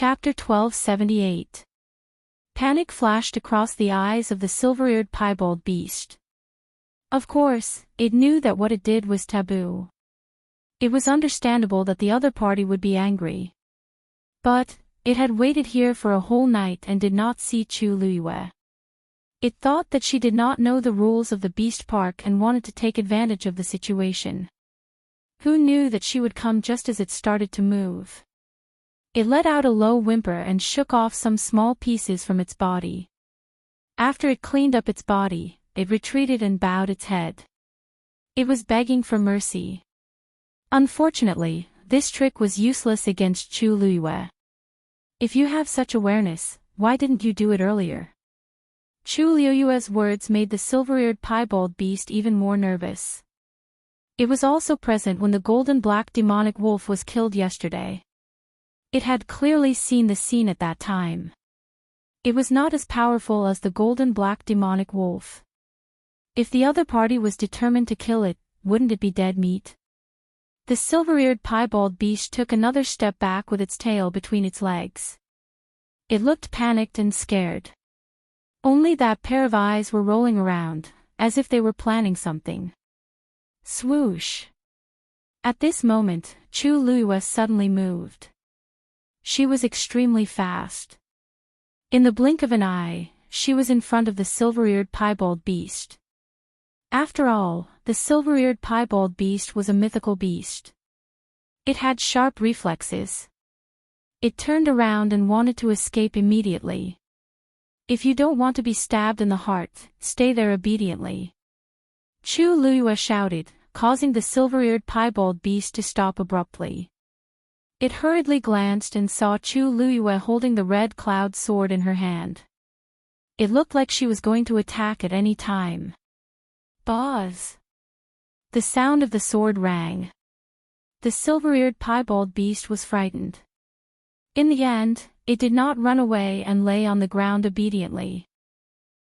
Chapter 1278. Panic flashed across the eyes of the silver-eared piebald beast. Of course, it knew that what it did was taboo. It was understandable that the other party would be angry. But, it had waited here for a whole night and did not see Chu Luiyue. It thought that she did not know the rules of the beast park and wanted to take advantage of the situation. Who knew that she would come just as it started to move? It let out a low whimper and shook off some small pieces from its body. After it cleaned up its body, it retreated and bowed its head. It was begging for mercy. Unfortunately, this trick was useless against Chu Luiyue. If you have such awareness, why didn't you do it earlier? Chu Luiyue's words made the silver-eared piebald beast even more nervous. It was also present when the golden-black demonic wolf was killed yesterday. It had clearly seen the scene at that time. It was not as powerful as the golden-black demonic wolf. If the other party was determined to kill it, wouldn't it be dead meat? The silver-eared piebald beast took another step back with its tail between its legs. It looked panicked and scared. Only that pair of eyes were rolling around, as if they were planning something. Swoosh! At this moment, Chu Luiyue suddenly moved. She was extremely fast. In the blink of an eye, she was in front of the silver-eared piebald beast. After all, the silver-eared piebald beast was a mythical beast. It had sharp reflexes. It turned around and wanted to escape immediately. If you don't want to be stabbed in the heart, stay there obediently. Chu Luiyue shouted, causing the silver-eared piebald beast to stop abruptly. It hurriedly glanced and saw Chu Luiyue holding the red cloud sword in her hand. It looked like she was going to attack at any time. Buzz! The sound of the sword rang. The silver-eared piebald beast was frightened. In the end, it did not run away and lay on the ground obediently.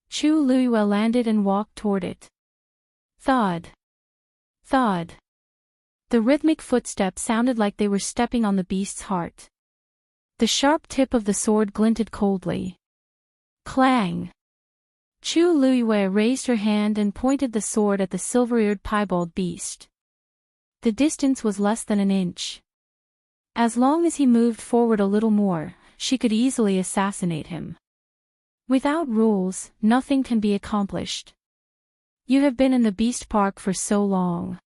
Chu Luiyue landed and walked toward it. Thud! Thud! The rhythmic footsteps sounded like they were stepping on the beast's heart. The sharp tip of the sword glinted coldly. Clang! Chu Luiyue raised her hand and pointed the sword at the silver-eared piebald beast. The distance was less than an inch. As long as he moved forward a little more, she could easily assassinate him. Without rules, nothing can be accomplished. You have been in the beast park for so long.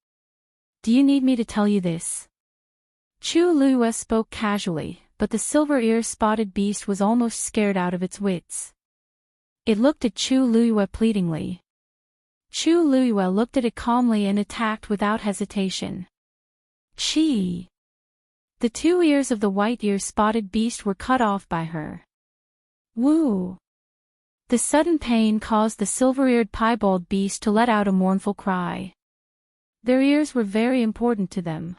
Do you need me to tell you this? Chu Luiyue spoke casually, but the silver-ear spotted beast was almost scared out of its wits. It looked at Chu Luiyue pleadingly. Chu Luiyue looked at it calmly and attacked without hesitation. Chi! The two ears of the white-ear spotted beast were cut off by her. Woo! The sudden pain caused the silver-eared piebald beast to let out a mournful cry. Their ears were very important to them.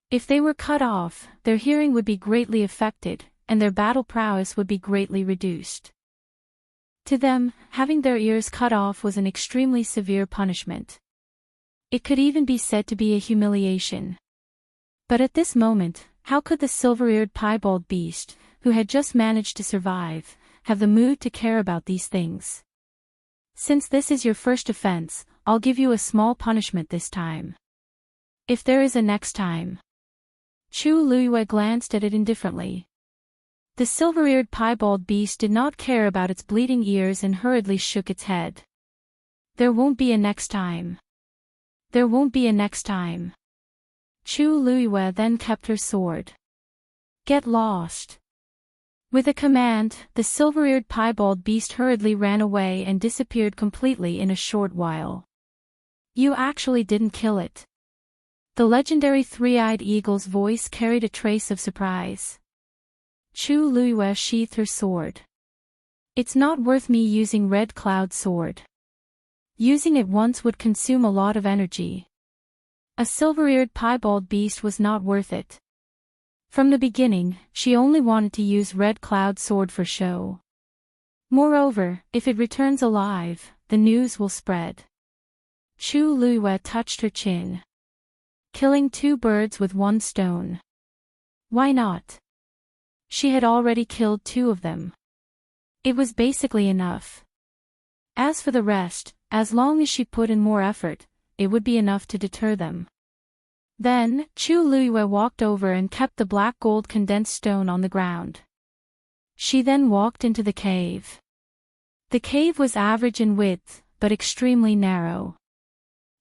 If they were cut off, their hearing would be greatly affected, and their battle prowess would be greatly reduced. To them, having their ears cut off was an extremely severe punishment. It could even be said to be a humiliation. But at this moment, how could the silver-eared piebald beast, who had just managed to survive, have the mood to care about these things? Since this is your first offense, I'll give you a small punishment this time. If there is a next time. Chu Luiyue glanced at it indifferently. The silver-eared piebald beast did not care about its bleeding ears and hurriedly shook its head. There won't be a next time. There won't be a next time. Chu Luiyue then kept her sword. Get lost. With a command, the silver-eared piebald beast hurriedly ran away and disappeared completely in a short while. You actually didn't kill it. The legendary three-eyed eagle's voice carried a trace of surprise. Chu Luiyue sheathed her sword. It's not worth me using Red Cloud Sword. Using it once would consume a lot of energy. A silver-eared piebald beast was not worth it. From the beginning, she only wanted to use Red Cloud Sword for show. Moreover, if it returns alive, the news will spread. Chu Luiyue touched her chin. Killing two birds with one stone. Why not? She had already killed 2 of them. It was basically enough. As for the rest, as long as she put in more effort, it would be enough to deter them. Then, Chu Luiyue walked over and kept the black gold condensed stone on the ground. She then walked into the cave. The cave was average in width, but extremely narrow.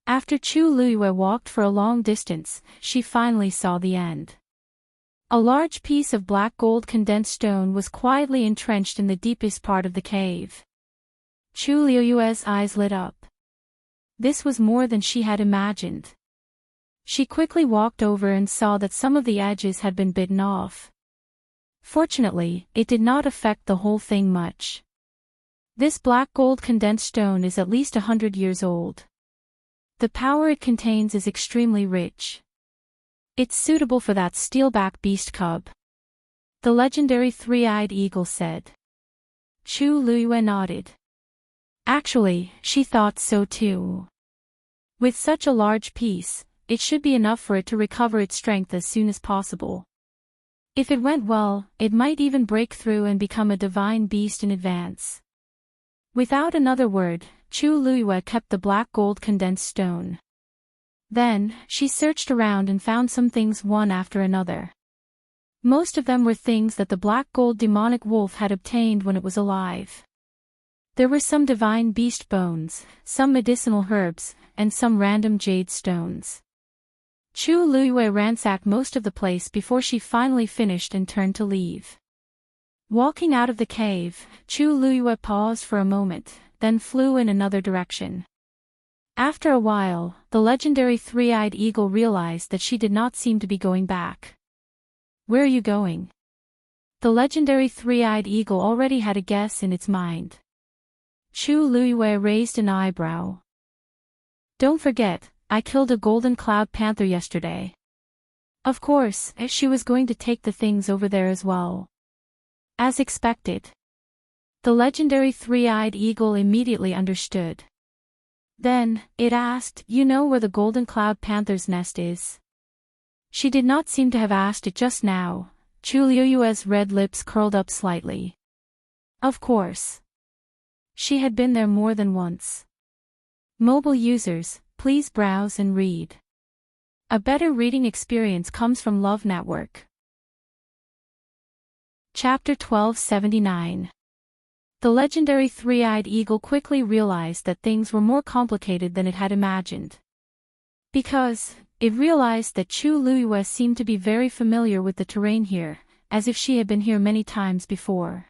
After Chu Luiyue walked for a long distance, she finally saw the end. A large piece of black gold condensed stone was quietly entrenched in the deepest part of the cave. Chu Luiyue's eyes lit up. This was more than she had imagined. She quickly walked over and saw that some of the edges had been bitten off. Fortunately, it did not affect the whole thing much. This black gold condensed stone is at least 100 years old. The power it contains is extremely rich. It's suitable for that steelback beast cub. The legendary three-eyed eagle said. Chu Luiyue nodded. Actually, she thought so too. With such a large piece, it should be enough for it to recover its strength as soon as possible. If it went well, it might even break through and become a divine beast in advance. Without another word, Chu Luiyue kept the black gold condensed stone. Then, she searched around and found some things one after another. Most of them were things that the black gold demonic wolf had obtained when it was alive. There were some divine beast bones, some medicinal herbs, and some random jade stones. Chu Luiyue ransacked most of the place before she finally finished and turned to leave. Walking out of the cave, Chu Luiyue paused for a moment, then flew in another direction. After a while, the legendary three-eyed eagle realized that she did not seem to be going back. Where are you going? The legendary three-eyed eagle already had a guess in its mind. Chu Luiyue raised an eyebrow. Don't forget, I killed a golden cloud panther yesterday. Of course, she was going to take the things over there as well. As expected. The legendary three-eyed eagle immediately understood. Then, it asked, you know where the golden cloud panther's nest is? She did not seem to have asked it just now. Chu Luiyue's red lips curled up slightly. Of course. She had been there more than once. Mobile users, please browse and read. A better reading experience comes from Love Network. Chapter 1279. The legendary three-eyed eagle quickly realized that things were more complicated than it had imagined. Because, it realized that Chu Luiyue seemed to be very familiar with the terrain here, as if she had been here many times before.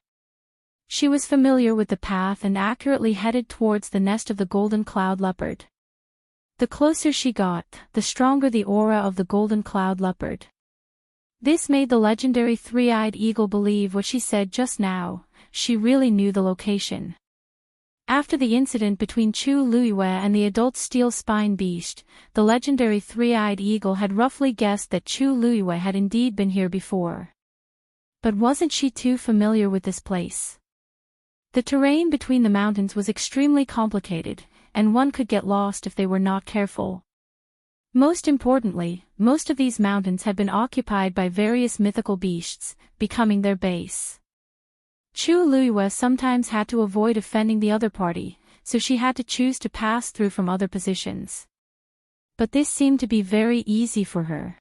She was familiar with the path and accurately headed towards the nest of the golden cloud leopard. The closer she got, the stronger the aura of the golden cloud leopard. This made the legendary three-eyed eagle believe what she said just now. She really knew the location. After the incident between Chu Luiyue and the adult steel spine beast, the legendary three-eyed eagle had roughly guessed that Chu Luiyue had indeed been here before. But wasn't she too familiar with this place? The terrain between the mountains was extremely complicated, and one could get lost if they were not careful. Most importantly, most of these mountains had been occupied by various mythical beasts, becoming their base. Chu Luiyue sometimes had to avoid offending the other party, so she had to choose to pass through from other positions. But this seemed to be very easy for her.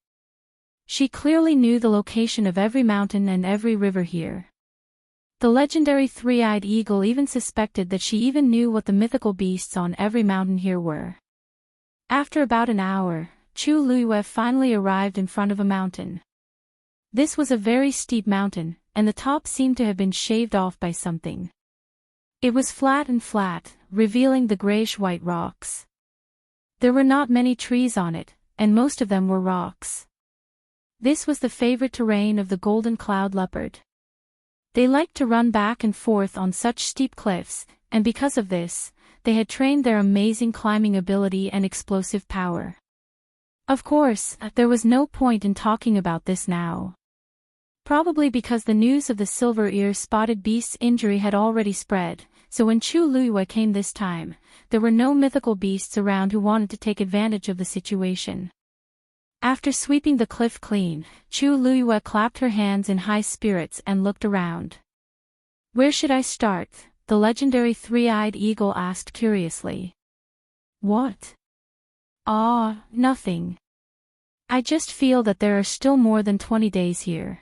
She clearly knew the location of every mountain and every river here. The legendary three-eyed eagle even suspected that she even knew what the mythical beasts on every mountain here were. After about an hour, Chu Luiyue finally arrived in front of a mountain. This was a very steep mountain, and the top seemed to have been shaved off by something. It was flat, revealing the grayish-white rocks. There were not many trees on it, and most of them were rocks. This was the favorite terrain of the golden cloud leopard. They liked to run back and forth on such steep cliffs, and because of this, they had trained their amazing climbing ability and explosive power. Of course, there was no point in talking about this now. Probably because the news of the silver ear spotted beast's injury had already spread, so when Chu Luiyue came this time, there were no mythical beasts around who wanted to take advantage of the situation. After sweeping the cliff clean, Chu Luiyue clapped her hands in high spirits and looked around. Where should I start? The legendary three-eyed eagle asked curiously. What? Ah, nothing. I just feel that there are still more than 20 days here.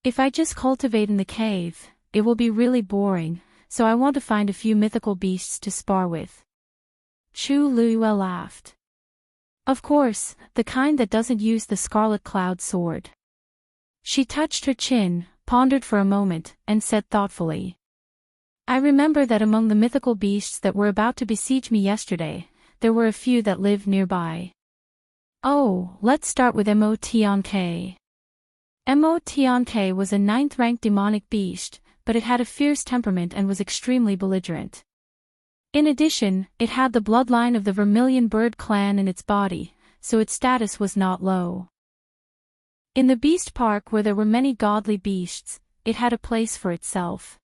If I just cultivate in the cave, it will be really boring, so I want to find a few mythical beasts to spar with. Chu Luiyue laughed. Of course, the kind that doesn't use the Scarlet Cloud sword. She touched her chin, pondered for a moment, and said thoughtfully. I remember that among the mythical beasts that were about to besiege me yesterday, there were a few that lived nearby. Oh, let's start with Motionke. Motionke was a 9th-ranked demonic beast, but it had a fierce temperament and was extremely belligerent. In addition, it had the bloodline of the Vermilion Bird clan in its body, so its status was not low. In the Beast Park where there were many godly beasts, it had a place for itself.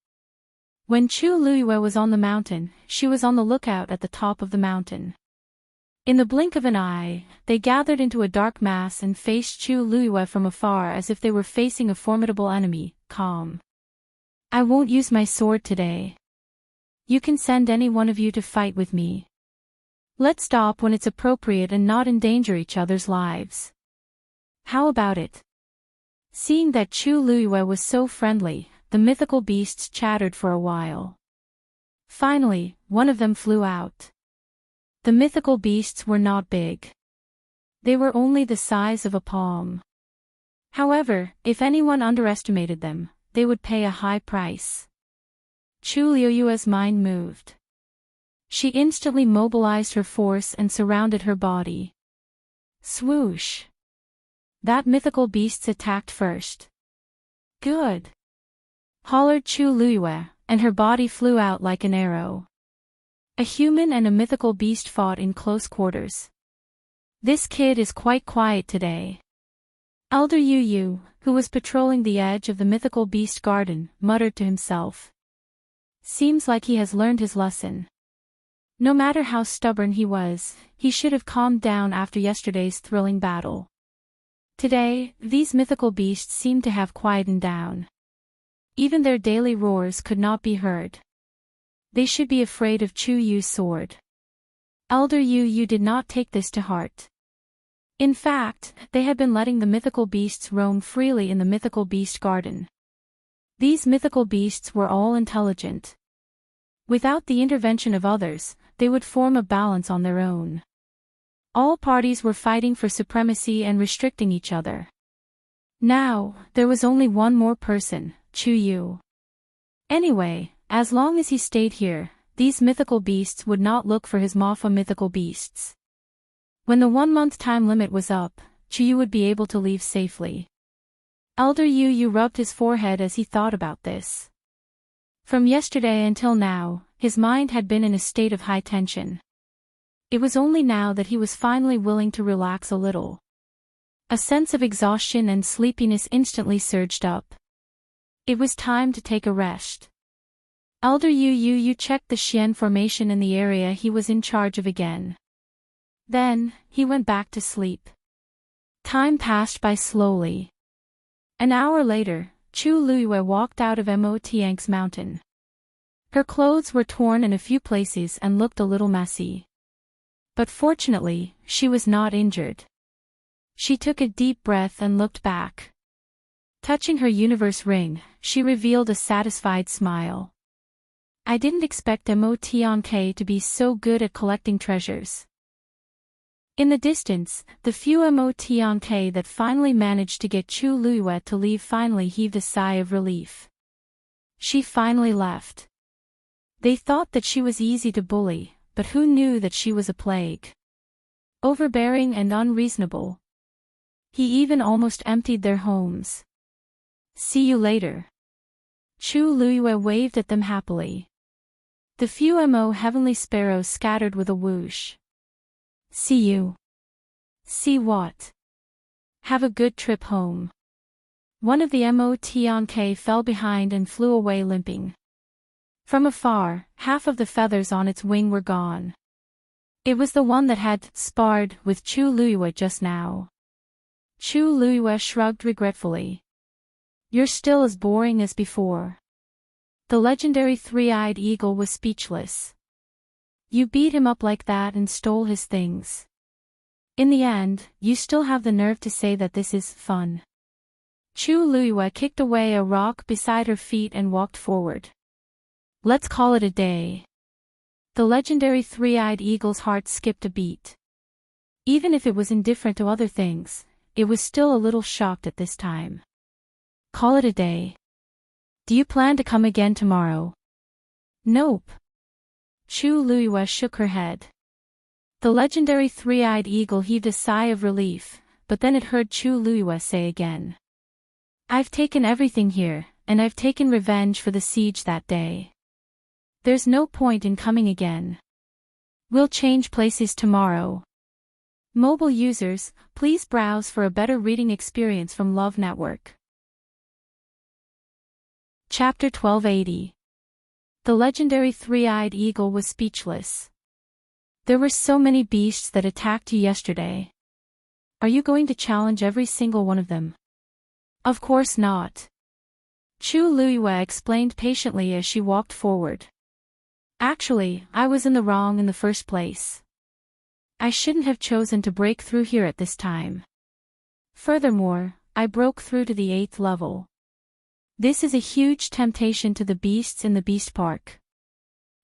When Chu Luiyue was on the mountain, she was on the lookout at the top of the mountain. In the blink of an eye, they gathered into a dark mass and faced Chu Luiyue from afar as if they were facing a formidable enemy, calm. I won't use my sword today. You can send any one of you to fight with me. Let's stop when it's appropriate and not endanger each other's lives. How about it? Seeing that Chu Luiyue was so friendly, the mythical beasts chattered for a while. Finally, one of them flew out. The mythical beasts were not big. They were only the size of a palm. However, if anyone underestimated them, they would pay a high price. Chu Luiyue's mind moved. She instantly mobilized her force and surrounded her body. Swoosh! That mythical beast attacked first. Good! Hollered Chu Luiyue, and her body flew out like an arrow. A human and a mythical beast fought in close quarters. This kid is quite quiet today. Elder Yu, who was patrolling the edge of the mythical beast garden, muttered to himself. Seems like he has learned his lesson. No matter how stubborn he was, he should have calmed down after yesterday's thrilling battle. Today, these mythical beasts seemed to have quietened down. Even their daily roars could not be heard. They should be afraid of Chu Yu's sword. Elder Yu did not take this to heart. In fact, they had been letting the mythical beasts roam freely in the mythical beast garden. These mythical beasts were all intelligent. Without the intervention of others, they would form a balance on their own. All parties were fighting for supremacy and restricting each other. Now, there was only one more person, Chu Yu. Anyway, as long as he stayed here, these mythical beasts would not look for his Mafa mythical beasts. When the 1-month time limit was up, Chu Yu would be able to leave safely. Elder Yu rubbed his forehead as he thought about this. From yesterday until now, his mind had been in a state of high tension. It was only now that he was finally willing to relax a little. A sense of exhaustion and sleepiness instantly surged up. It was time to take a rest. Elder Yu checked the Xian formation in the area he was in charge of again. Then, he went back to sleep. Time passed by slowly. An hour later, Chu Luiyue walked out of Motionke's mountain. Her clothes were torn in a few places and looked a little messy. But fortunately, she was not injured. She took a deep breath and looked back. Touching her universe ring, she revealed a satisfied smile. I didn't expect Motionke to be so good at collecting treasures. In the distance, the few Motionke that finally managed to get Chu Luiyue to leave finally heaved a sigh of relief. She finally left. They thought that she was easy to bully, but who knew that she was a plague? Overbearing and unreasonable. He even almost emptied their homes. See you later. Chu Luiyue waved at them happily. The few heavenly sparrows scattered with a whoosh. See you. See what? Have a good trip home. One of the Motionke fell behind and flew away limping. From afar, half of the feathers on its wing were gone. It was the one that had sparred with Chu Luiyue just now. Chu Luiyue shrugged regretfully. You're still as boring as before. The legendary three-eyed eagle was speechless. You beat him up like that and stole his things. In the end, you still have the nerve to say that this is fun. Chu Luiyue kicked away a rock beside her feet and walked forward. Let's call it a day. The legendary three-eyed eagle's heart skipped a beat. Even if it was indifferent to other things, it was still a little shocked at this time. Call it a day. Do you plan to come again tomorrow? Nope. Chu Luiyue shook her head. The legendary three-eyed eagle heaved a sigh of relief, but then it heard Chu Luiyue say again. I've taken everything here, and I've taken revenge for the siege that day. There's no point in coming again. We'll change places tomorrow. Mobile users, please browse for a better reading experience from Love Network. Chapter 1280. The legendary three-eyed eagle was speechless. There were so many beasts that attacked you yesterday. Are you going to challenge every single one of them? Of course not. Chu Luiyue explained patiently as she walked forward. Actually, I was in the wrong in the first place. I shouldn't have chosen to break through here at this time. Furthermore, I broke through to the 8th level. This is a huge temptation to the beasts in the Beast Park.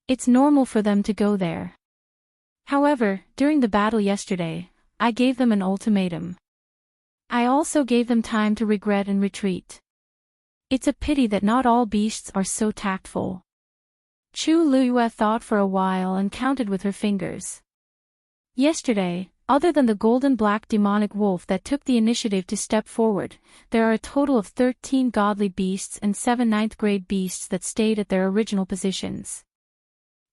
It's normal for them to go there. However, during the battle yesterday, I gave them an ultimatum. I also gave them time to regret and retreat. It's a pity that not all beasts are so tactful. Chu Luiyue thought for a while and counted with her fingers. Yesterday, other than the golden-black demonic wolf that took the initiative to step forward, there are a total of 13 godly beasts and 7 ninth-grade beasts that stayed at their original positions.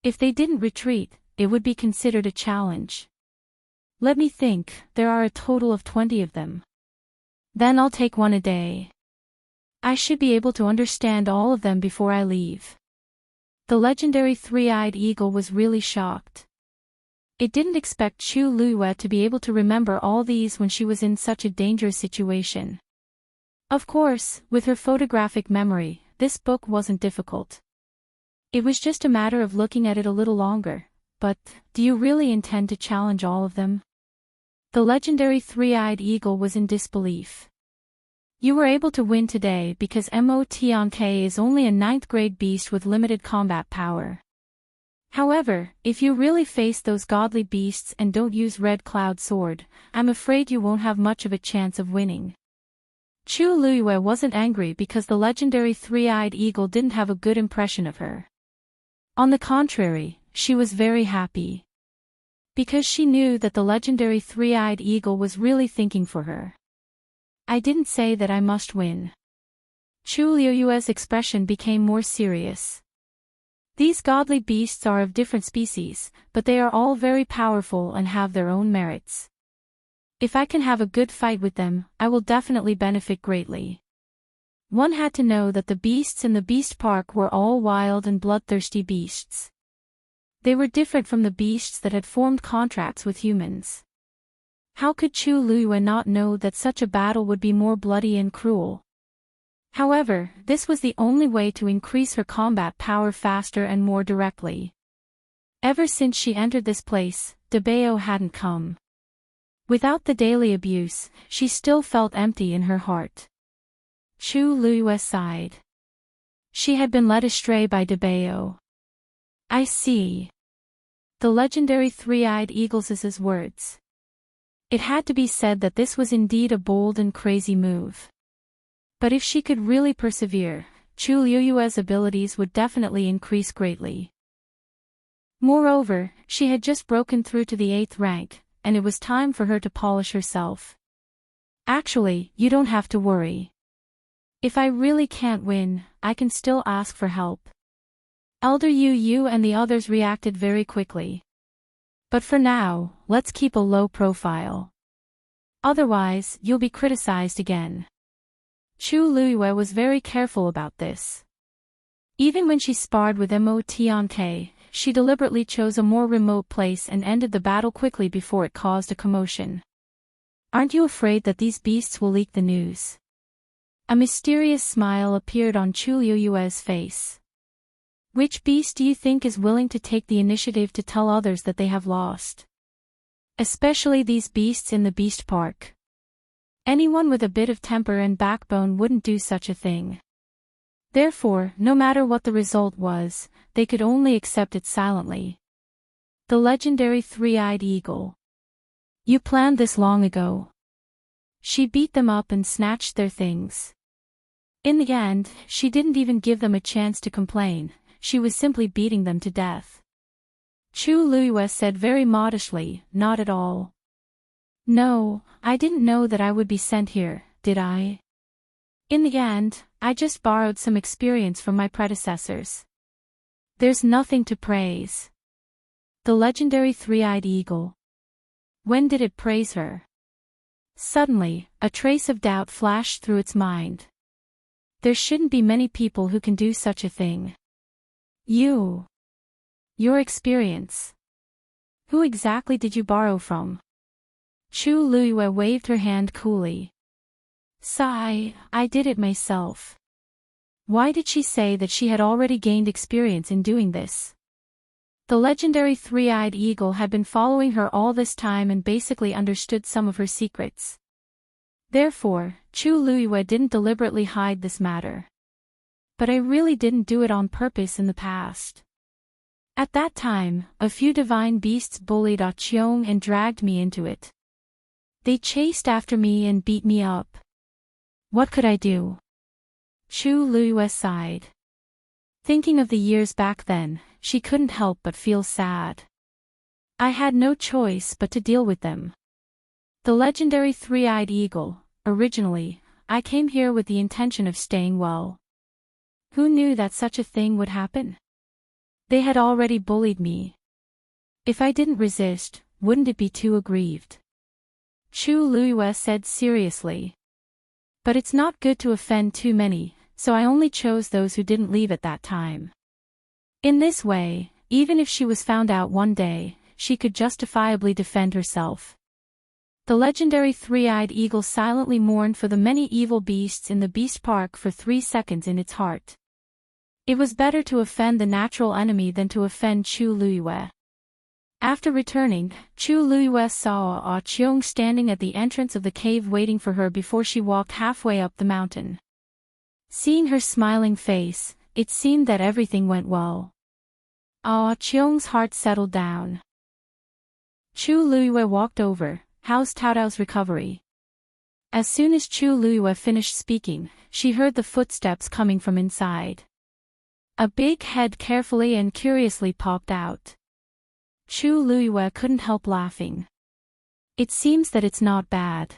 If they didn't retreat, it would be considered a challenge. Let me think, there are a total of 20 of them. Then I'll take one a day. I should be able to understand all of them before I leave. The legendary three-eyed eagle was really shocked. It didn't expect Chu Luiyue to be able to remember all these when she was in such a dangerous situation. Of course, with her photographic memory, this book wasn't difficult. It was just a matter of looking at it a little longer. But, do you really intend to challenge all of them? The legendary three-eyed eagle was in disbelief. You were able to win today because Enchanting is only a 9th-grade beast with limited combat power. However, if you really face those godly beasts and don't use Red Cloud Sword, I'm afraid you won't have much of a chance of winning. Chu Luiyue wasn't angry because the legendary three-eyed eagle didn't have a good impression of her. On the contrary, she was very happy. Because she knew that the legendary three-eyed eagle was really thinking for her. I didn't say that I must win. Chu Luiyue's expression became more serious. These godly beasts are of different species, but they are all very powerful and have their own merits. If I can have a good fight with them, I will definitely benefit greatly. One had to know that the beasts in the Beast Park were all wild and bloodthirsty beasts. They were different from the beasts that had formed contracts with humans. How could Chu Luiyue not know that such a battle would be more bloody and cruel? However, this was the only way to increase her combat power faster and more directly. Ever since she entered this place, Debao hadn't come. Without the daily abuse, she still felt empty in her heart. Chu Luiyue sighed. She had been led astray by Debao. I see. The legendary three-eyed eagle's words. It had to be said that this was indeed a bold and crazy move. But if she could really persevere, Chu Luiyue's abilities would definitely increase greatly. Moreover, she had just broken through to the 8th rank, and it was time for her to polish herself. Actually, you don't have to worry. If I really can't win, I can still ask for help. Elder Yu and the others reacted very quickly. But for now, let's keep a low profile. Otherwise, you'll be criticized again. Chu Luiyue was very careful about this. Even when she sparred with Enchanting, she deliberately chose a more remote place and ended the battle quickly before it caused a commotion. Aren't you afraid that these beasts will leak the news? A mysterious smile appeared on Chu Liyue's face. Which beast do you think is willing to take the initiative to tell others that they have lost? Especially these beasts in the beast park. Anyone with a bit of temper and backbone wouldn't do such a thing. Therefore, no matter what the result was, they could only accept it silently. The legendary three-eyed eagle. You planned this long ago. She beat them up and snatched their things. In the end, she didn't even give them a chance to complain, she was simply beating them to death. Chu Liyue said very modestly, not at all. No, I didn't know that I would be sent here, did I? In the end, I just borrowed some experience from my predecessors. There's nothing to praise. The legendary three-eyed eagle. When did it praise her? Suddenly, a trace of doubt flashed through its mind. There shouldn't be many people who can do such a thing. Your experience. Who exactly did you borrow from? Chu Liyue waved her hand coolly. Sigh, I did it myself. Why did she say that she had already gained experience in doing this? The legendary three-eyed eagle had been following her all this time and basically understood some of her secrets. Therefore, Chu Liyue didn't deliberately hide this matter. But I really didn't do it on purpose in the past. At that time, a few divine beasts bullied Ah Cheong and dragged me into it. They chased after me and beat me up. What could I do? Chu Liyue sighed. Thinking of the years back then, she couldn't help but feel sad. I had no choice but to deal with them. The legendary three-eyed eagle, originally, I came here with the intention of staying well. Who knew that such a thing would happen? They had already bullied me. If I didn't resist, wouldn't it be too aggrieved? Chu Liyue said seriously. But it's not good to offend too many, so I only chose those who didn't leave at that time. In this way, even if she was found out one day, she could justifiably defend herself. The legendary three-eyed eagle silently mourned for the many evil beasts in the beast park for 3 seconds in its heart. It was better to offend the natural enemy than to offend Chu Liyue. After returning, Chu Liyue saw Ah Cheong standing at the entrance of the cave waiting for her before she walked halfway up the mountain. Seeing her smiling face, it seemed that everything went well. Ah Cheong's heart settled down. Chu Liyue walked over. How's Taotao's recovery? As soon as Chu Liyue finished speaking, she heard the footsteps coming from inside. A big head carefully and curiously popped out. Chu Liyue couldn't help laughing. It seems that it's not bad.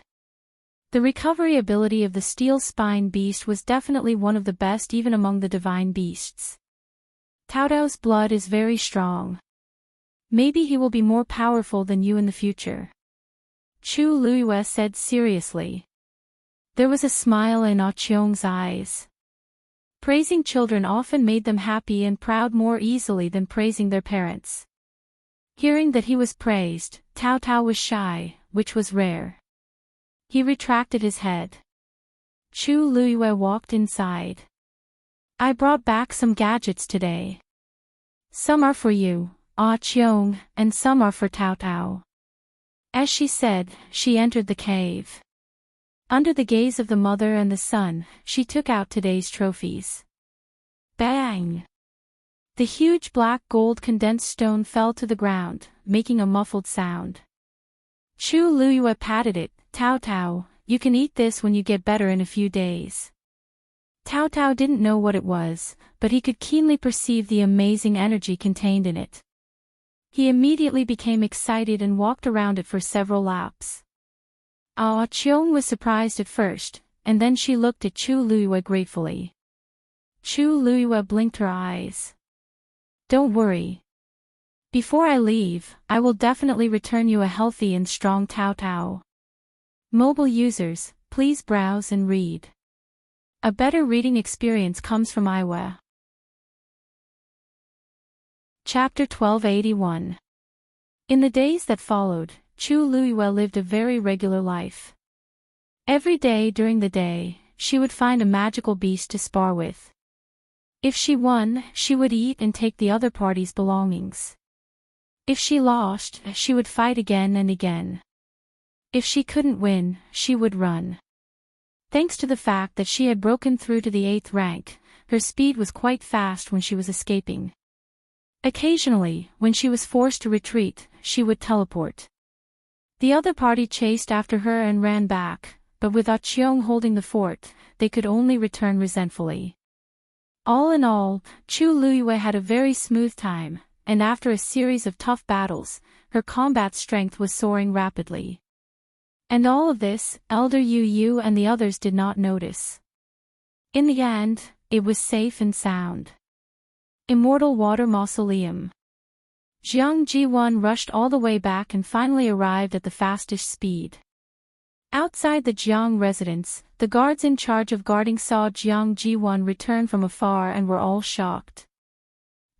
The recovery ability of the steel spine beast was definitely one of the best even among the divine beasts. Taotao's blood is very strong. Maybe he will be more powerful than you in the future. Chu Liyue said seriously. There was a smile in Ah Cheong's eyes. Praising children often made them happy and proud more easily than praising their parents. Hearing that he was praised, Taotao was shy, which was rare. He retracted his head. Chu Liyue walked inside. I brought back some gadgets today. Some are for you, Ah Cheong, and some are for Taotao. As she said, she entered the cave. Under the gaze of the mother and the son, she took out today's trophies. Bang! The huge black gold condensed stone fell to the ground, making a muffled sound. Chu Liyue patted it. Taotao, you can eat this when you get better in a few days. Taotao didn't know what it was, but he could keenly perceive the amazing energy contained in it. He immediately became excited and walked around it for several laps. Ah Cheong was surprised at first, and then she looked at Chu Liyue gratefully. Chu Liyue blinked her eyes. Don't worry. Before I leave, I will definitely return you a healthy and strong Taotao. Mobile users, please browse and read. A better reading experience comes from iWa. Chapter 1281. In the days that followed, Chu Luiyue lived a very regular life. Every day during the day, she would find a magical beast to spar with. If she won, she would eat and take the other party's belongings. If she lost, she would fight again and again. If she couldn't win, she would run. Thanks to the fact that she had broken through to the 8th rank, her speed was quite fast when she was escaping. Occasionally, when she was forced to retreat, she would teleport. The other party chased after her and ran back, but with Aqiong holding the fort, they could only return resentfully. All in all, Chu Luiyue had a very smooth time, and after a series of tough battles, her combat strength was soaring rapidly. And all of this, Elder Yu Yu and the others did not notice. In the end, it was safe and sound. Immortal Water Mausoleum. Jiang Ji-won rushed all the way back and finally arrived at the fastest speed. Outside the Jiang residence, the guards in charge of guarding saw Jiang Ji-won return from afar and were all shocked.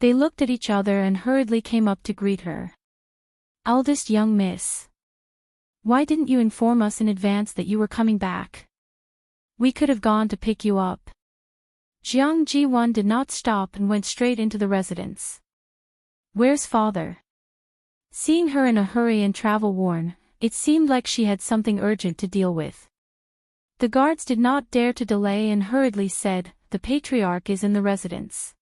They looked at each other and hurriedly came up to greet her. "Eldest young miss. Why didn't you inform us in advance that you were coming back? We could have gone to pick you up." Jiang Ji-won did not stop and went straight into the residence. "Where's father?" Seeing her in a hurry and travel-worn, it seemed like she had something urgent to deal with. The guards did not dare to delay and hurriedly said, "The patriarch is in the residence."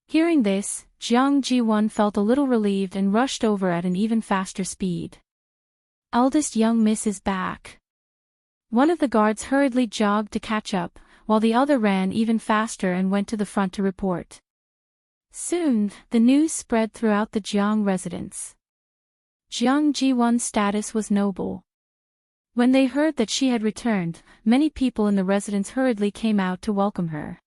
Hearing this, Jiang Ji-won felt a little relieved and rushed over at an even faster speed. "Eldest young miss is back." One of the guards hurriedly jogged to catch up, while the other ran even faster and went to the front to report. Soon, the news spread throughout the Jiang residence. Jiang Ji-won's status was noble. When they heard that she had returned, many people in the residence hurriedly came out to welcome her.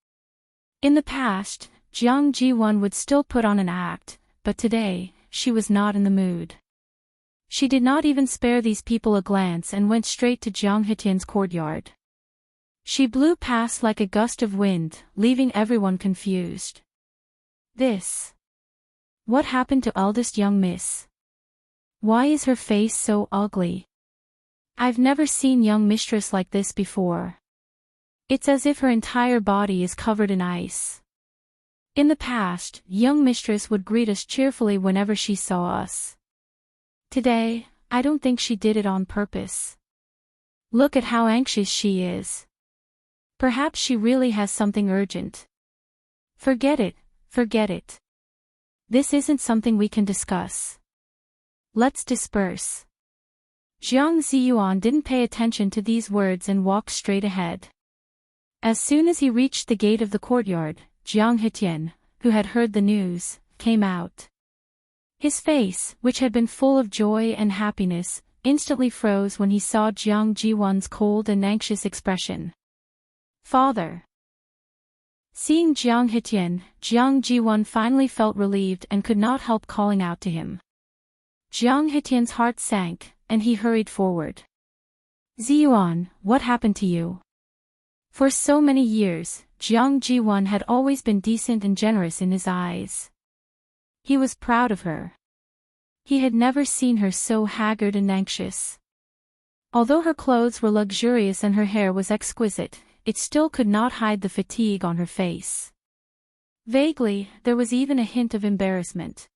In the past, Jiang Ji-won would still put on an act, but today, she was not in the mood. She did not even spare these people a glance and went straight to Jiang Hetian's courtyard. She blew past like a gust of wind, leaving everyone confused. This. What happened to eldest young miss? Why is her face so ugly? I've never seen young mistress like this before. It's as if her entire body is covered in ice. In the past, young mistress would greet us cheerfully whenever she saw us. Today, I don't think she did it on purpose. Look at how anxious she is. Perhaps she really has something urgent. Forget it, forget it. This isn't something we can discuss. Let's disperse. Jiang Ziyuan didn't pay attention to these words and walked straight ahead. As soon as he reached the gate of the courtyard, Jiang Hetian, who had heard the news, came out. His face, which had been full of joy and happiness, instantly froze when he saw Jiang Ji-won's cold and anxious expression. "Father." Seeing Jiang Hetian, Jiang Ji-won finally felt relieved and could not help calling out to him. Jiang Hetian's heart sank, and he hurried forward. "Ziyuan, what happened to you?" For so many years, Jiang Ji-won had always been decent and generous in his eyes. He was proud of her. He had never seen her so haggard and anxious. Although her clothes were luxurious and her hair was exquisite, it still could not hide the fatigue on her face. Vaguely, there was even a hint of embarrassment.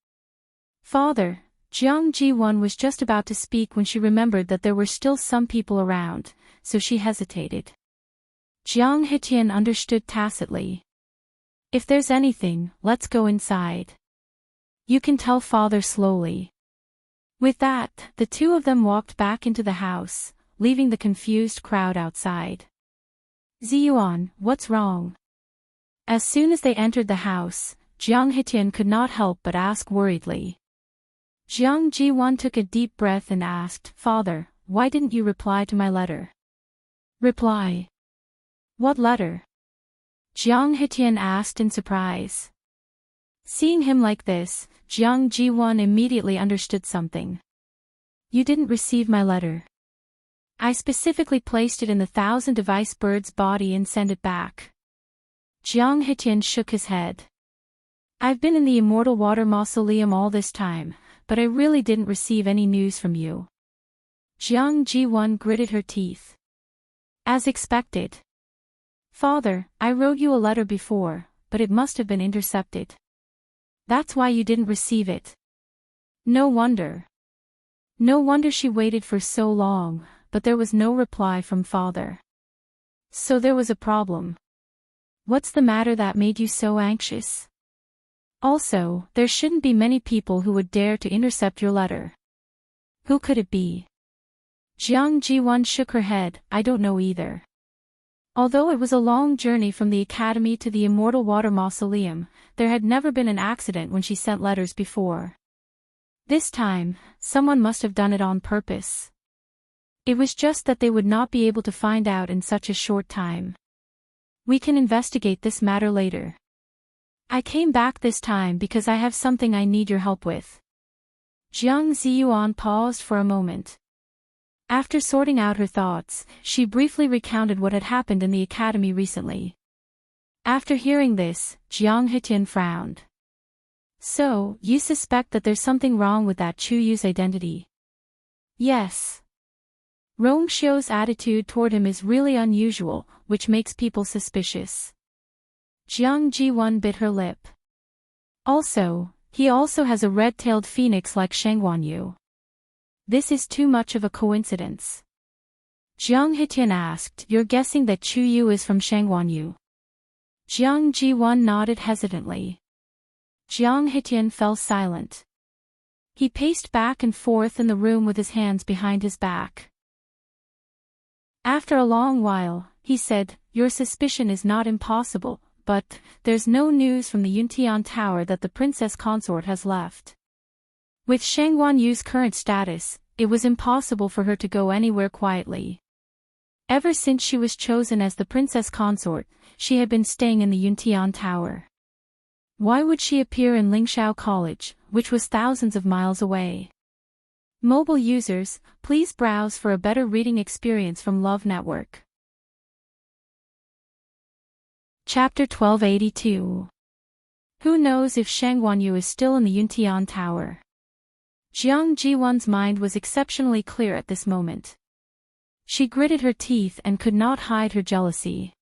"Father," Jiang Ji-won was just about to speak when she remembered that there were still some people around, so she hesitated. Jiang Hetian understood tacitly. "If there's anything, let's go inside. You can tell father slowly." With that, the two of them walked back into the house, leaving the confused crowd outside. "Ziyuan, what's wrong?" As soon as they entered the house, Jiang Hetian could not help but ask worriedly. Jiang Ji-won took a deep breath and asked, "Father, why didn't you reply to my letter?" "Reply? What letter?" Jiang Hetian asked in surprise. Seeing him like this, Jiang Ji-won immediately understood something. "You didn't receive my letter. I specifically placed it in the 1,000 bird's body and sent it back." Jiang Hetian shook his head. "I've been in the Immortal Water Mausoleum all this time, but I really didn't receive any news from you. Jiang Ji-won gritted her teeth. As expected. Father, I wrote you a letter before, but it must have been intercepted. That's why you didn't receive it. No wonder. No wonder she waited for so long, but there was no reply from father. So there was a problem. What's the matter that made you so anxious? Also, there shouldn't be many people who would dare to intercept your letter. Who could it be? Jiang Ji-won shook her head, I don't know either. Although it was a long journey from the academy to the Immortal Water Mausoleum, there had never been an accident when she sent letters before. This time, someone must have done it on purpose. It was just that they would not be able to find out in such a short time. We can investigate this matter later. I came back this time because I have something I need your help with. Jiang Ziyuan paused for a moment. After sorting out her thoughts, she briefly recounted what had happened in the academy recently. After hearing this, Jiang Hetian frowned. So, you suspect that there's something wrong with that Chu Yu's identity? Yes. Rong Xiu's attitude toward him is really unusual, which makes people suspicious. Jiang Ji-won bit her lip. Also, he also has a red-tailed phoenix like Shang Wanyu. This is too much of a coincidence. Jiang Hetian asked, You're guessing that Chu Yu is from Shang Wanyu? Jiang Ji-won nodded hesitantly. Jiang Hetian fell silent. He paced back and forth in the room with his hands behind his back. After a long while, he said, Your suspicion is not impossible, but there's no news from the Yuntian Tower that the princess consort has left. With Shang Wanyu's current status, it was impossible for her to go anywhere quietly. Ever since she was chosen as the princess consort, she had been staying in the Yuntian Tower. Why would she appear in Lingxiao College, which was thousands of miles away? Mobile users, please browse for a better reading experience from Love Network. Chapter 1282. Who knows if Shang Wanyu is still in the Yuntian Tower? Jiang Ji-won's mind was exceptionally clear at this moment. She gritted her teeth and could not hide her jealousy.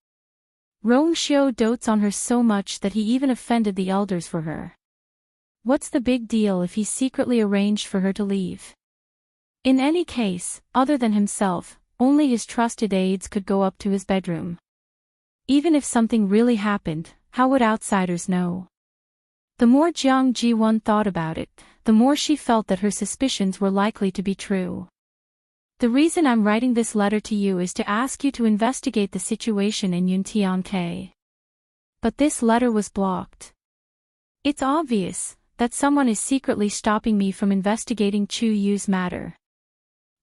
Rong Xiu dotes on her so much that he even offended the elders for her. What's the big deal if he secretly arranged for her to leave? In any case, other than himself, only his trusted aides could go up to his bedroom. Even if something really happened, how would outsiders know? The more Jiang Ji-won thought about it, the more she felt that her suspicions were likely to be true. The reason I'm writing this letter to you is to ask you to investigate the situation in Yuntian. But this letter was blocked. It's obvious that someone is secretly stopping me from investigating Chu Yu's matter.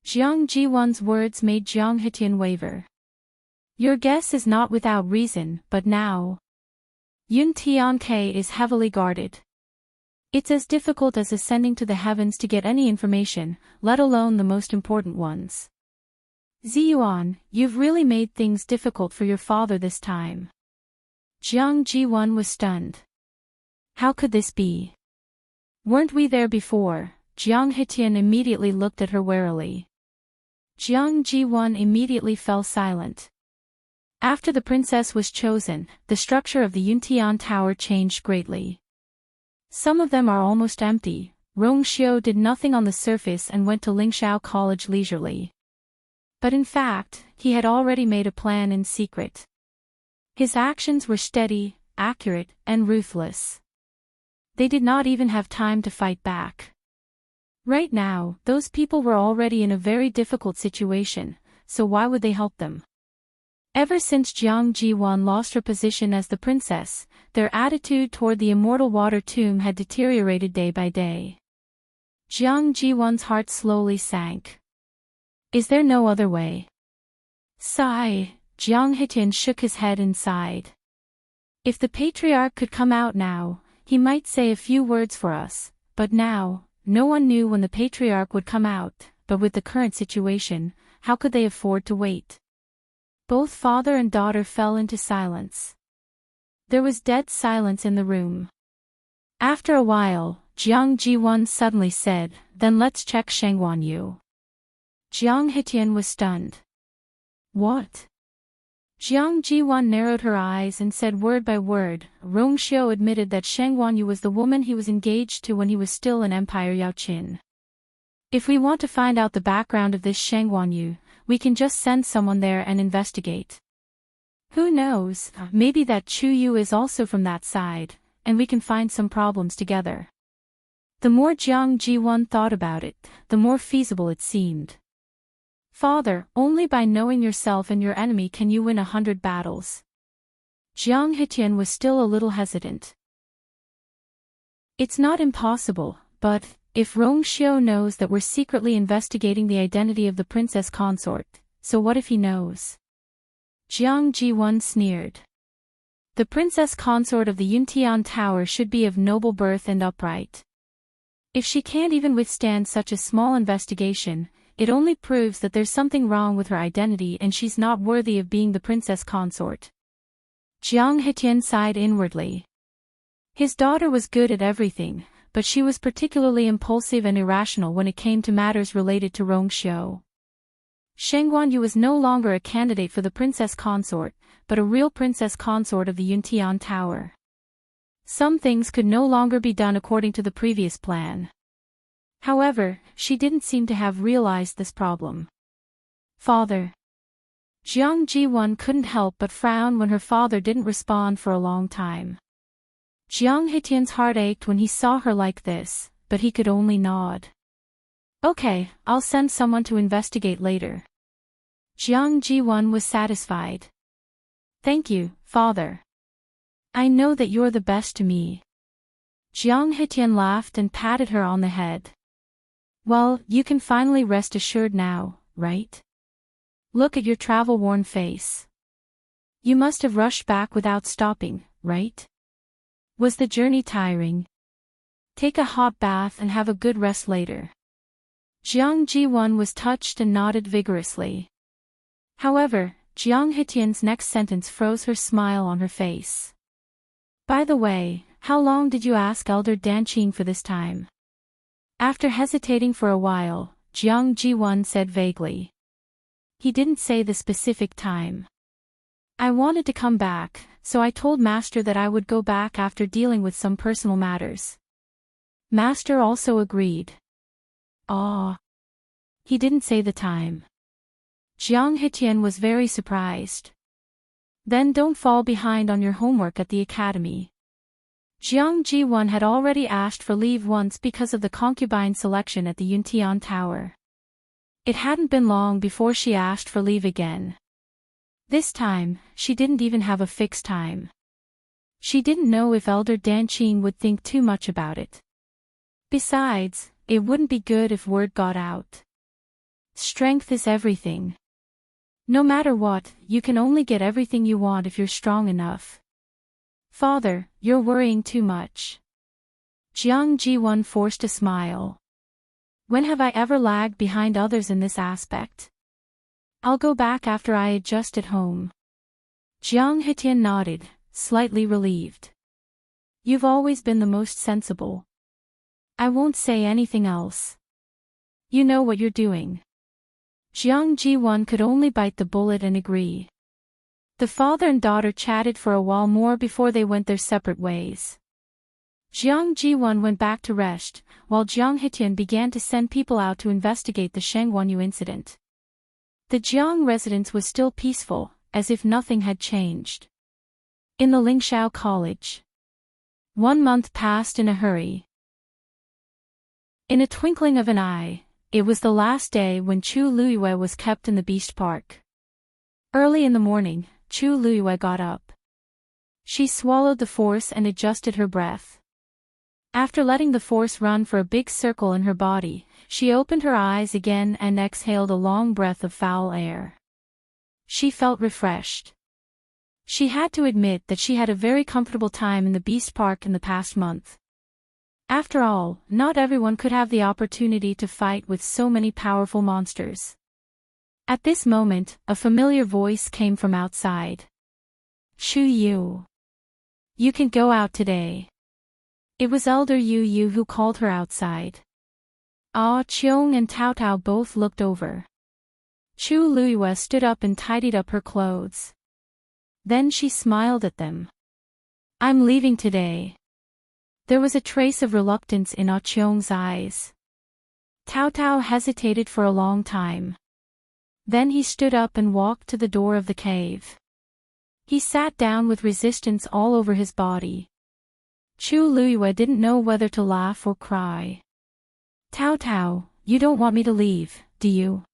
Jiang Ji-won's words made Jiang Hetian waver. Your guess is not without reason, but now Yuntian is heavily guarded. It's as difficult as ascending to the heavens to get any information, let alone the most important ones. Ziyuan, you've really made things difficult for your father this time. Jiang Ji-won was stunned. How could this be? Weren't we there before? Jiang Hetian immediately looked at her warily. Jiang Ji-won immediately fell silent. After the princess was chosen, the structure of the Yuntian Tower changed greatly. Some of them are almost empty. Rong Xiu did nothing on the surface and went to Lingxiao College leisurely. But in fact, he had already made a plan in secret. His actions were steady, accurate, and ruthless. They did not even have time to fight back. Right now, those people were already in a very difficult situation, so why would they help them? Ever since Jiang Ji-won lost her position as the princess, their attitude toward the immortal water tomb had deteriorated day by day. Jiang Ji-won's heart slowly sank. Is there no other way? Sigh, Jiang Hetian shook his head and sighed. If the patriarch could come out now, he might say a few words for us, but now, no one knew when the patriarch would come out, but with the current situation, how could they afford to wait? Both father and daughter fell into silence. There was dead silence in the room. After a while, Jiang Ji-won suddenly said, Then let's check Shang Wanyu. Jiang Hetian was stunned. What? Jiang Jiwan narrowed her eyes and said word by word. Rong Xiu admitted that Sheng Wanyu was the woman he was engaged to when he was still in Empire Yaoqin. If we want to find out the background of this Sheng Wanyu, we can just send someone there and investigate. Who knows, maybe that Chu Yu is also from that side, and we can find some problems together. The more Jiang Jiwan thought about it, the more feasible it seemed. Father, only by knowing yourself and your enemy can you win 100 battles. Jiang Hetian was still a little hesitant. It's not impossible, but if Rong Xiu knows that we're secretly investigating the identity of the princess consort, so what if he knows? Jiang Jiwan sneered. The princess consort of the Yuntian Tower should be of noble birth and upright. If she can't even withstand such a small investigation, it only proves that there's something wrong with her identity and she's not worthy of being the princess consort. Jiang Hetian sighed inwardly. His daughter was good at everything, but she was particularly impulsive and irrational when it came to matters related to Rong Xiu. Sheng Wanyu was no longer a candidate for the princess consort, but a real princess consort of the Yuntian Tower. Some things could no longer be done according to the previous plan. However, she didn't seem to have realized this problem. Father. Jiang Jiwan couldn't help but frown when her father didn't respond for a long time. Jiang Hetian's heart ached when he saw her like this, but he could only nod. Okay, I'll send someone to investigate later. Jiang Jiwan was satisfied. Thank you, father. I know that you're the best to me. Jiang Hetian laughed and patted her on the head. Well, you can finally rest assured now, right? Look at your travel-worn face. You must have rushed back without stopping, right? Was the journey tiring? Take a hot bath and have a good rest later. Jiang Jiwan was touched and nodded vigorously. However, Jiang Hetian's next sentence froze her smile on her face. By the way, how long did you ask Elder Danqing for this time? After hesitating for a while, Jiang Jiwan said vaguely. He didn't say the specific time. I wanted to come back, so I told Master that I would go back after dealing with some personal matters. Master also agreed. Ah. He didn't say the time. Jiang Hetian was very surprised. Then don't fall behind on your homework at the academy. Jiang Jiwan had already asked for leave once because of the concubine selection at the Yuntian Tower. It hadn't been long before she asked for leave again. This time, she didn't even have a fixed time. She didn't know if Elder Danqing would think too much about it. Besides, it wouldn't be good if word got out. Strength is everything. No matter what, you can only get everything you want if you're strong enough. Father, you're worrying too much. Jiang Jiwan forced a smile. When have I ever lagged behind others in this aspect? I'll go back after I adjust at home. Jiang Hetian nodded, slightly relieved. You've always been the most sensible. I won't say anything else. You know what you're doing. Jiang Jiwan could only bite the bullet and agree. The father and daughter chatted for a while more before they went their separate ways. Jiang Jiwan went back to rest, while Jiang Hetian began to send people out to investigate the Sheng Wanyu incident. The Jiang residence was still peaceful, as if nothing had changed. In the Lingxiao College. 1 month passed in a hurry. In a twinkling of an eye, it was the last day when Chu Luiyue was kept in the Beast Park. Early in the morning, Chu Luiyue got up. She swallowed the force and adjusted her breath. After letting the force run for a big circle in her body, she opened her eyes again and exhaled a long breath of foul air. She felt refreshed. She had to admit that she had a very comfortable time in the Beast Park in the past month. After all, not everyone could have the opportunity to fight with so many powerful monsters. At this moment, a familiar voice came from outside. Chu Yu. You can go out today. It was Elder Yu Yu who called her outside. Ah Cheong and Tao Tao both looked over. Chu Luiyue stood up and tidied up her clothes. Then she smiled at them. I'm leaving today. There was a trace of reluctance in Ah Cheong's eyes. Tao Tao hesitated for a long time. Then he stood up and walked to the door of the cave. He sat down with resistance all over his body. Chu Luiyue didn't know whether to laugh or cry. Tao Tao, you don't want me to leave, do you?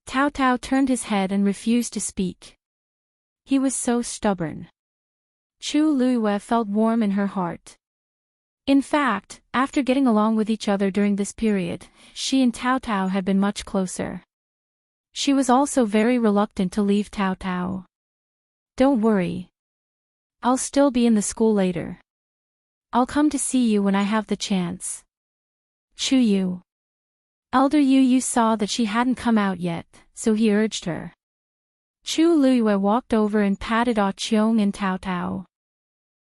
Tao Tao turned his head and refused to speak. He was so stubborn. Chu Luiyue felt warm in her heart. In fact, after getting along with each other during this period, she and Tao Tao had been much closer. She was also very reluctant to leave Tao Tao. Don't worry. I'll still be in the school later. I'll come to see you when I have the chance. Chu Yu. Elder Yu Yu saw that she hadn't come out yet, so he urged her. Chu Luiyue walked over and patted Ah Cheong and Tao Tao.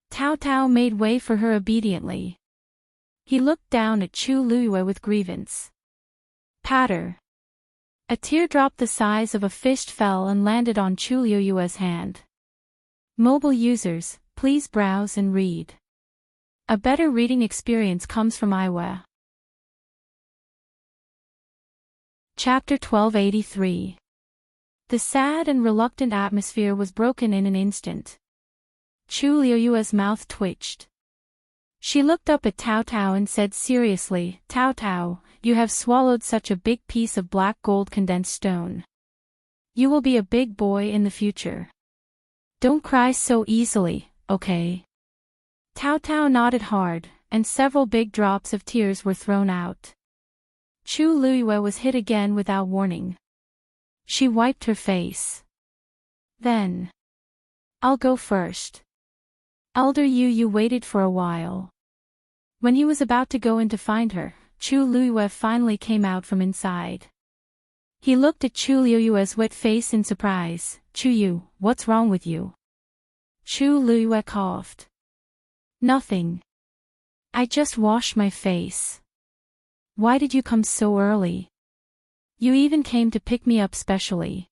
Tao Tao made way for her obediently. He looked down at Chu Luiyue with grievance. Patter. A teardrop the size of a fist fell and landed on Chu Luiyue's hand. Mobile users, please browse and read. A better reading experience comes from iWa. Chapter 1283. The sad and reluctant atmosphere was broken in an instant. Chu Luiyue's mouth twitched. She looked up at Tao Tao and said seriously, Tao Tao, you have swallowed such a big piece of black gold condensed stone. You will be a big boy in the future. Don't cry so easily, okay? Tao Tao nodded hard, and several big drops of tears were thrown out. Chu Luiyue was hit again without warning. She wiped her face. Then. I'll go first. Elder Yu Yu waited for a while. When he was about to go in to find her, Chu Luiyue finally came out from inside. He looked at Chu Luiyue's wet face in surprise. Chu Yu, what's wrong with you? Chu Luiyue coughed. Nothing. I just washed my face. Why did you come so early? You even came to pick me up specially.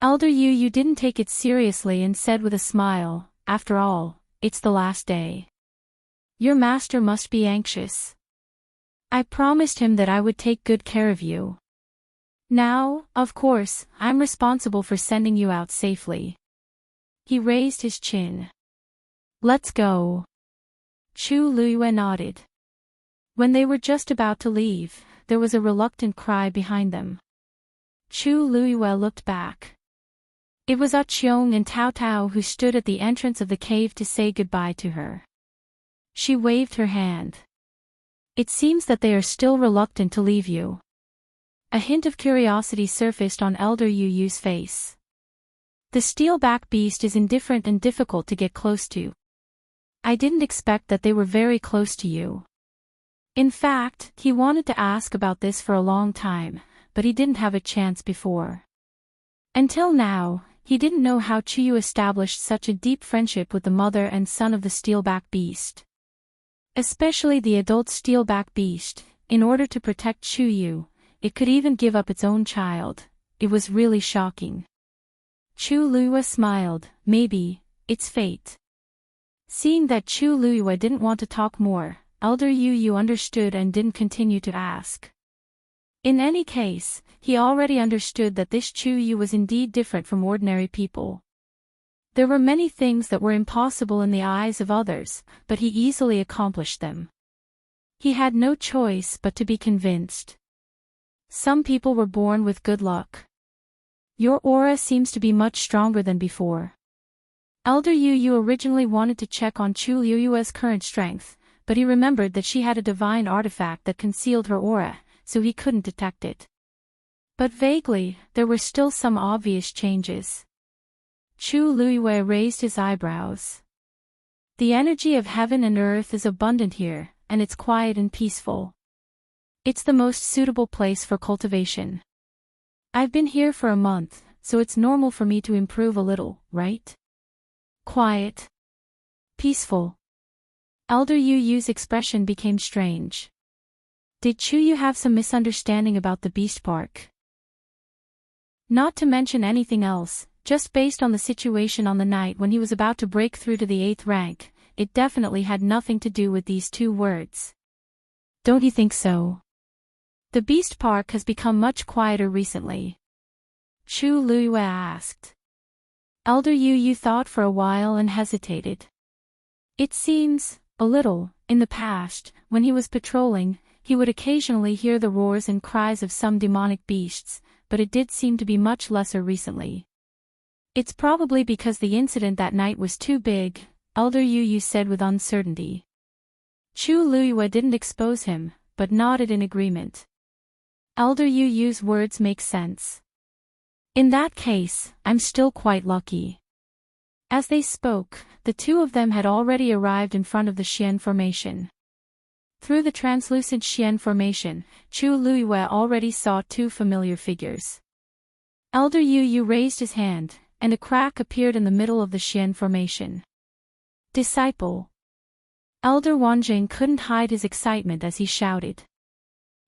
Elder Yu Yu didn't take it seriously and said with a smile, after all, it's the last day. Your master must be anxious. I promised him that I would take good care of you. Now, of course, I'm responsible for sending you out safely. He raised his chin. Let's go. Chu Luiyue nodded. When they were just about to leave, there was a reluctant cry behind them. Chu Luiyue looked back. It was Ah Cheong and Tao Tao who stood at the entrance of the cave to say goodbye to her. She waved her hand. It seems that they are still reluctant to leave you. A hint of curiosity surfaced on Elder Yu Yu's face. The steelback beast is indifferent and difficult to get close to. I didn't expect that they were very close to you. In fact, he wanted to ask about this for a long time, but he didn't have a chance before. Until now, he didn't know how Chu Yu established such a deep friendship with the mother and son of the steelback beast. Especially the adult steelback beast, in order to protect Chu Yu, it could even give up its own child. It was really shocking. Chu Luiyue smiled. Maybe, it's fate. Seeing that Chu Luiyue didn't want to talk more, Elder Yu Yu understood and didn't continue to ask. In any case, he already understood that this Chu Yu was indeed different from ordinary people. There were many things that were impossible in the eyes of others, but he easily accomplished them. He had no choice but to be convinced. Some people were born with good luck. Your aura seems to be much stronger than before. Elder Yu Yu originally wanted to check on Chu Luiyue's current strength, but he remembered that she had a divine artifact that concealed her aura, so he couldn't detect it. But vaguely, there were still some obvious changes. Chu Luiyue raised his eyebrows. The energy of heaven and earth is abundant here, and it's quiet and peaceful. It's the most suitable place for cultivation. I've been here for a month, so it's normal for me to improve a little, right? Quiet. Peaceful. Elder Yu Yu's expression became strange. Did Chu Yu have some misunderstanding about the Beast Park? Not to mention anything else, just based on the situation on the night when he was about to break through to the 8th rank, it definitely had nothing to do with these 2 words. Don't you think so? The Beast Park has become much quieter recently. Chu Luiyue asked. Elder Yu thought for a while and hesitated. It seems, a little, in the past, when he was patrolling, he would occasionally hear the roars and cries of some demonic beasts, but it did seem to be much lesser recently. It's probably because the incident that night was too big, Elder Yu said with uncertainty. Chu Luiyue didn't expose him, but nodded in agreement. Elder Yu's words make sense. In that case, I'm still quite lucky. As they spoke, the 2 of them had already arrived in front of the Xian Formation. Through the translucent Xian Formation, Chu Luiyue already saw 2 familiar figures. Elder Yu raised his hand, and a crack appeared in the middle of the Xian Formation. Disciple. Elder Wanjing couldn't hide his excitement as he shouted.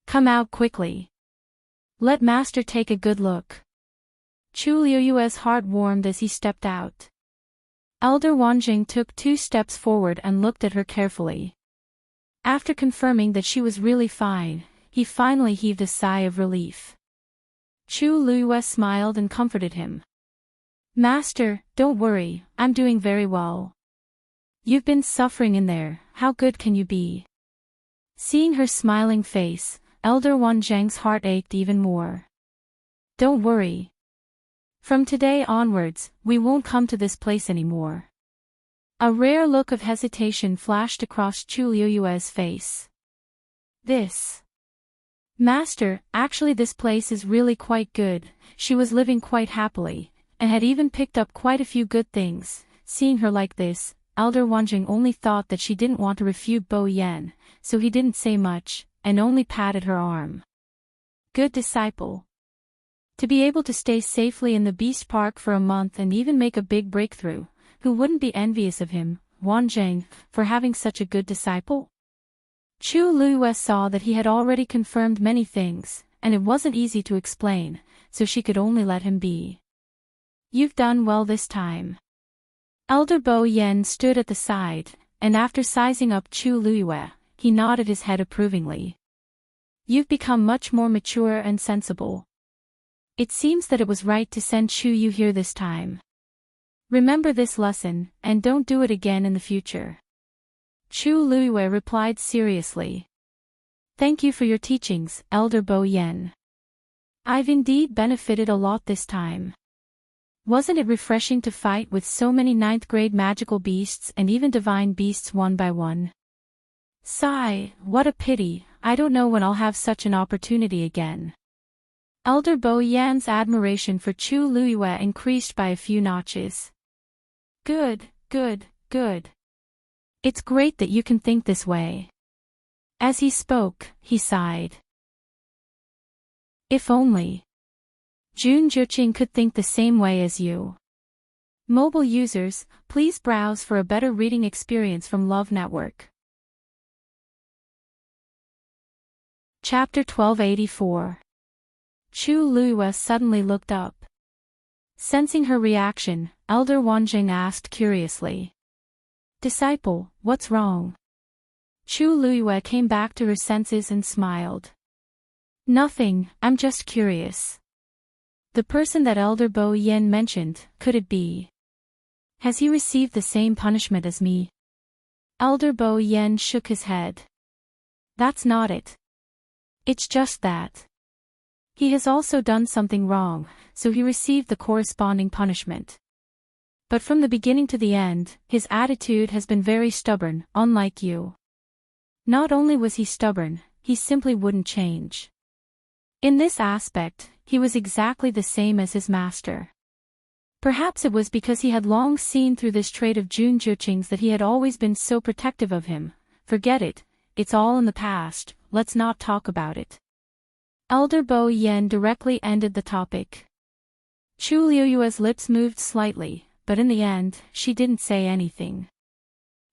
Come out quickly. Let Master take a good look. Chu Luiyue's heart warmed as he stepped out. Elder Wanjing took 2 steps forward and looked at her carefully. After confirming that she was really fine, he finally heaved a sigh of relief. Chu Luiyue smiled and comforted him. Master, don't worry, I'm doing very well. You've been suffering in there, how good can you be? Seeing her smiling face, Elder Wanjing's heart ached even more. Don't worry. From today onwards, we won't come to this place anymore. A rare look of hesitation flashed across Chu Luiyue's face. This. Master, actually this place is really quite good. She was living quite happily, and had even picked up quite a few good things. Seeing her like this, Elder Wanjing only thought that she didn't want to refute Bo Yan, so he didn't say much, and only patted her arm. Good disciple. To be able to stay safely in the Beast Park for a month and even make a big breakthrough, who wouldn't be envious of him, Wanjing, for having such a good disciple? Chu Luiyue saw that he had already confirmed many things, and it wasn't easy to explain, so she could only let him be. You've done well this time. Elder Bo Yan stood at the side, and after sizing up Chu Luiyue, he nodded his head approvingly. You've become much more mature and sensible. It seems that it was right to send Chu Yu here this time. Remember this lesson, and don't do it again in the future. Chu Luiyue replied seriously. Thank you for your teachings, Elder Bo Yan. I've indeed benefited a lot this time. Wasn't it refreshing to fight with so many 9th grade magical beasts and even divine beasts one by one? Sigh, what a pity, I don't know when I'll have such an opportunity again. Elder Bo Yan's admiration for Chu Luiyue increased by a few notches. Good, good, good. It's great that you can think this way. As he spoke, he sighed. If only Jun Juqing could think the same way as you. Mobile users, please browse for a better reading experience from Love Network. Chapter 1284. Chu Luiyue suddenly looked up. Sensing her reaction, Elder Wanjing asked curiously. Disciple, what's wrong? Chu Luiyue came back to her senses and smiled. Nothing, I'm just curious. The person that Elder Bo Yan mentioned, could it be? Has he received the same punishment as me? Elder Bo Yan shook his head. That's not it. It's just that he has also done something wrong, so he received the corresponding punishment. But from the beginning to the end, his attitude has been very stubborn, unlike you. Not only was he stubborn, he simply wouldn't change. In this aspect, he was exactly the same as his master. Perhaps it was because he had long seen through this trait of Jun Juqing's that he had always been so protective of him. Forget it, it's all in the past, let's not talk about it. Elder Bo Yan directly ended the topic. Chu Luiyue's lips moved slightly, but in the end, she didn't say anything.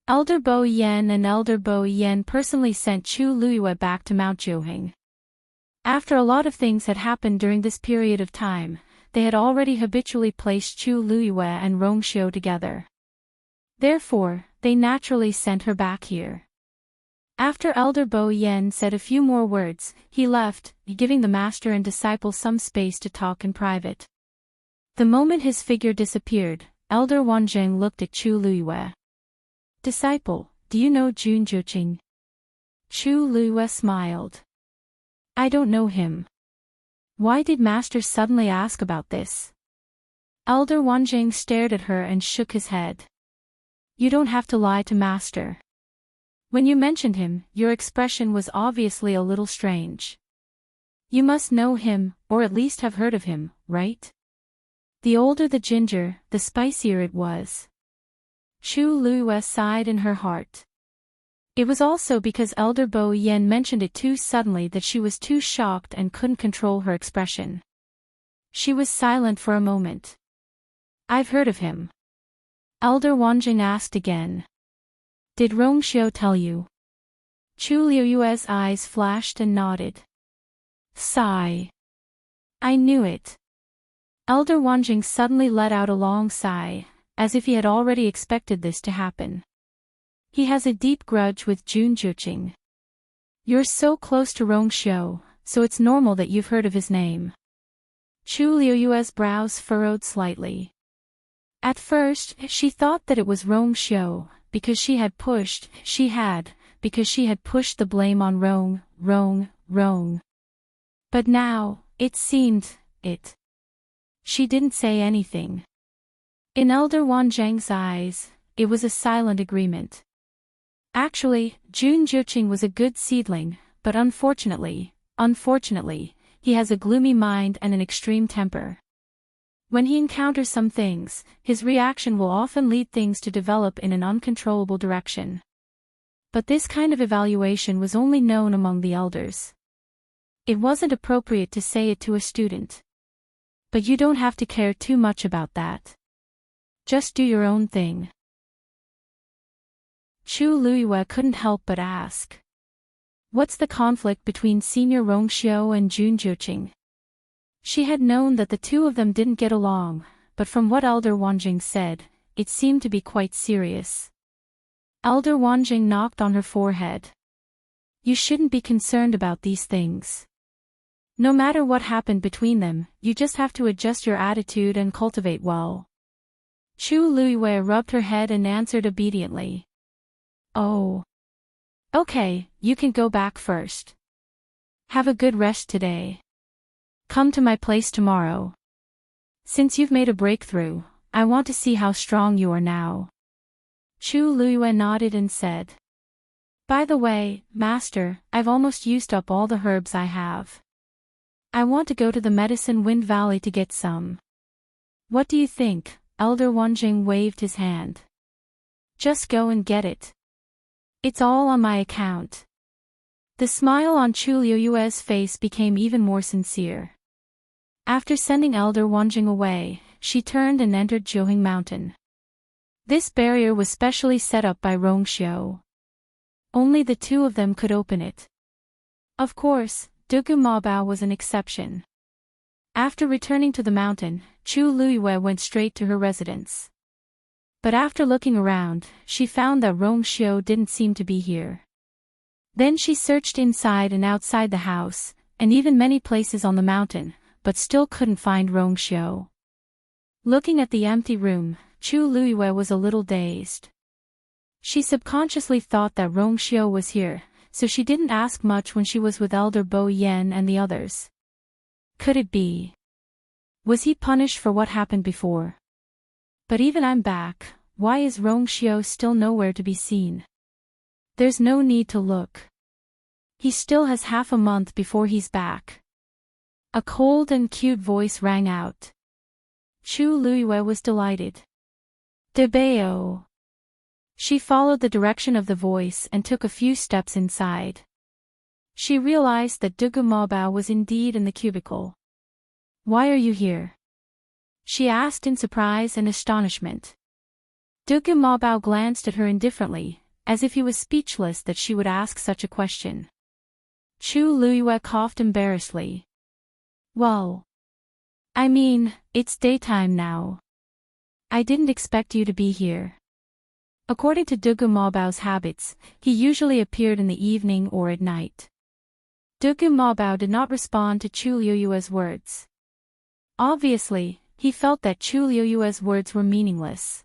Elder Bo Yan and Elder Bo Yan personally sent Chu Luiyue back to Mount Zhuheng. After a lot of things had happened during this period of time, they had already habitually placed Chu Luiyue and Rongxiu together. Therefore, they naturally sent her back here. After Elder Bo Yen said a few more words, he left, giving the master and disciple some space to talk in private. The moment his figure disappeared, Elder Wanzheng looked at Chu Luiyue. "Disciple, do you know Jun Juqing?" Chu Luiyue smiled. "I don't know him." "Why did master suddenly ask about this?" Elder Wanzheng stared at her and shook his head. "You don't have to lie to master. When you mentioned him, your expression was obviously a little strange. You must know him, or at least have heard of him, right?" The older the ginger, the spicier it was. Chu Luiyue sighed in her heart. It was also because Elder Bo Yen mentioned it too suddenly that she was too shocked and couldn't control her expression. She was silent for a moment. "I've heard of him." Elder Wanjing asked again. "Did Rongxiu tell you?" Chu Luiyue's eyes flashed and nodded. Sigh. "I knew it." Elder Wanjing suddenly let out a long sigh, as if he had already expected this to happen. He has a deep grudge with Jun Juqing. You're so close to Rongxiu, so it's normal that you've heard of his name. Chu Luiyue's brows furrowed slightly. At first, she thought that it was Rongxiu, because she had pushed the blame on Rong. But now, it seemed, She didn't say anything. In Elder Wanzhang's eyes, it was a silent agreement. Actually, Jun Juqing was a good seedling, but unfortunately, he has a gloomy mind and an extreme temper. When he encounters some things, his reaction will often lead things to develop in an uncontrollable direction. But this kind of evaluation was only known among the elders. It wasn't appropriate to say it to a student. But you don't have to care too much about that. Just do your own thing. Chu Luiyue couldn't help but ask. What's the conflict between Senior Rongxiu and Jun Juqing? She had known that the two of them didn't get along, but from what Elder Wanjing said, it seemed to be quite serious. Elder Wanjing knocked on her forehead. You shouldn't be concerned about these things. No matter what happened between them, you just have to adjust your attitude and cultivate well. Chu Luiyue rubbed her head and answered obediently. Oh. Okay, you can go back first. Have a good rest today. Come to my place tomorrow. Since you've made a breakthrough, I want to see how strong you are now. Chu Luiyue nodded and said. By the way, Master, I've almost used up all the herbs I have. I want to go to the Medicine Wind Valley to get some. What do you think? Elder Wanjing waved his hand. Just go and get it. It's all on my account. The smile on Chu Luiyue's face became even more sincere. After sending Elder Wanjing away, she turned and entered Jiuheng Mountain. This barrier was specially set up by Rongxiu. Only the two of them could open it. Of course, Dugu Mabao was an exception. After returning to the mountain, Chu Luiyue went straight to her residence. But after looking around, she found that Rongxiu didn't seem to be here. Then she searched inside and outside the house, and even many places on the mountain, but still couldn't find Rongxiu. Looking at the empty room, Chu Luiyue was a little dazed. She subconsciously thought that Rongxiu was here, so she didn't ask much when she was with Elder Bo Yen and the others. Could it be? Was he punished for what happened before? But even I'm back, why is Rongxiu still nowhere to be seen? There's no need to look. He still has half a month before he's back. A cold and cute voice rang out. Chu Luiyue was delighted. Debao. She followed the direction of the voice and took a few steps inside. She realized that Dugu Mabao was indeed in the cubicle. Why are you here? She asked in surprise and astonishment. Dugu Mabao glanced at her indifferently, as if he was speechless that she would ask such a question. Chu Luiyue coughed embarrassedly. Well. I mean, it's daytime now. I didn't expect you to be here. According to Dugu Maobao's habits, he usually appeared in the evening or at night. Dugu Maobao did not respond to Chu Liuyue's words. Obviously, he felt that Chu Liuyue's words were meaningless.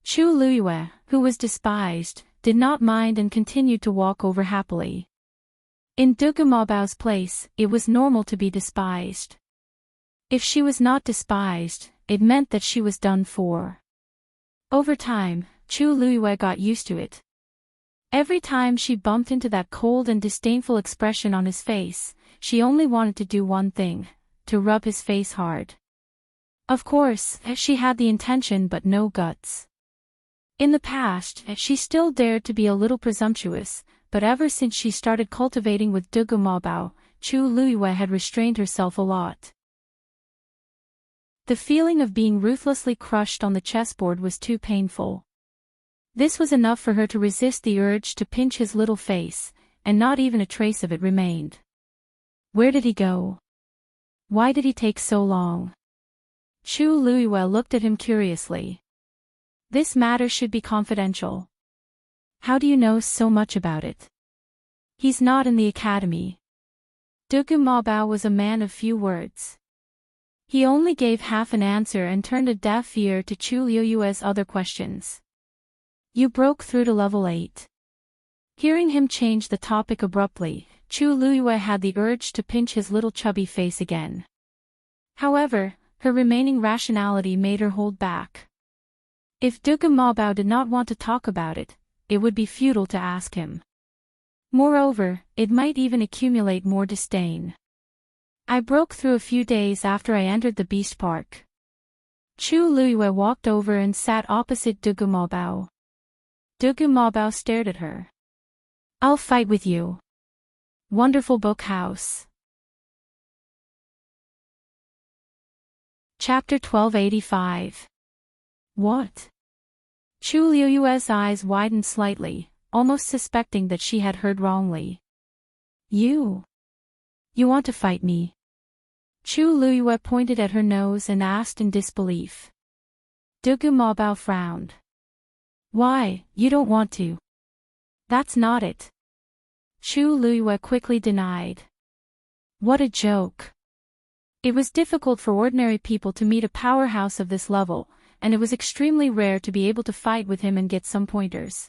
Chu Liuyue, who was despised, did not mind and continued to walk over happily. In Dugu Maobao's place, it was normal to be despised. If she was not despised, it meant that she was done for. Over time, Chu Liuyue got used to it. Every time she bumped into that cold and disdainful expression on his face, she only wanted to do one thing: to rub his face hard. Of course, she had the intention but no guts. In the past, she still dared to be a little presumptuous, but ever since she started cultivating with Dugu Maobao, Chu Liuyue had restrained herself a lot. The feeling of being ruthlessly crushed on the chessboard was too painful. This was enough for her to resist the urge to pinch his little face, and not even a trace of it remained. Where did he go? Why did he take so long? Chu Liuyue looked at him curiously. This matter should be confidential. How do you know so much about it? He's not in the academy. Dugu Maobao was a man of few words. He only gave half an answer and turned a deaf ear to Chu Liuyue's other questions. You broke through to level 8. Hearing him change the topic abruptly, Chu Liuyue had the urge to pinch his little chubby face again. However, her remaining rationality made her hold back. If Dugu Maobao did not want to talk about it, it would be futile to ask him. Moreover, it might even accumulate more disdain. I broke through a few days after I entered the Beast Park. Chu Liuyue walked over and sat opposite Dugu Maobao. Dugu Maobao stared at her. I'll fight with you. Wonderful Book House. Chapter 1285. What? Chu Liuyue's eyes widened slightly, almost suspecting that she had heard wrongly. You want to fight me? Chu Liuyue pointed at her nose and asked in disbelief. Dugu Maobao frowned. Why, you don't want to. That's not it. Chu Liuyue quickly denied. What a joke. It was difficult for ordinary people to meet a powerhouse of this level, and it was extremely rare to be able to fight with him and get some pointers.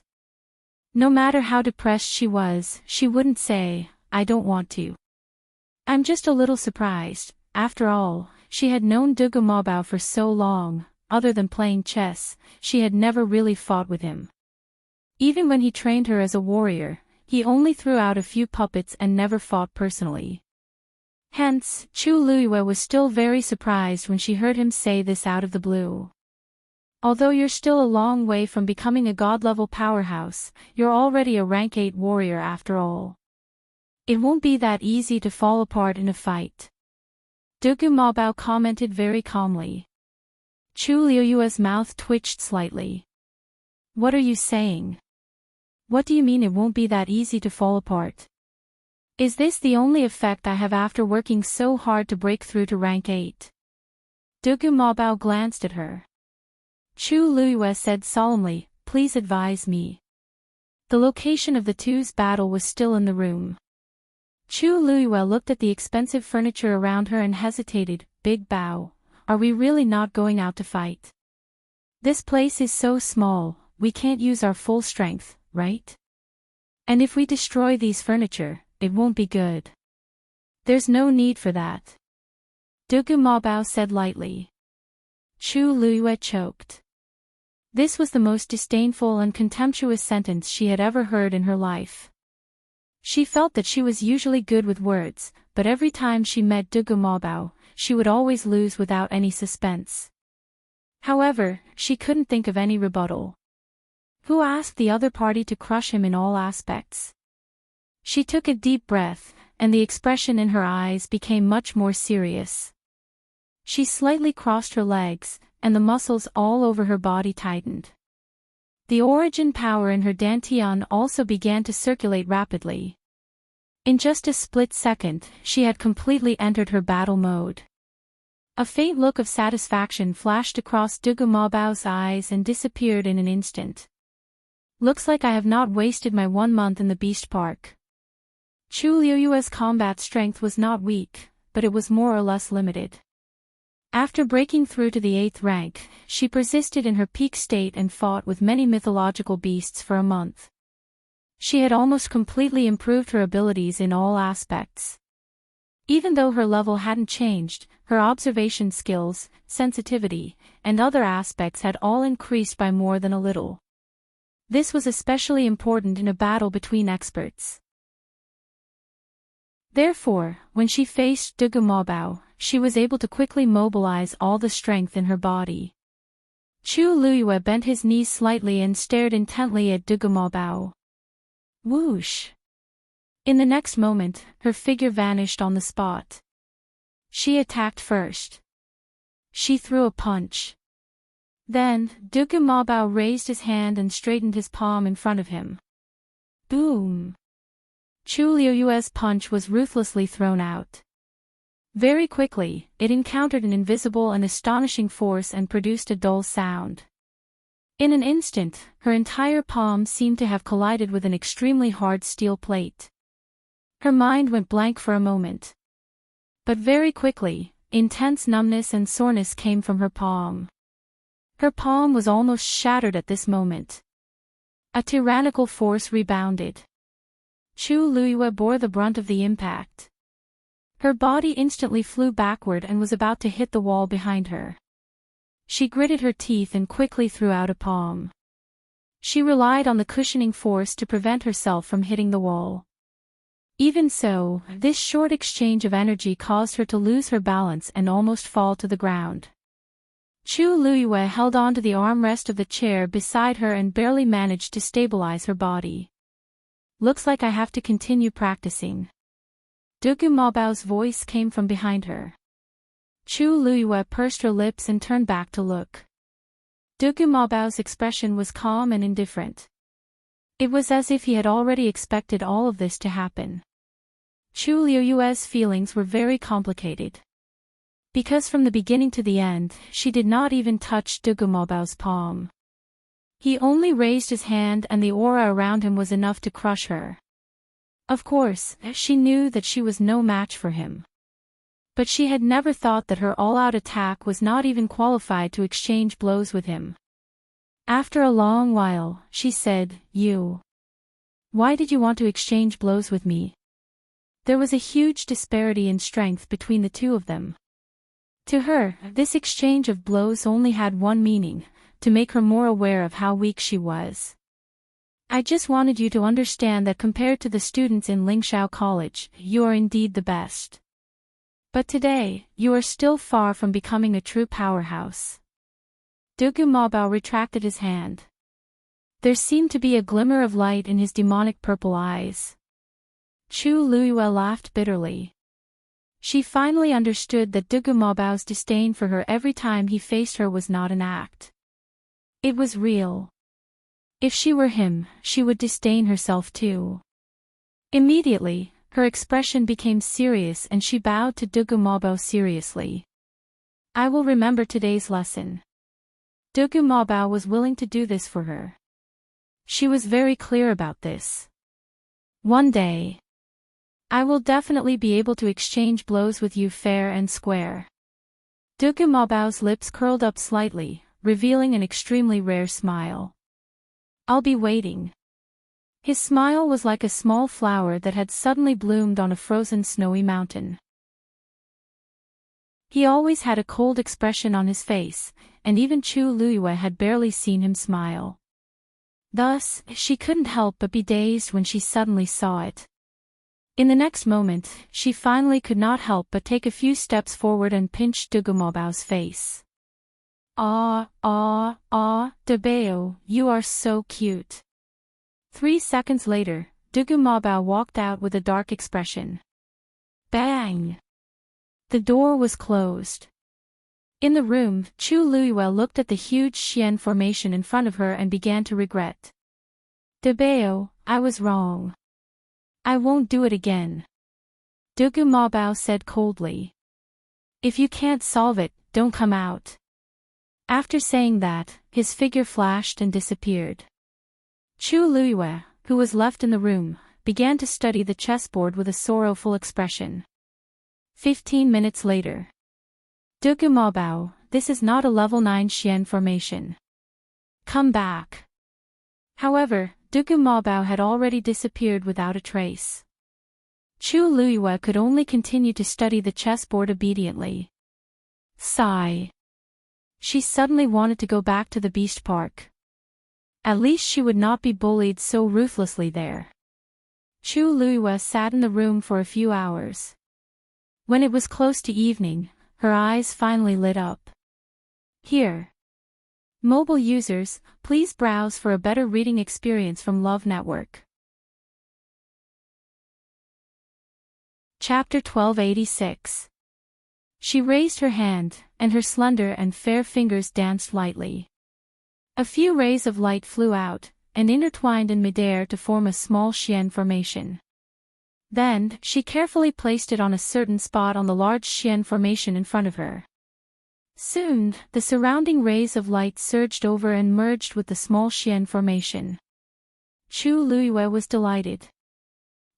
No matter how depressed she was, she wouldn't say, I don't want to. I'm just a little surprised. After all, she had known Dugu Maobao for so long. Other than playing chess, she had never really fought with him. Even when he trained her as a warrior, he only threw out a few puppets and never fought personally. Hence, Chu Liuyue was still very surprised when she heard him say this out of the blue. Although you're still a long way from becoming a god-level powerhouse, you're already a rank 8 warrior after all. It won't be that easy to fall apart in a fight. Dugu Maobao commented very calmly. Chu Liuyue's mouth twitched slightly. What are you saying? What do you mean it won't be that easy to fall apart? Is this the only effect I have after working so hard to break through to rank 8? Dugu Maobao glanced at her. Chu Liuyue said solemnly, please advise me. The location of the two's battle was still in the room. Chu Liuyue looked at the expensive furniture around her and hesitated. Big Bao, are we really not going out to fight? This place is so small, we can't use our full strength, right? And if we destroy these furniture, it won't be good. There's no need for that. Dugu Maobao said lightly. Chu Liuyue choked. This was the most disdainful and contemptuous sentence she had ever heard in her life. She felt that she was usually good with words, but every time she met Dugu Maobao, she would always lose without any suspense. However, she couldn't think of any rebuttal. Who asked the other party to crush him in all aspects? She took a deep breath, and the expression in her eyes became much more serious. She slightly crossed her legs, and the muscles all over her body tightened. The origin power in her dantian also began to circulate rapidly. In just a split second, she had completely entered her battle mode. A faint look of satisfaction flashed across Dugu Mabao's eyes and disappeared in an instant. Looks like I have not wasted my 1 month in the Beast Park. Chu Liuyue's combat strength was not weak, but it was more or less limited. After breaking through to the 8th rank, she persisted in her peak state and fought with many mythological beasts for a month. She had almost completely improved her abilities in all aspects. Even though her level hadn't changed, her observation skills, sensitivity, and other aspects had all increased by more than a little. This was especially important in a battle between experts. Therefore, when she faced Dugu Mabao, she was able to quickly mobilize all the strength in her body. Chu Luyue bent his knees slightly and stared intently at Dugu Mabao. Whoosh! In the next moment, her figure vanished on the spot. She attacked first. She threw a punch. Then, Dugu Mabao raised his hand and straightened his palm in front of him. Boom! Chu Liuyue's punch was ruthlessly thrown out. Very quickly, it encountered an invisible and astonishing force and produced a dull sound. In an instant, her entire palm seemed to have collided with an extremely hard steel plate. Her mind went blank for a moment. But very quickly, intense numbness and soreness came from her palm. Her palm was almost shattered at this moment. A tyrannical force rebounded. Chu Luyue bore the brunt of the impact. Her body instantly flew backward and was about to hit the wall behind her. She gritted her teeth and quickly threw out a palm. She relied on the cushioning force to prevent herself from hitting the wall. Even so, this short exchange of energy caused her to lose her balance and almost fall to the ground. Chu Luyue held on to the armrest of the chair beside her and barely managed to stabilize her body. Looks like I have to continue practicing. Dugu Mabao's voice came from behind her. Chu Luyue pursed her lips and turned back to look. Dugu Mabao's expression was calm and indifferent. It was as if he had already expected all of this to happen. Chu Luyue's feelings were very complicated. Because from the beginning to the end, she did not even touch Dugu Mabao's palm. He only raised his hand and the aura around him was enough to crush her. Of course, she knew that she was no match for him. But she had never thought that her all-out attack was not even qualified to exchange blows with him. After a long while, she said, "You. Why did you want to exchange blows with me?" There was a huge disparity in strength between the two of them. To her, this exchange of blows only had one meaning, to make her more aware of how weak she was. "I just wanted you to understand that compared to the students in Lingxiao College, you are indeed the best. But today, you are still far from becoming a true powerhouse." Dugu Mabao retracted his hand. There seemed to be a glimmer of light in his demonic purple eyes. Chu Luyue laughed bitterly. She finally understood that Dugu Mabao's disdain for her every time he faced her was not an act. It was real. If she were him, she would disdain herself too. Immediately, her expression became serious and she bowed to Dugu Mabao seriously. "I will remember today's lesson." Dugu Mabao was willing to do this for her. She was very clear about this. "One day, I will definitely be able to exchange blows with you fair and square." Dugu Mabao's lips curled up slightly, revealing an extremely rare smile. "I'll be waiting." His smile was like a small flower that had suddenly bloomed on a frozen snowy mountain. He always had a cold expression on his face, and even Chu Luyue had barely seen him smile. Thus, she couldn't help but be dazed when she suddenly saw it. In the next moment, she finally could not help but take a few steps forward and pinch Dugu Mabao's face. Debeo, you are so cute." 3 seconds later, Dugu Mabao walked out with a dark expression. Bang! The door was closed. In the room, Chu Luyue looked at the huge Xian formation in front of her and began to regret. "Debeo, I was wrong. I won't do it again." Dugu Mabao said coldly. If you can't solve it, don't come out. After saying that, his figure flashed and disappeared. Chu Luiyue, who was left in the room, began to study the chessboard with a sorrowful expression. 15 minutes later. Dugu Mobao, this is not a level 9 Xian formation. Come back. However, Dugu Mobao had already disappeared without a trace. Chu Luiyue could only continue to study the chessboard obediently. Sigh. She suddenly wanted to go back to the Beast Park. At least she would not be bullied so ruthlessly there. Chu Luiyue sat in the room for a few hours. When it was close to evening, her eyes finally lit up. Here. Mobile users, please browse for a better reading experience from Love Network. Chapter 1286. She raised her hand, and her slender and fair fingers danced lightly. A few rays of light flew out, and intertwined in midair to form a small Xian formation. Then, she carefully placed it on a certain spot on the large Xian formation in front of her. Soon, the surrounding rays of light surged over and merged with the small Xian formation. Chu Luiyue was delighted.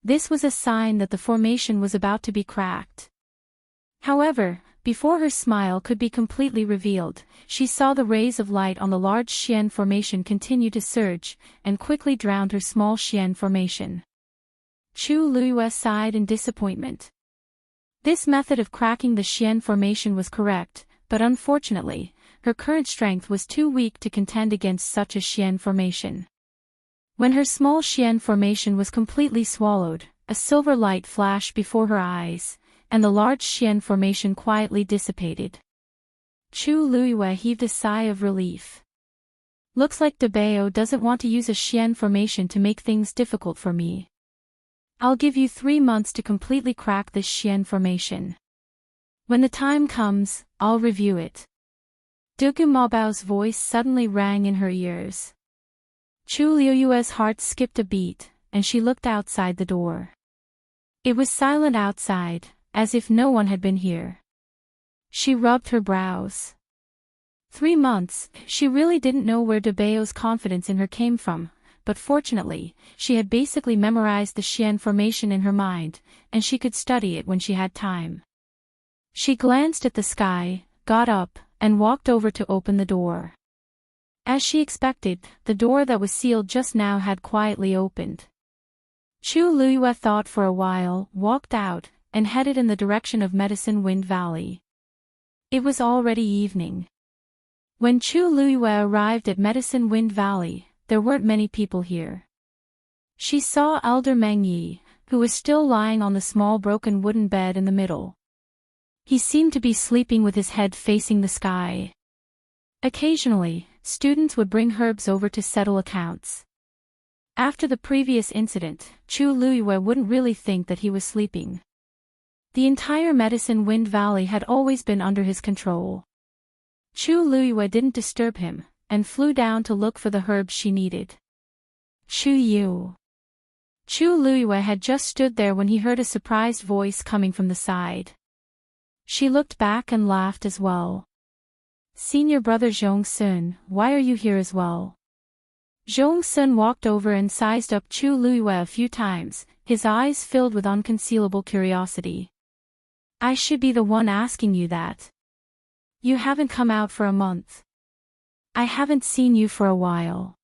This was a sign that the formation was about to be cracked. However, before her smile could be completely revealed, she saw the rays of light on the large Xian formation continue to surge, and quickly drowned her small Xian formation. Chu Luiyue sighed in disappointment. This method of cracking the Xian formation was correct, but unfortunately, her current strength was too weak to contend against such a Xian formation. When her small Xian formation was completely swallowed, a silver light flashed before her eyes, and the large Xian formation quietly dissipated. Chu Luiyue heaved a sigh of relief. Looks like Dabeo doesn't want to use a Xian formation to make things difficult for me. I'll give you 3 months to completely crack this Xian formation. When the time comes, I'll review it. Dugu Mabao's voice suddenly rang in her ears. Chu Luiyue's heart skipped a beat, and she looked outside the door. It was silent outside, as if no one had been here. She rubbed her brows. 3 months, she really didn't know where Dabeo's confidence in her came from, but fortunately, she had basically memorized the Xian formation in her mind, and she could study it when she had time. She glanced at the sky, got up, and walked over to open the door. As she expected, the door that was sealed just now had quietly opened. Chu Luiyue thought for a while, walked out, and headed in the direction of Medicine Wind Valley. It was already evening. When Chu Luiyue arrived at Medicine Wind Valley, there weren't many people here. She saw Elder Meng Yi, who was still lying on the small broken wooden bed in the middle. He seemed to be sleeping with his head facing the sky. Occasionally, students would bring herbs over to settle accounts. After the previous incident, Chu Luiyue wouldn't really think that he was sleeping. The entire Medicine Wind Valley had always been under his control. Chu Luiyue didn't disturb him, and flew down to look for the herbs she needed. Chu Yu. Chu Luiyue had just stood there when he heard a surprised voice coming from the side. She looked back and laughed as well. Senior brother Zhong Sun, why are you here as well? Zhong Sun walked over and sized up Chu Luiyue a few times, his eyes filled with unconcealable curiosity. I should be the one asking you that. You haven't come out for a month. I haven't seen you for a while.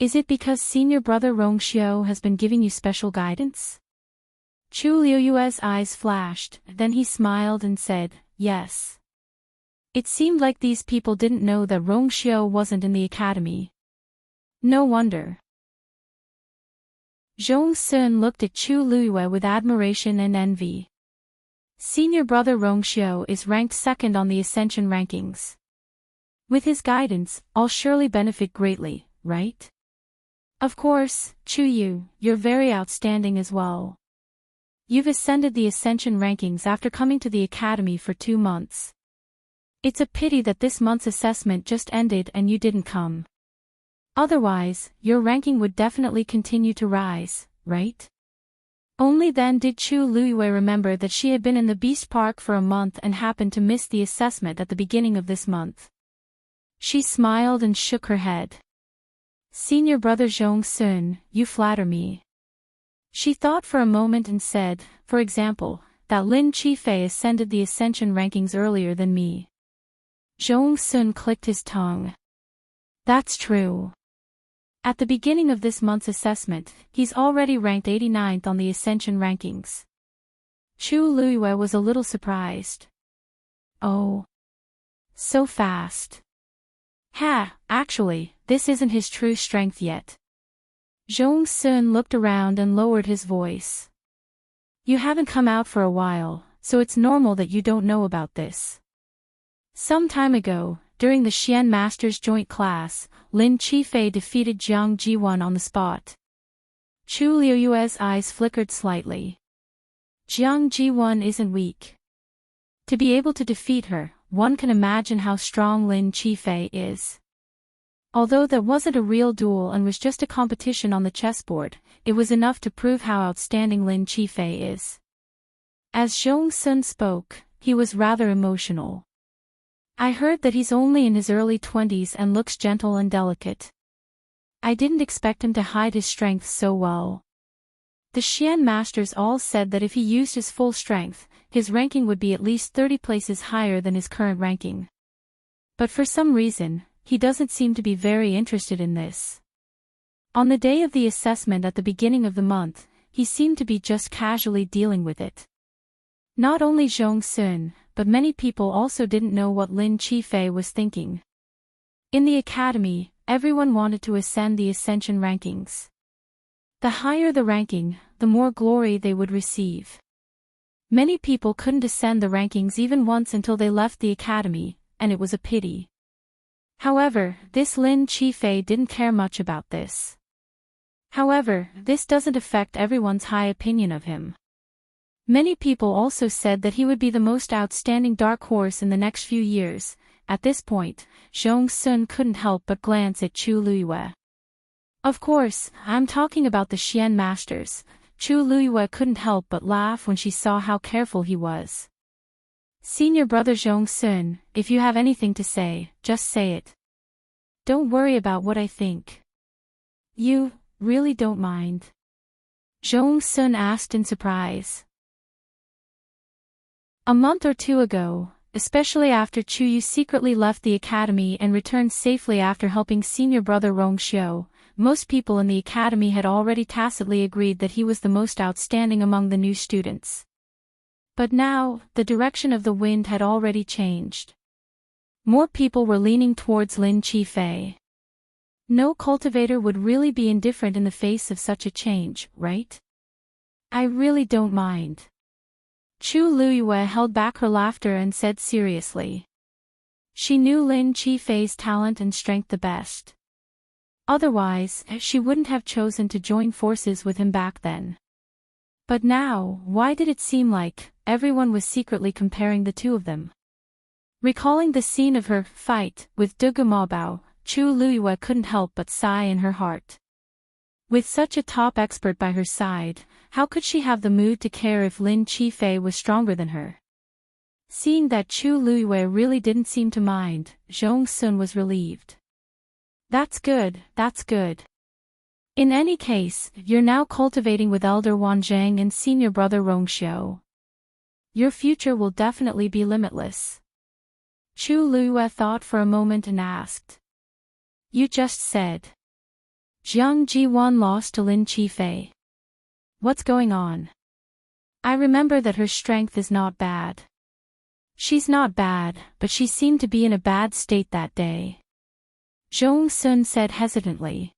Is it because senior brother Rongxiu has been giving you special guidance? Chu Luiyue's eyes flashed, then he smiled and said, yes. It seemed like these people didn't know that Rongxiu wasn't in the academy. No wonder. Zhong Sun looked at Chu Luiyue with admiration and envy. Senior brother Rongxiu is ranked second on the Ascension rankings. With his guidance, I'll surely benefit greatly, right? Of course, Chu Yu, you're very outstanding as well. You've ascended the Ascension rankings after coming to the academy for 2 months. It's a pity that this month's assessment just ended and you didn't come. Otherwise, your ranking would definitely continue to rise, right? Only then did Chu Luiyue remember that she had been in the Beast Park for a month and happened to miss the assessment at the beginning of this month. She smiled and shook her head. Senior brother Zhong Sun, you flatter me. She thought for a moment and said, for example, that Lin Qifei ascended the ascension rankings earlier than me. Zhong Sun clicked his tongue. That's true. At the beginning of this month's assessment, he's already ranked 89th on the ascension rankings. Chu Luiyue was a little surprised. Oh. So fast. Actually, this isn't his true strength yet. Zhong Sun looked around and lowered his voice. You haven't come out for a while, so it's normal that you don't know about this. Some time ago, during the Xian Masters joint class, Lin Qifei defeated Jiang Jiwan on the spot. Chu Luiyue's eyes flickered slightly. Jiang Jiwan isn't weak. To be able to defeat her, one can imagine how strong Lin Qifei is. Although that wasn't a real duel and was just a competition on the chessboard, it was enough to prove how outstanding Lin Qifei is. As Zhong Sun spoke, he was rather emotional. I heard that he's only in his early 20s and looks gentle and delicate. I didn't expect him to hide his strength so well. The Xian Masters all said that if he used his full strength, his ranking would be at least 30 places higher than his current ranking. But for some reason, he doesn't seem to be very interested in this. On the day of the assessment at the beginning of the month, he seemed to be just casually dealing with it. Not only Zhong Sun, but many people also didn't know what Lin Qifei was thinking. In the academy, everyone wanted to ascend the ascension rankings. The higher the ranking, the more glory they would receive. Many people couldn't ascend the rankings even once until they left the academy, and it was a pity. However, this Lin Qifei didn't care much about this. However, this doesn't affect everyone's high opinion of him. Many people also said that he would be the most outstanding dark horse in the next few years. At this point, Zhong Sun couldn't help but glance at Chu Luiyue. Of course, I'm talking about the Xian Masters. Chu Luiyue couldn't help but laugh when she saw how careful he was. Senior brother Zhong Sun, if you have anything to say, just say it. Don't worry about what I think. You really don't mind? Zhong Sun asked in surprise. A month or two ago, especially after Chu Yu secretly left the academy and returned safely after helping senior brother Rong Xiu, most people in the academy had already tacitly agreed that he was the most outstanding among the new students. But now, the direction of the wind had already changed. More people were leaning towards Lin Qifei. No cultivator would really be indifferent in the face of such a change, right? I really don't mind. Chu Luiyue held back her laughter and said seriously. She knew Lin Qifei's talent and strength the best. Otherwise, she wouldn't have chosen to join forces with him back then. But now, why did it seem like everyone was secretly comparing the two of them? Recalling the scene of her fight with De Mabao, Chu Luiyue couldn't help but sigh in her heart. With such a top expert by her side, how could she have the mood to care if Lin Qifei was stronger than her? Seeing that Chu Luiyue really didn't seem to mind, Zhong Sun was relieved. That's good, that's good. In any case, you're now cultivating with Elder Wan Zhang and senior brother Rong Xiu. Your future will definitely be limitless. Chu Luiyue thought for a moment and asked. You just said. Jiang Jiwan lost to Lin Qifei. What's going on? I remember that her strength is not bad. She's not bad, but she seemed to be in a bad state that day. Zhong Sun said hesitantly.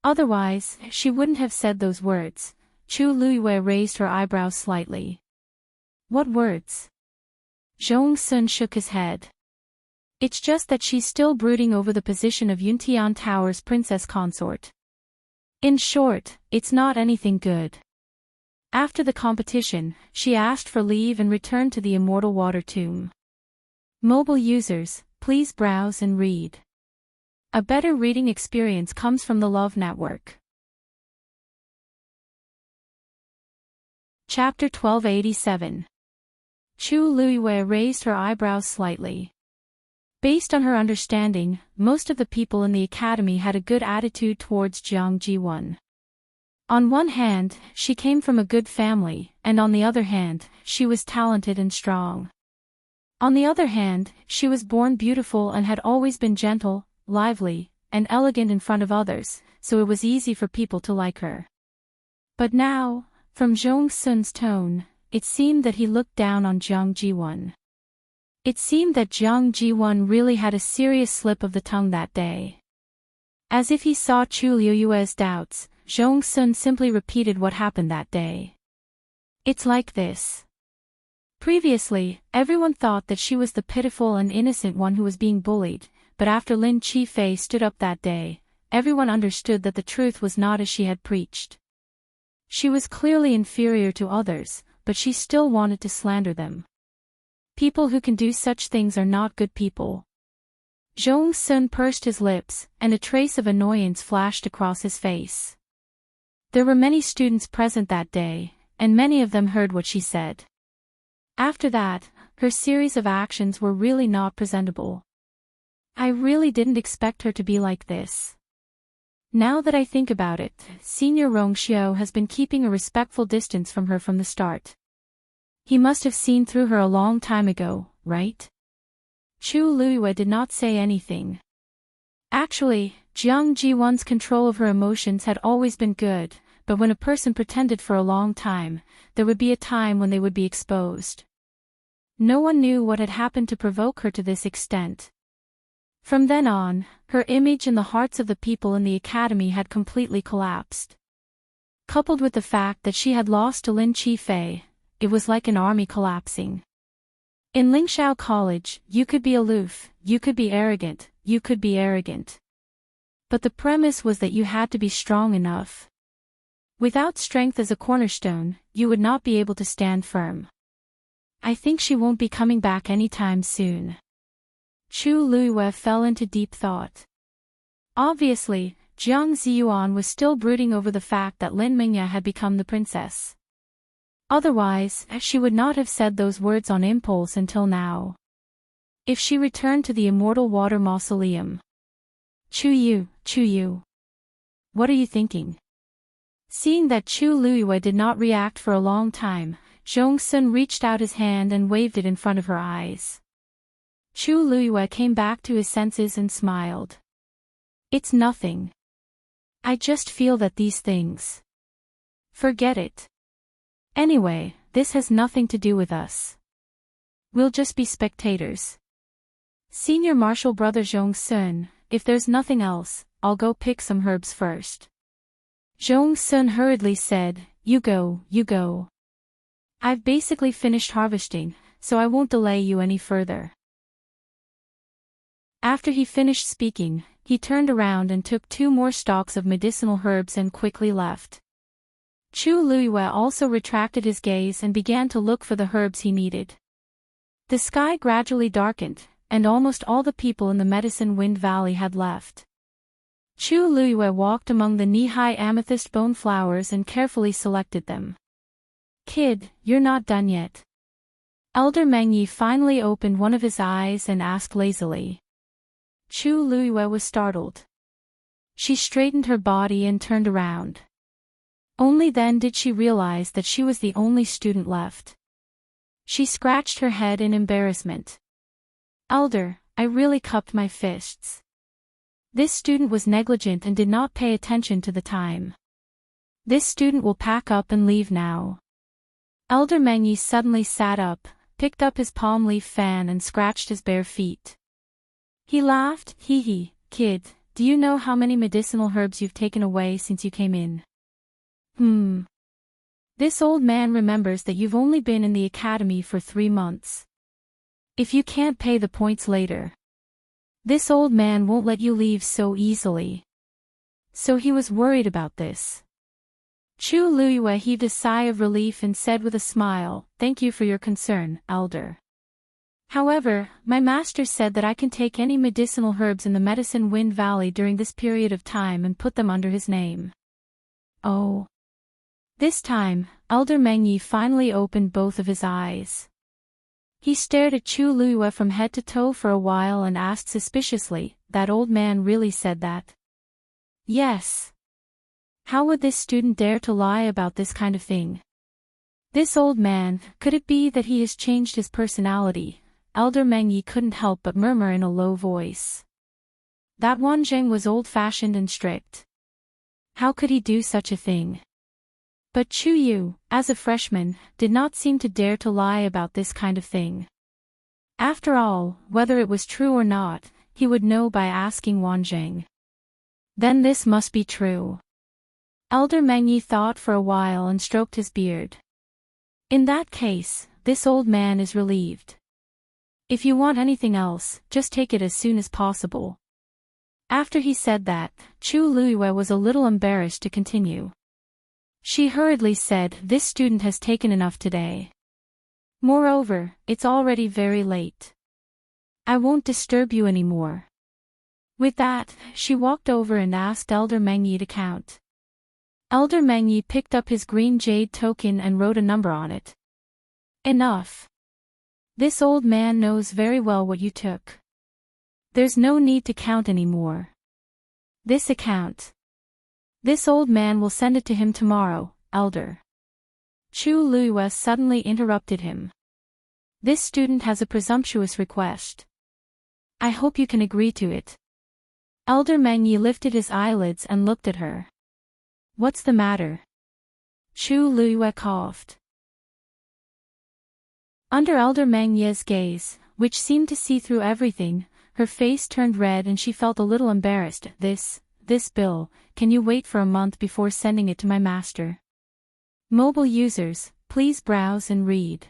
Otherwise, she wouldn't have said those words. Chu Luiyue raised her eyebrows slightly. What words? Zhong Sun shook his head. It's just that she's still brooding over the position of Yuntian Tower's princess consort. In short, it's not anything good. After the competition, she asked for leave and returned to the Immortal Water Tomb. Mobile users, please browse and read. A better reading experience comes from the Love Network. Chapter 1287. Chu Luiwei raised her eyebrows slightly. Based on her understanding, most of the people in the academy had a good attitude towards Jiang Ji-won. On one hand, she came from a good family, and on the other hand, she was talented and strong. On the other hand, she was born beautiful and had always been gentle, lively, and elegant in front of others, so it was easy for people to like her. But now, from Zhong Sun's tone, it seemed that he looked down on Jiang Ji-won. It seemed that Jiang Ji-won really had a serious slip of the tongue that day. As if he saw Chu Luiwei's doubts, Zhong Sun simply repeated what happened that day. It's like this. Previously, everyone thought that she was the pitiful and innocent one who was being bullied, but after Lin Chi-fei stood up that day, everyone understood that the truth was not as she had preached. She was clearly inferior to others, but she still wanted to slander them. People who can do such things are not good people. Zhong Sun pursed his lips, and a trace of annoyance flashed across his face. There were many students present that day, and many of them heard what she said. After that, her series of actions were really not presentable. I really didn't expect her to be like this. Now that I think about it, Senior Rongxiu has been keeping a respectful distance from her from the start. He must have seen through her a long time ago, right? Chu Luiwei did not say anything. Actually, Jiang Ji-won's control of her emotions had always been good, but when a person pretended for a long time, there would be a time when they would be exposed. No one knew what had happened to provoke her to this extent. From then on, her image in the hearts of the people in the academy had completely collapsed. Coupled with the fact that she had lost to Lin Chi-fei, it was like an army collapsing. In Lingxiao College, you could be aloof, you could be arrogant, you could be arrogant. But the premise was that you had to be strong enough. Without strength as a cornerstone, you would not be able to stand firm. I think she won't be coming back anytime soon. Chu Luiwei fell into deep thought. Obviously, Jiang Ziyuan was still brooding over the fact that Lin Mingya had become the princess. Otherwise, she would not have said those words on impulse until now. If she returned to the Immortal Water Mausoleum. Chu Yu. What are you thinking? Seeing that Chu Luiwei did not react for a long time, Zhong Sun reached out his hand and waved it in front of her eyes. Chu Luiwei came back to his senses and smiled. It's nothing. I just feel that these things. Forget it. Anyway, this has nothing to do with us. We'll just be spectators. Senior Martial Brother Zhong Sun, if there's nothing else, I'll go pick some herbs first. Zhong Sun hurriedly said, You go. I've basically finished harvesting, so I won't delay you any further. After he finished speaking, he turned around and took 2 more stalks of medicinal herbs and quickly left. Chu Luiwei also retracted his gaze and began to look for the herbs he needed. The sky gradually darkened, and almost all the people in the Medicine Wind Valley had left. Chu Luiwei walked among the knee-high amethyst bone flowers and carefully selected them. Kid, you're not done yet. Elder Mengyi finally opened one of his eyes and asked lazily. Chu Luiwei was startled. She straightened her body and turned around. Only then did she realize that she was the only student left. She scratched her head in embarrassment. Elder, I really cupped my fists. This student was negligent and did not pay attention to the time. This student will pack up and leave now. Elder Mengyi suddenly sat up, picked up his palm leaf fan and scratched his bare feet. He laughed, hee, kid, do you know how many medicinal herbs you've taken away since you came in? This old man remembers that you've only been in the academy for 3 months. If you can't pay the points later, this old man won't let you leave so easily. So he was worried about this. Chu Luiwei heaved a sigh of relief and said with a smile, Thank you for your concern, Elder. However, my master said that I can take any medicinal herbs in the Medicine Wind Valley during this period of time and put them under his name. Oh. This time, Elder Mengyi finally opened both of his eyes. He stared at Chu Luiyue from head to toe for a while and asked suspiciously, "That old man really said that?" "Yes. How would this student dare to lie about this kind of thing? This old man, could it be that he has changed his personality?" Elder Mengyi couldn't help but murmur in a low voice. That Wanzheng was old-fashioned and strict. How could he do such a thing? But Chu Yu, as a freshman, did not seem to dare to lie about this kind of thing. After all, whether it was true or not, he would know by asking Wanzheng. Then this must be true. Elder Mengyi thought for a while and stroked his beard. In that case, this old man is relieved. If you want anything else, just take it as soon as possible. After he said that, Chu Luiyue was a little embarrassed to continue. She hurriedly said, "This student has taken enough today. Moreover, it's already very late. I won't disturb you anymore." With that, she walked over and asked Elder Mengyi to count. Elder Mengyi picked up his green jade token and wrote a number on it. "Enough. This old man knows very well what you took. There's no need to count anymore. This account. This old man will send it to him tomorrow, Elder." Chu Luiyue suddenly interrupted him. "This student has a presumptuous request. I hope you can agree to it." Elder Mengyi lifted his eyelids and looked at her. "What's the matter?" Chu Luiyue coughed. Under Elder Mengyi's gaze, which seemed to see through everything, her face turned red and she felt a little embarrassed. This bill, can you wait for a month before sending it to my master? Mobile users, please browse and read.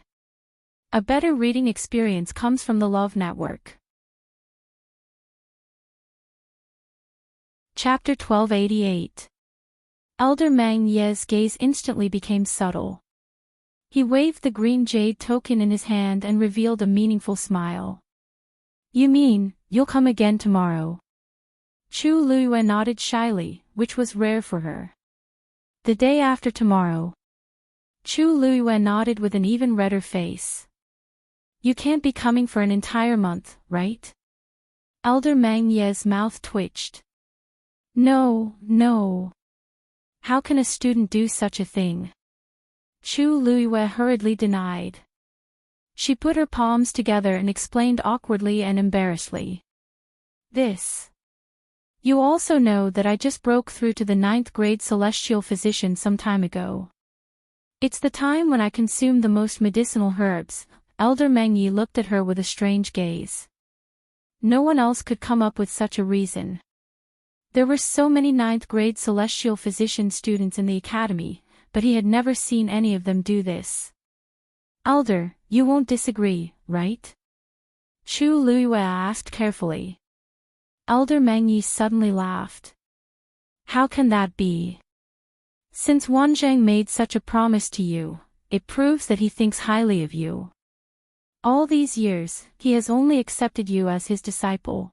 A better reading experience comes from the Love Network. Chapter 1288. Elder Mengyi's gaze instantly became subtle. He waved the green jade token in his hand and revealed a meaningful smile. "You mean, you'll come again tomorrow?" Chu Luiyue nodded shyly, which was rare for her. "The day after tomorrow." Chu Luiyue nodded with an even redder face. "You can't be coming for an entire month, right?" Elder Mengyi's mouth twitched. No. How can a student do such a thing?" Chu Luiyue hurriedly denied. She put her palms together and explained awkwardly and embarrassedly. "This. You also know that I just broke through to the 9th grade celestial physician some time ago. It's the time when I consume the most medicinal herbs." Elder Mengyi looked at her with a strange gaze. No one else could come up with such a reason. There were so many 9th grade celestial physician students in the academy, but he had never seen any of them do this. "Elder, you won't disagree, right?" Chu Luiyue asked carefully. Elder Mengyi suddenly laughed. "How can that be? Since Wanzheng made such a promise to you, it proves that he thinks highly of you. All these years, he has only accepted you as his disciple.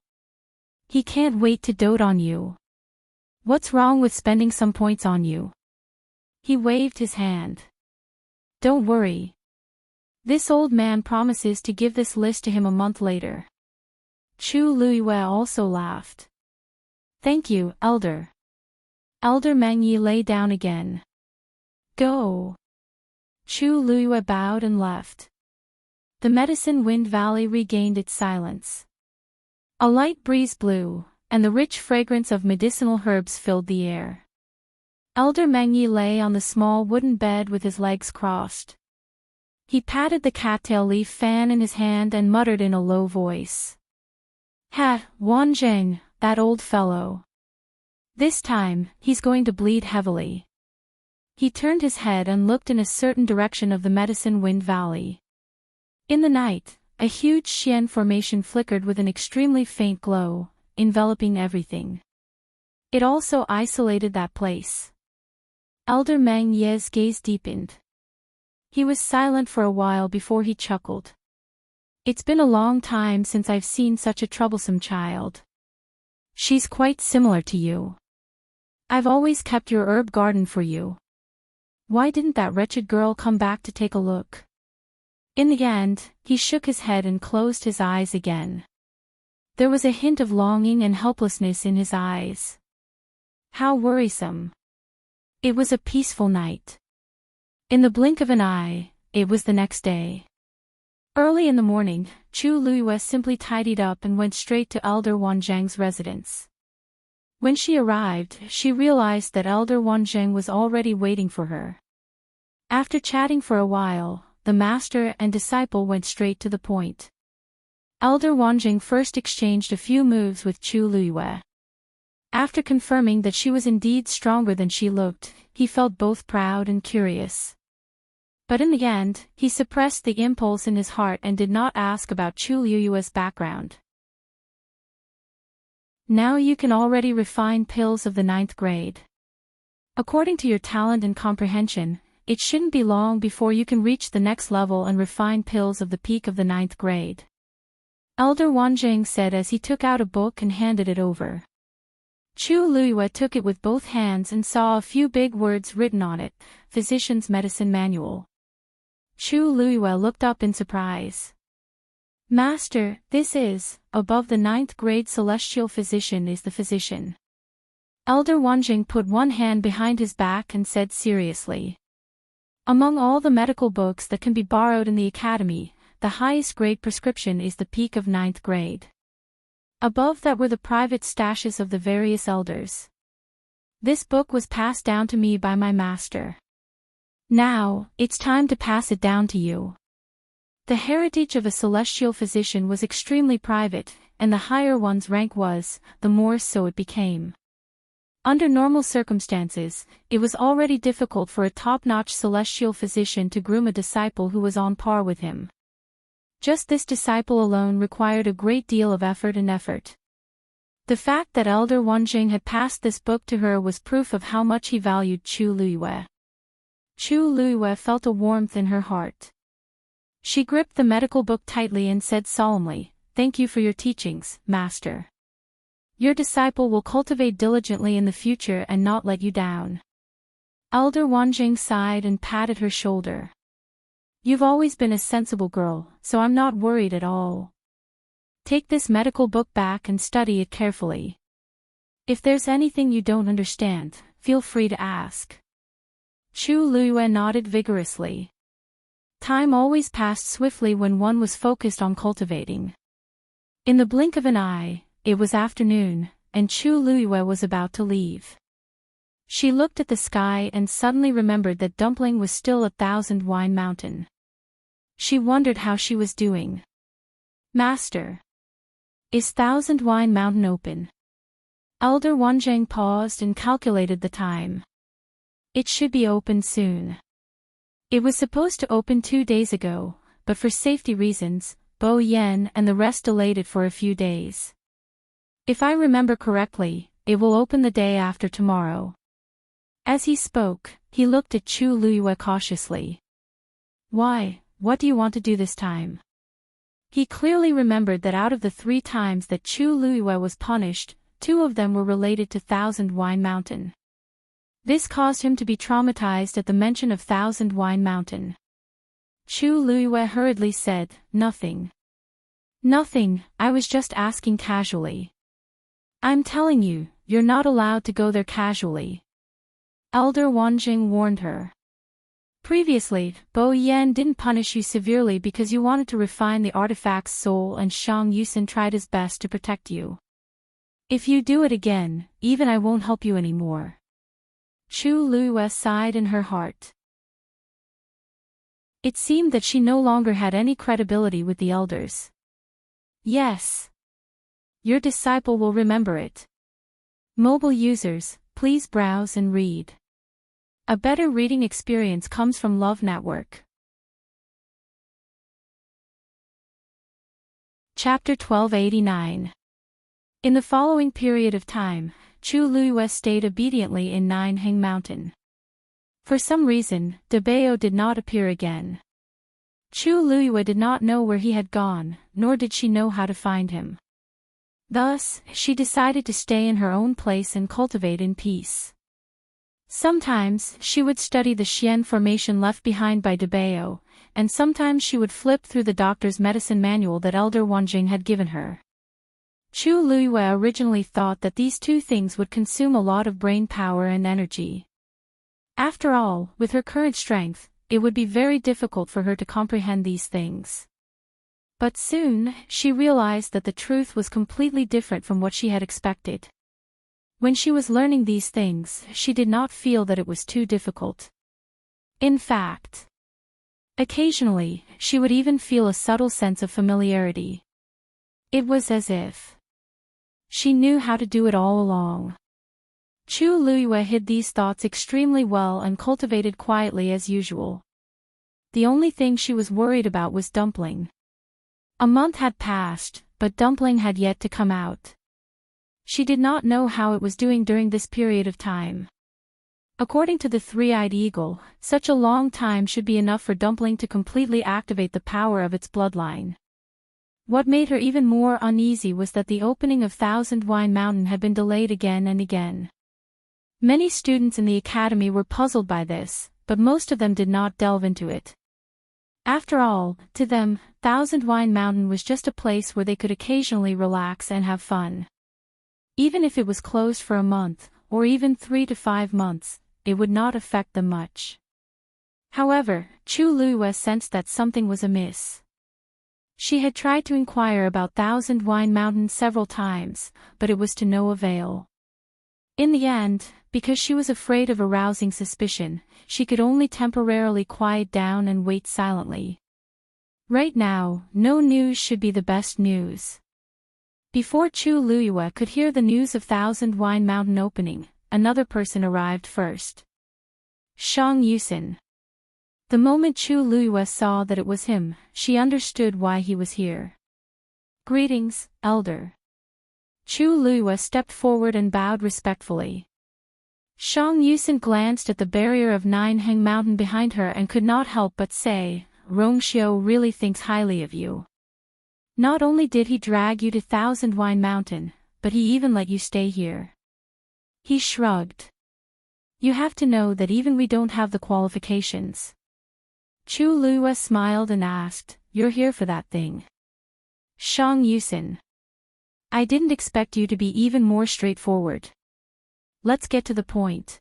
He can't wait to dote on you. What's wrong with spending some points on you?" He waved his hand. "Don't worry. This old man promises to give this list to him a month later." Chu Luiyue also laughed. "Thank you, Elder." Elder Mengyi lay down again. "Go." Chu Luiyue bowed and left. The Medicine Wind Valley regained its silence. A light breeze blew, and the rich fragrance of medicinal herbs filled the air. Elder Mengyi lay on the small wooden bed with his legs crossed. He patted the cattail leaf fan in his hand and muttered in a low voice. Wanzheng, that old fellow. This time, he's going to bleed heavily." He turned his head and looked in a certain direction of the Medicine Wind Valley. In the night, a huge Xian formation flickered with an extremely faint glow, enveloping everything. It also isolated that place. Elder Mengyi's gaze deepened. He was silent for a while before he chuckled. "It's been a long time since I've seen such a troublesome child. She's quite similar to you. I've always kept your herb garden for you." Why didn't that wretched girl come back to take a look? In the end, he shook his head and closed his eyes again. There was a hint of longing and helplessness in his eyes. How worrisome. It was a peaceful night. In the blink of an eye, it was the next day. Early in the morning, Chu Luiyue simply tidied up and went straight to Elder Wanzhang's residence. When she arrived, she realized that Elder Wanzhang was already waiting for her. After chatting for a while, the master and disciple went straight to the point. Elder Wanzhang first exchanged a few moves with Chu Luiyue. After confirming that she was indeed stronger than she looked, he felt both proud and curious. But in the end, he suppressed the impulse in his heart and did not ask about Chu Luiyue's background. Now you can already refine pills of the 9th grade. According to your talent and comprehension, it shouldn't be long before you can reach the next level and refine pills of the peak of the 9th grade. Elder Wanzhang said as he took out a book and handed it over. Chu Luiyue took it with both hands and saw a few big words written on it, Physician's Medicine Manual. Chu Luiyue looked up in surprise. Master, this is, above the 9th grade celestial physician is the physician. Elder Wanzhang put one hand behind his back and said seriously. Among all the medical books that can be borrowed in the academy, the highest grade prescription is the peak of 9th grade. Above that were the private stashes of the various elders. This book was passed down to me by my master. Now, it's time to pass it down to you. The heritage of a celestial physician was extremely private, and the higher one's rank was, the more so it became. Under normal circumstances, it was already difficult for a top-notch celestial physician to groom a disciple who was on par with him. Just this disciple alone required a great deal of effort. The fact that Elder Wanzhang had passed this book to her was proof of how much he valued Chu Luiyue. Chu Luiyue felt a warmth in her heart. She gripped the medical book tightly and said solemnly, "Thank you for your teachings, Master. Your disciple will cultivate diligently in the future and not let you down." Elder Wanzhang sighed and patted her shoulder. "You've always been a sensible girl, so I'm not worried at all. Take this medical book back and study it carefully. If there's anything you don't understand, feel free to ask." Chu Luiyue nodded vigorously. Time always passed swiftly when one was focused on cultivating. In the blink of an eye, it was afternoon, and Chu Luiyue was about to leave. She looked at the sky and suddenly remembered that Dumpling was still at Thousand Wine Mountain. She wondered how she was doing. "Master, is Thousand Wine Mountain open?" Elder Wanzhang paused and calculated the time. "It should be open soon. It was supposed to open 2 days ago, but for safety reasons, Bo Yan and the rest delayed it for a few days. If I remember correctly, it will open the day after tomorrow." As he spoke, he looked at Chu Luiyue cautiously. "Why, what do you want to do this time?" He clearly remembered that out of the 3 times that Chu Luiyue was punished, 2 of them were related to Thousand Wine Mountain. This caused him to be traumatized at the mention of Thousand Wine Mountain. Chu Luiyue hurriedly said, "Nothing. Nothing, I was just asking casually." "I'm telling you, you're not allowed to go there casually." Elder Wanzhang warned her. "Previously, Bo Yan didn't punish you severely because you wanted to refine the artifact's soul and Shang Yusin tried his best to protect you. If you do it again, even I won't help you anymore." Chu Luiyue sighed in her heart. It seemed that she no longer had any credibility with the elders. "Yes. Your disciple will remember it." Mobile users, please browse and read. A better reading experience comes from Love Network. Chapter 1289. In the following period of time, Chu Luiyue stayed obediently in Ninheng Mountain. For some reason, De Bao did not appear again. Chu Luiyue did not know where he had gone, nor did she know how to find him. Thus, she decided to stay in her own place and cultivate in peace. Sometimes, she would study the Xian formation left behind by Debao, and sometimes she would flip through the doctor's medicine manual that Elder Wanjing had given her. Chu Luiyue originally thought that these two things would consume a lot of brain power and energy. After all, with her current strength, it would be very difficult for her to comprehend these things. But soon, she realized that the truth was completely different from what she had expected. When she was learning these things, she did not feel that it was too difficult. In fact, occasionally, she would even feel a subtle sense of familiarity. It was as if she knew how to do it all along. Chu Luiyue hid these thoughts extremely well and cultivated quietly as usual. The only thing she was worried about was Dumpling. A month had passed, but Dumpling had yet to come out. She did not know how it was doing during this period of time. According to the three-eyed eagle, such a long time should be enough for Dumpling to completely activate the power of its bloodline. What made her even more uneasy was that the opening of Thousand Wine Mountain had been delayed again and again. Many students in the academy were puzzled by this, but most of them did not delve into it. After all, to them, Thousand Wine Mountain was just a place where they could occasionally relax and have fun. Even if it was closed for a month, or even 3 to 5 months, it would not affect them much. However, Chu Luiyue sensed that something was amiss. She had tried to inquire about Thousand Wine Mountain several times, but it was to no avail. In the end, because she was afraid of arousing suspicion, she could only temporarily quiet down and wait silently. Right now, no news should be the best news. Before Chu Luiyue could hear the news of Thousand Wine Mountain opening, another person arrived first. Shang Yusin. The moment Chu Luiyue saw that it was him, she understood why he was here. Greetings, Elder. Chu Luiyue stepped forward and bowed respectfully. Shang Yusin glanced at the barrier of Nineheng Mountain behind her and could not help but say, Rongxiu really thinks highly of you. Not only did he drag you to Thousand Wine Mountain, but he even let you stay here. He shrugged. You have to know that even we don't have the qualifications. Chu Luiyue smiled and asked, You're here for that thing? Shang Yusin. I didn't expect you to be even more straightforward. Let's get to the point.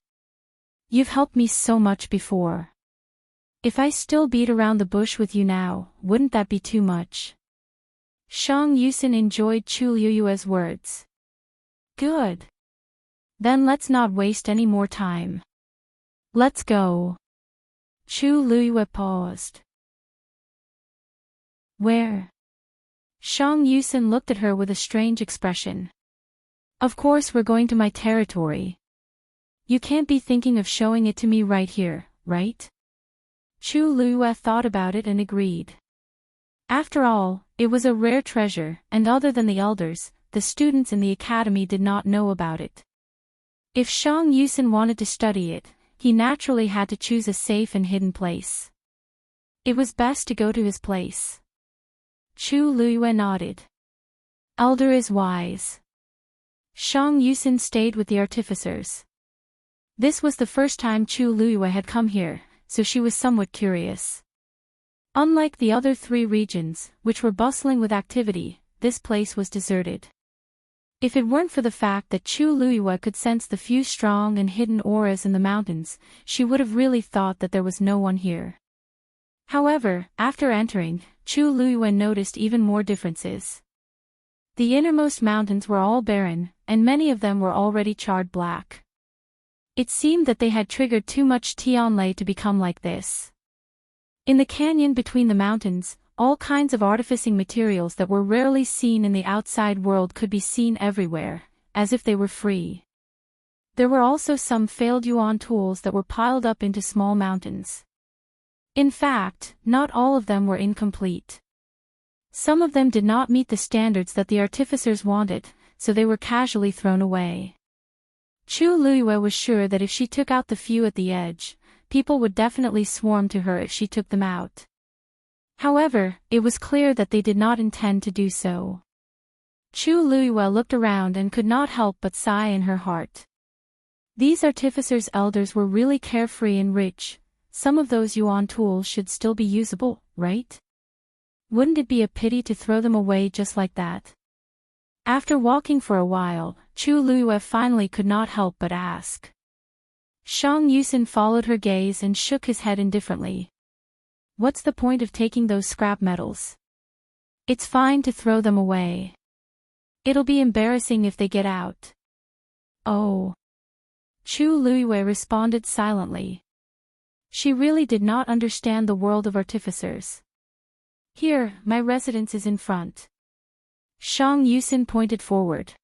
You've helped me so much before. If I still beat around the bush with you now, wouldn't that be too much? Shang Yusin enjoyed Chu Luiyue's words. Good. Then let's not waste any more time. Let's go. Chu Luiyue paused. Where? Shang Yusin looked at her with a strange expression. Of course we're going to my territory. You can't be thinking of showing it to me right here, right? Chu Luiyue thought about it and agreed. After all, it was a rare treasure, and other than the elders, the students in the academy did not know about it. If Shang Yusin wanted to study it, he naturally had to choose a safe and hidden place. It was best to go to his place. Chu Luiyue nodded. Elder is wise. Shang Yusin stayed with the artificers. This was the first time Chu Luiyue had come here, so she was somewhat curious. Unlike the other 3 regions, which were bustling with activity, this place was deserted. If it weren't for the fact that Chu Luiyue could sense the few strong and hidden auras in the mountains, she would have really thought that there was no one here. However, after entering, Chu Luiyue noticed even more differences. The innermost mountains were all barren, and many of them were already charred black. It seemed that they had triggered too much Tianlei to become like this. In the canyon between the mountains, all kinds of artificing materials that were rarely seen in the outside world could be seen everywhere, as if they were free. There were also some failed yuan tools that were piled up into small mountains. In fact, not all of them were incomplete. Some of them did not meet the standards that the artificers wanted, so they were casually thrown away. Chu Luiyue was sure that if she took out the few at the edge, people would definitely swarm to her if she took them out. However, it was clear that they did not intend to do so. Chu Luiyue looked around and could not help but sigh in her heart. These artificers' elders were really carefree and rich. Some of those yuan tools should still be usable, right? Wouldn't it be a pity to throw them away just like that? After walking for a while, Chu Luiyue finally could not help but ask. Shang Yusin followed her gaze and shook his head indifferently. What's the point of taking those scrap metals? It's fine to throw them away. It'll be embarrassing if they get out. Oh. Chu Luiyue responded silently. She really did not understand the world of artificers. Here, my residence is in front. Shang Yusin pointed forward.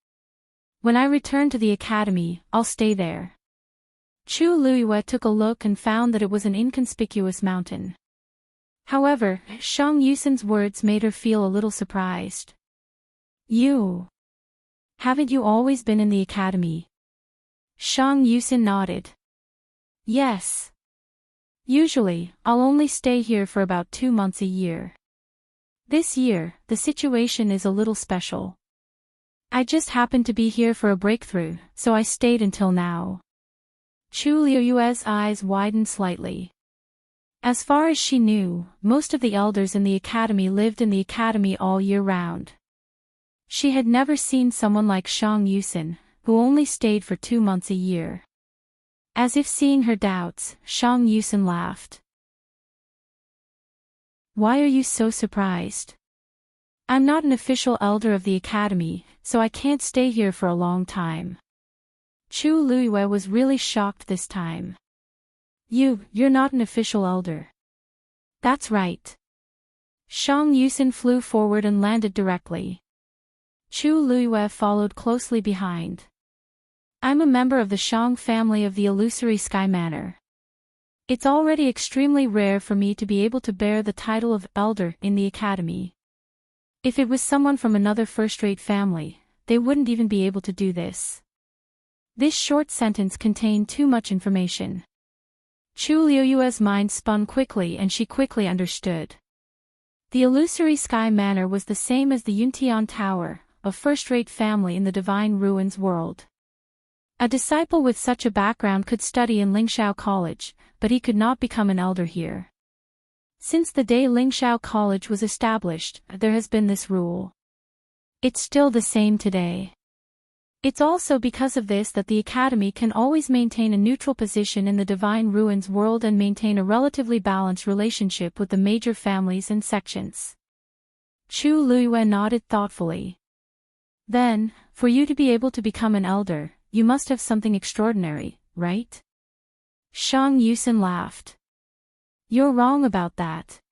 When I return to the academy, I'll stay there. Chu Luiyue took a look and found that it was an inconspicuous mountain. However, Shang Yusin's words made her feel a little surprised. Haven't you always been in the academy? Shang Yusin nodded. Yes. Usually, I'll only stay here for about 2 months a year. This year, the situation is a little special. I just happened to be here for a breakthrough, so I stayed until now. Chu Luiyue's eyes widened slightly. As far as she knew, most of the elders in the academy lived in the academy all year round. She had never seen someone like Shang Yusin, who only stayed for 2 months a year. As if seeing her doubts, Shang Yusin laughed. Why are you so surprised? I'm not an official elder of the academy, so I can't stay here for a long time. Chu Luiyue was really shocked this time. You're not an official elder. That's right. Shang Yusin flew forward and landed directly. Chu Luiyue followed closely behind. I'm a member of the Shang family of the Illusory Sky Manor. It's already extremely rare for me to be able to bear the title of elder in the academy. If it was someone from another first-rate family, they wouldn't even be able to do this. This short sentence contained too much information. Chu Luiyue's mind spun quickly and she quickly understood. The Illusory Sky Manor was the same as the Yuntian Tower, a first-rate family in the Divine Ruins world. A disciple with such a background could study in Lingshao College, but he could not become an elder here. Since the day Lingshao College was established, there has been this rule. It's still the same today. It's also because of this that the academy can always maintain a neutral position in the Divine Ruins world and maintain a relatively balanced relationship with the major families and sections. Chu Luiyue nodded thoughtfully. Then, for you to be able to become an elder, you must have something extraordinary, right? Shang Yusin laughed. You're wrong about that.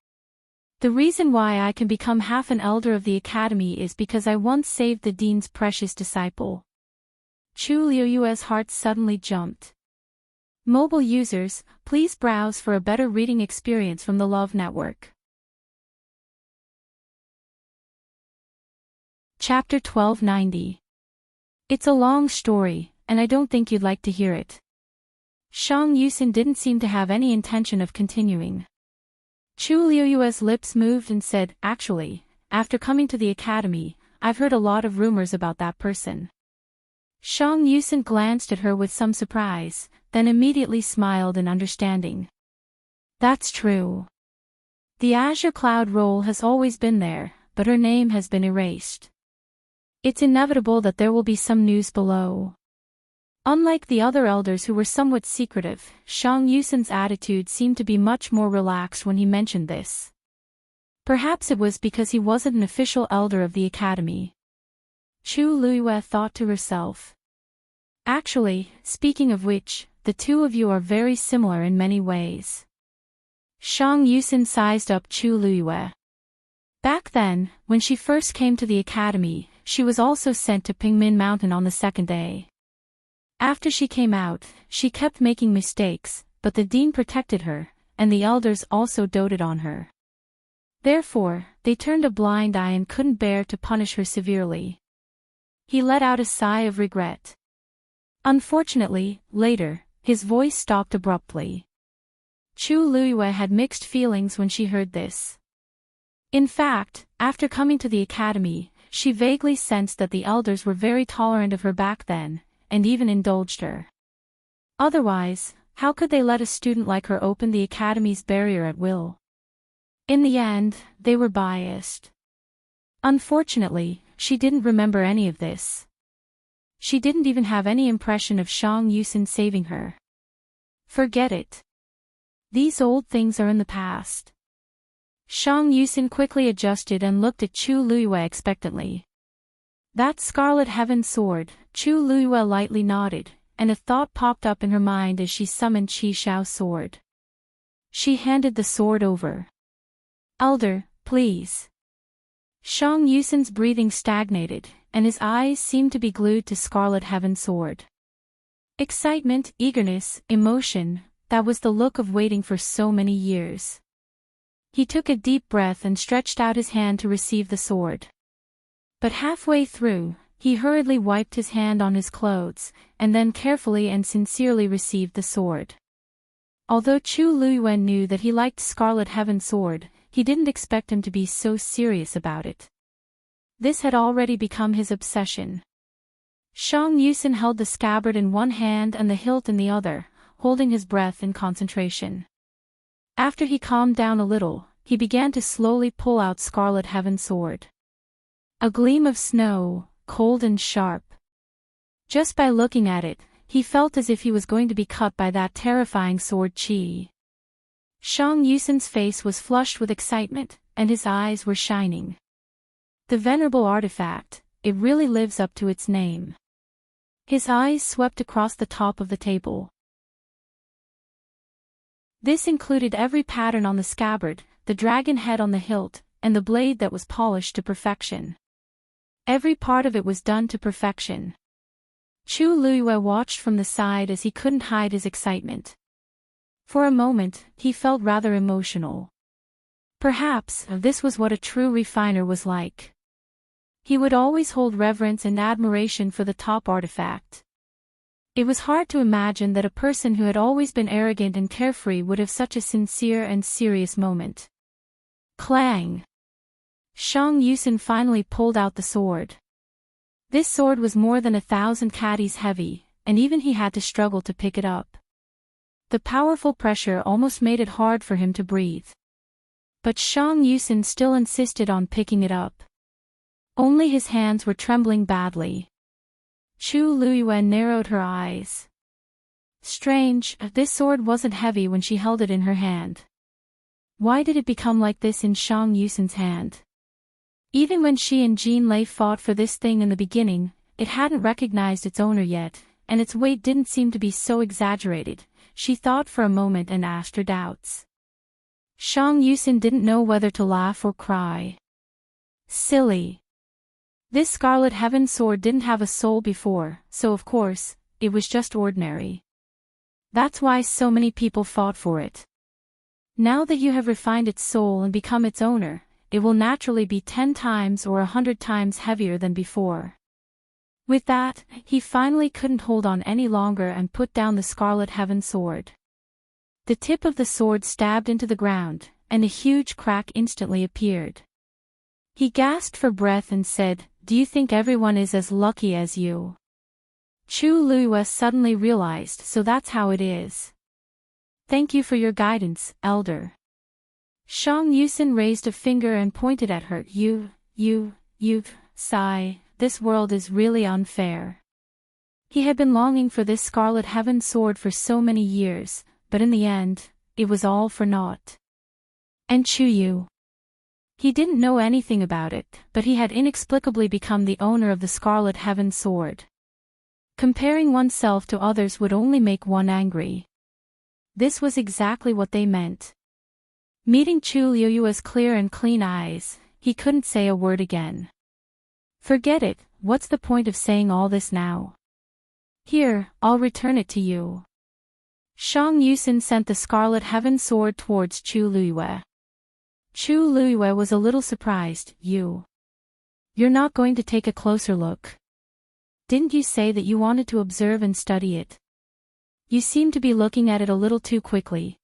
The reason why I can become half an elder of the academy is because I once saved the dean's precious disciple. Chu Luiyue's heart suddenly jumped. Mobile users, please browse for a better reading experience from the Love Network. Chapter 1290. It's a long story, and I don't think you'd like to hear it. Shang Yusin didn't seem to have any intention of continuing. Chu Luiyue's lips moved and said, Actually, after coming to the academy, I've heard a lot of rumors about that person. Shang Yusin glanced at her with some surprise, then immediately smiled in understanding. That's true. The Azure Cloud role has always been there, but her name has been erased. It's inevitable that there will be some news below. Unlike the other elders who were somewhat secretive, Shang Yusin's attitude seemed to be much more relaxed when he mentioned this. Perhaps it was because he wasn't an official elder of the academy. Chu Luiyue thought to herself. Actually, speaking of which, the two of you are very similar in many ways. Shang Yusin sized up Chu Luiyue. Back then, when she first came to the academy, she was also sent to Pingmin Mountain on the second day. After she came out, she kept making mistakes, but the dean protected her, and the elders also doted on her. Therefore, they turned a blind eye and couldn't bear to punish her severely. He let out a sigh of regret. Unfortunately, later, his voice stopped abruptly. Chu Luiyue had mixed feelings when she heard this. In fact, after coming to the academy, she vaguely sensed that the elders were very tolerant of her back then, and even indulged her. Otherwise, how could they let a student like her open the academy's barrier at will? In the end, they were biased. Unfortunately, she didn't remember any of this. She didn't even have any impression of Shang Yusin saving her. Forget it. These old things are in the past. Shang Yusin quickly adjusted and looked at Chu Luiyue expectantly. That Scarlet Heaven sword, Chu Luiyue lightly nodded, and a thought popped up in her mind as she summoned Qi Xiao's sword. She handed the sword over. Elder, please. Shang Yusin's breathing stagnated, and his eyes seemed to be glued to Scarlet Heaven's sword. Excitement, eagerness, emotion, that was the look of waiting for so many years. He took a deep breath and stretched out his hand to receive the sword. But halfway through, he hurriedly wiped his hand on his clothes, and then carefully and sincerely received the sword. Although Chu Luiyue knew that he liked Scarlet Heaven's sword, he didn't expect him to be so serious about it. This had already become his obsession. Shang Yusin held the scabbard in one hand and the hilt in the other, holding his breath in concentration. After he calmed down a little, he began to slowly pull out Scarlet Heaven's sword. A gleam of snow, cold and sharp. Just by looking at it, he felt as if he was going to be cut by that terrifying sword Qi. Shang Yusin's face was flushed with excitement, and his eyes were shining. The venerable artifact, it really lives up to its name. His eyes swept across the top of the table. This included every pattern on the scabbard, the dragon head on the hilt, and the blade that was polished to perfection. Every part of it was done to perfection. Chu Luiyue watched from the side as he couldn't hide his excitement. For a moment, he felt rather emotional. Perhaps this was what a true refiner was like. He would always hold reverence and admiration for the top artifact. It was hard to imagine that a person who had always been arrogant and carefree would have such a sincere and serious moment. Clang! Shang Yusin finally pulled out the sword. This sword was more than 1,000 catties heavy, and even he had to struggle to pick it up. The powerful pressure almost made it hard for him to breathe. But Shang Yusin still insisted on picking it up. Only his hands were trembling badly. Chu Luiyue narrowed her eyes. Strange, this sword wasn't heavy when she held it in her hand. Why did it become like this in Shang Yusin's hand? Even when she and Jean Lei fought for this thing in the beginning, it hadn't recognized its owner yet, and its weight didn't seem to be so exaggerated. She thought for a moment and asked her doubts. Shang Yusin didn't know whether to laugh or cry. Silly. This Scarlet Heaven sword didn't have a soul before, so of course, it was just ordinary. That's why so many people fought for it. Now that you have refined its soul and become its owner, it will naturally be 10 times or 100 times heavier than before. With that, he finally couldn't hold on any longer and put down the Scarlet Heaven sword. The tip of the sword stabbed into the ground, and a huge crack instantly appeared. He gasped for breath and said, "Do you think everyone is as lucky as you?" Chu Luiyue suddenly realized, so that's how it is. Thank you for your guidance, Elder. Shang Yusin raised a finger and pointed at her. Sigh, this world is really unfair. He had been longing for this Scarlet Heaven sword for so many years, but in the end, it was all for naught. And Chuyu. He didn't know anything about it, but he had inexplicably become the owner of the Scarlet Heaven sword. Comparing oneself to others would only make one angry. This was exactly what they meant. Meeting Chu Luiyue's clear and clean eyes, he couldn't say a word again. Forget it, what's the point of saying all this now? Here, I'll return it to you. Shang Yusin sent the Scarlet Heaven sword towards Chu Luiyue. Chu Luiyue was a little surprised. You're not going to take a closer look? Didn't you say that you wanted to observe and study it? You seem to be looking at it a little too quickly.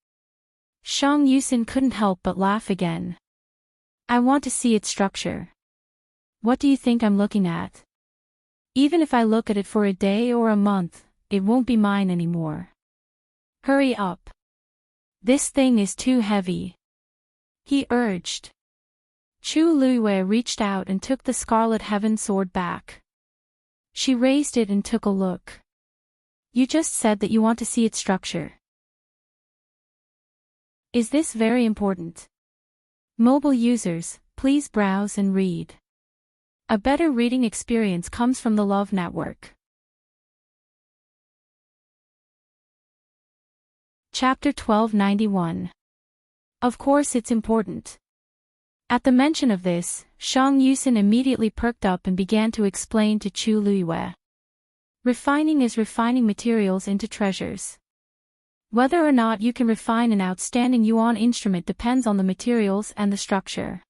Shang Yusin couldn't help but laugh again. I want to see its structure. What do you think I'm looking at? Even if I look at it for a day or a month, it won't be mine anymore. Hurry up. This thing is too heavy, he urged. Chu Luiyue reached out and took the Scarlet Heaven sword back. She raised it and took a look. You just said that you want to see its structure. Is this very important? Mobile users, please browse and read. A better reading experience comes from the Love Network. Chapter 1291. Of course it's important. At the mention of this, Shang Yusin immediately perked up and began to explain to Chu Luiyue. Refining is refining materials into treasures. Whether or not you can refine an outstanding yuan instrument depends on the materials and the structure.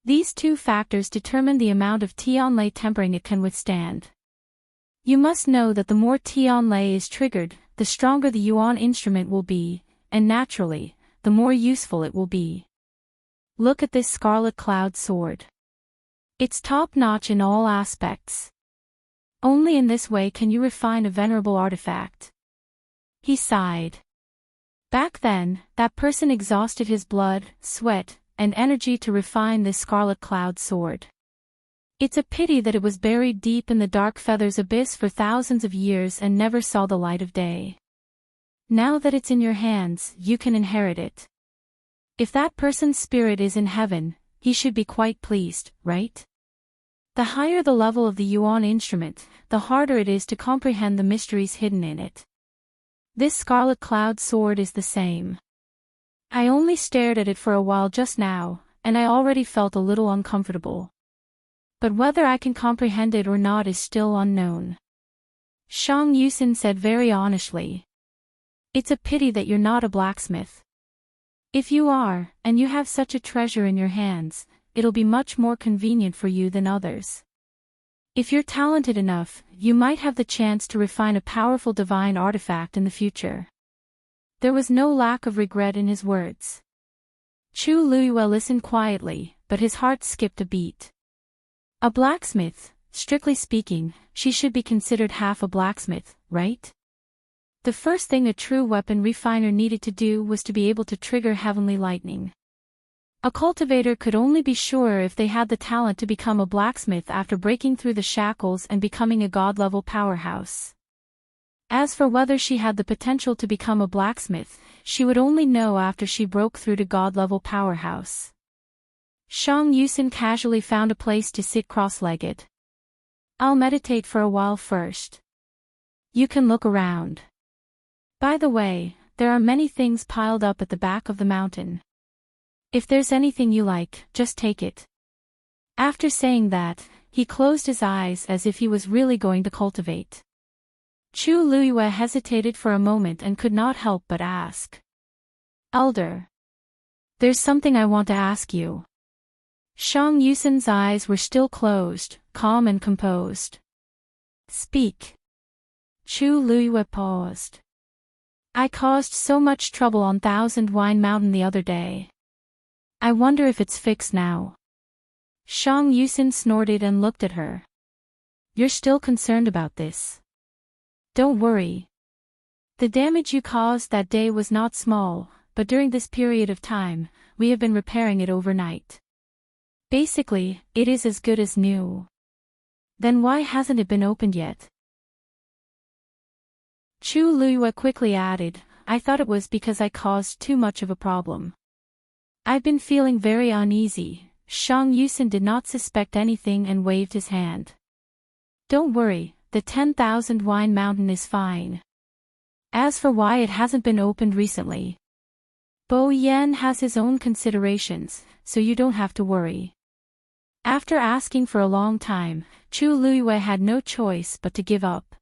These two factors determine the amount of tianlei tempering it can withstand. You must know that the more tianlei is triggered, the stronger the yuan instrument will be, and naturally, the more useful it will be. Look at this Scarlet Cloud sword. It's top-notch in all aspects. Only in this way can you refine a venerable artifact. He sighed. Back then, that person exhausted his blood, sweat, and energy to refine this Scarlet Cloud sword. It's a pity that it was buried deep in the Dark Feather's abyss for thousands of years and never saw the light of day. Now that it's in your hands, you can inherit it. If that person's spirit is in heaven, he should be quite pleased, right? The higher the level of the yuan instrument, the harder it is to comprehend the mysteries hidden in it. This Scarlet Cloud sword is the same. I only stared at it for a while just now, and I already felt a little uncomfortable. But whether I can comprehend it or not is still unknown. Shang Yusin said very honestly. It's a pity that you're not a blacksmith. If you are, and you have such a treasure in your hands, it'll be much more convenient for you than others. If you're talented enough, you might have the chance to refine a powerful divine artifact in the future. There was no lack of regret in his words. Chu Luiyue listened quietly, but his heart skipped a beat. A blacksmith, strictly speaking, she should be considered half a blacksmith, right? The first thing a true weapon refiner needed to do was to be able to trigger heavenly lightning. A cultivator could only be sure if they had the talent to become a blacksmith after breaking through the shackles and becoming a god-level powerhouse. As for whether she had the potential to become a blacksmith, she would only know after she broke through to god-level powerhouse. Shang Yusin casually found a place to sit cross-legged. I'll meditate for a while first. You can look around. By the way, there are many things piled up at the back of the mountain. If there's anything you like, just take it. After saying that, he closed his eyes as if he was really going to cultivate. Chu Luiyue hesitated for a moment and could not help but ask. Elder. There's something I want to ask you. Shang Yusin's eyes were still closed, calm and composed. Speak. Chu Luiyue paused. I caused so much trouble on Thousand Wine Mountain the other day. I wonder if it's fixed now. Shang Yusin snorted and looked at her. You're still concerned about this. Don't worry. The damage you caused that day was not small, but during this period of time, we have been repairing it overnight. Basically, it is as good as new. Then why hasn't it been opened yet? Chu Luiyue quickly added, I thought it was because I caused too much of a problem. I've been feeling very uneasy. Shang Yusin did not suspect anything and waved his hand. Don't worry, the 10,000 Wine Mountain is fine. As for why it hasn't been opened recently, Bo Yan has his own considerations, so you don't have to worry. After asking for a long time, Chu Luiyue had no choice but to give up.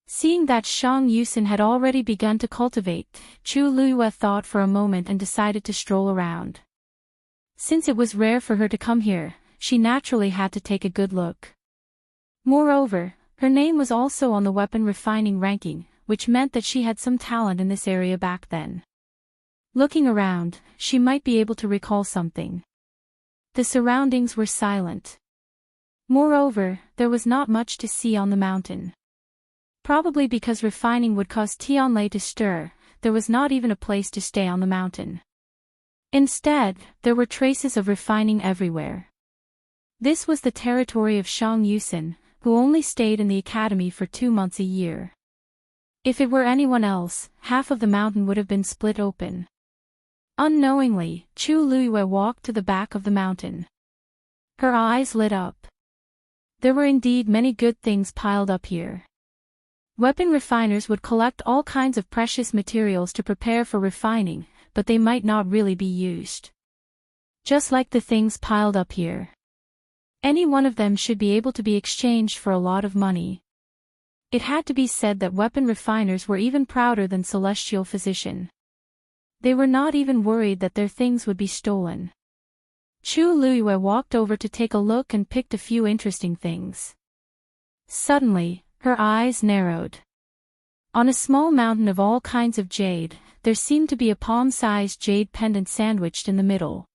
Seeing that Shang Yusin had already begun to cultivate, Chu Luiyue thought for a moment and decided to stroll around. Since it was rare for her to come here, she naturally had to take a good look. Moreover, her name was also on the weapon refining ranking, which meant that she had some talent in this area back then. Looking around, she might be able to recall something. The surroundings were silent. Moreover, there was not much to see on the mountain. Probably because refining would cause Tianlei to stir, there was not even a place to stay on the mountain. Instead, there were traces of refining everywhere. This was the territory of Shang Yusen, who only stayed in the academy for 2 months a year. If it were anyone else, half of the mountain would have been split open. Unknowingly, Chu Luiyue walked to the back of the mountain. Her eyes lit up. There were indeed many good things piled up here. Weapon refiners would collect all kinds of precious materials to prepare for refining, but they might not really be used. Just like the things piled up here. Any one of them should be able to be exchanged for a lot of money. It had to be said that weapon refiners were even prouder than Celestial Physician. They were not even worried that their things would be stolen. Chu Luiyue walked over to take a look and picked a few interesting things. Suddenly, her eyes narrowed. On a small mountain of all kinds of jade, there seemed to be a palm-sized jade pendant sandwiched in the middle.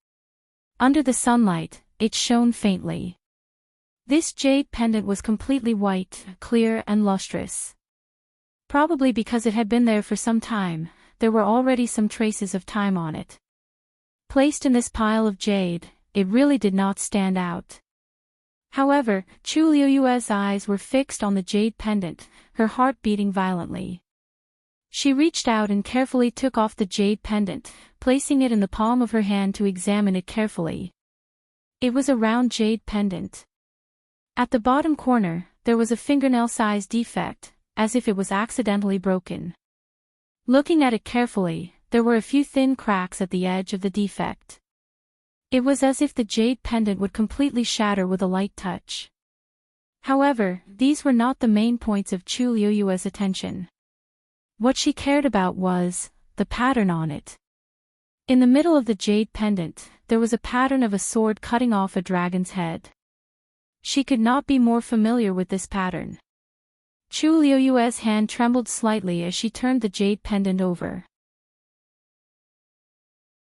Under the sunlight, it shone faintly. This jade pendant was completely white, clear and lustrous. Probably because it had been there for some time, there were already some traces of time on it. Placed in this pile of jade, it really did not stand out. However, Chu Luiyue's eyes were fixed on the jade pendant, her heart beating violently. She reached out and carefully took off the jade pendant, placing it in the palm of her hand to examine it carefully. It was a round jade pendant. At the bottom corner, there was a fingernail-sized defect, as if it was accidentally broken. Looking at it carefully, there were a few thin cracks at the edge of the defect. It was as if the jade pendant would completely shatter with a light touch. However, these were not the main points of Chu Luiyue's attention. What she cared about was the pattern on it. In the middle of the jade pendant, there was a pattern of a sword cutting off a dragon's head. She could not be more familiar with this pattern. Chu Luiyue's hand trembled slightly as she turned the jade pendant over.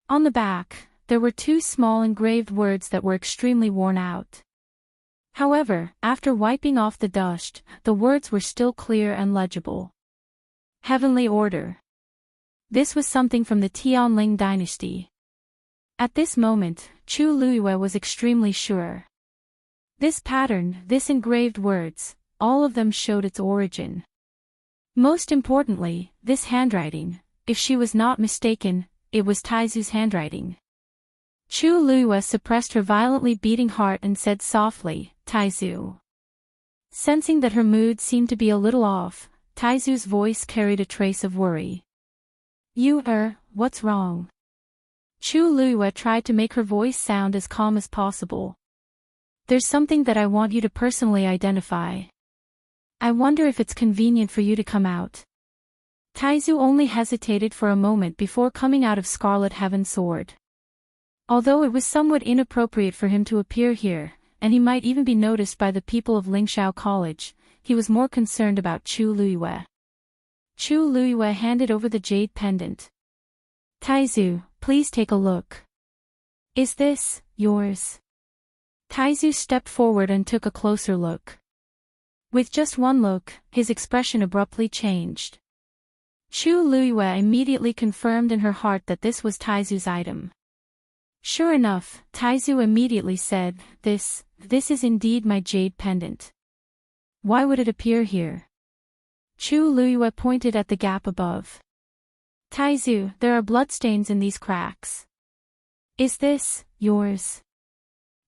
On the back, there were 2 small engraved words that were extremely worn out. However, after wiping off the dust, the words were still clear and legible. Heavenly Order. This was something from the Tianling dynasty. At this moment, Chu Luiyue was extremely sure. This pattern, this engraved words, all of them showed its origin. Most importantly, this handwriting, if she was not mistaken, it was Taizu's handwriting. Chu Luiyue suppressed her violently beating heart and said softly, "Taizu." Sensing that her mood seemed to be a little off, Taizu's voice carried a trace of worry. What's wrong?" Chu Luiyue tried to make her voice sound as calm as possible. "There's something that I want you to personally identify. I wonder if it's convenient for you to come out." Taizu only hesitated for a moment before coming out of Scarlet Heaven's sword. Although it was somewhat inappropriate for him to appear here, and he might even be noticed by the people of Lingxiao College, he was more concerned about Chu Luiyue. Chu Luiyue handed over the jade pendant. "Taizu, please take a look. Is this yours?" Taizu stepped forward and took a closer look. With just one look, his expression abruptly changed. Chu Luiyue immediately confirmed in her heart that this was Taizu's item. Sure enough, Taizu immediately said, This is indeed my jade pendant. Why would it appear here?" Chu Luiyue pointed at the gap above. "Taizu, there are bloodstains in these cracks. Is this yours?"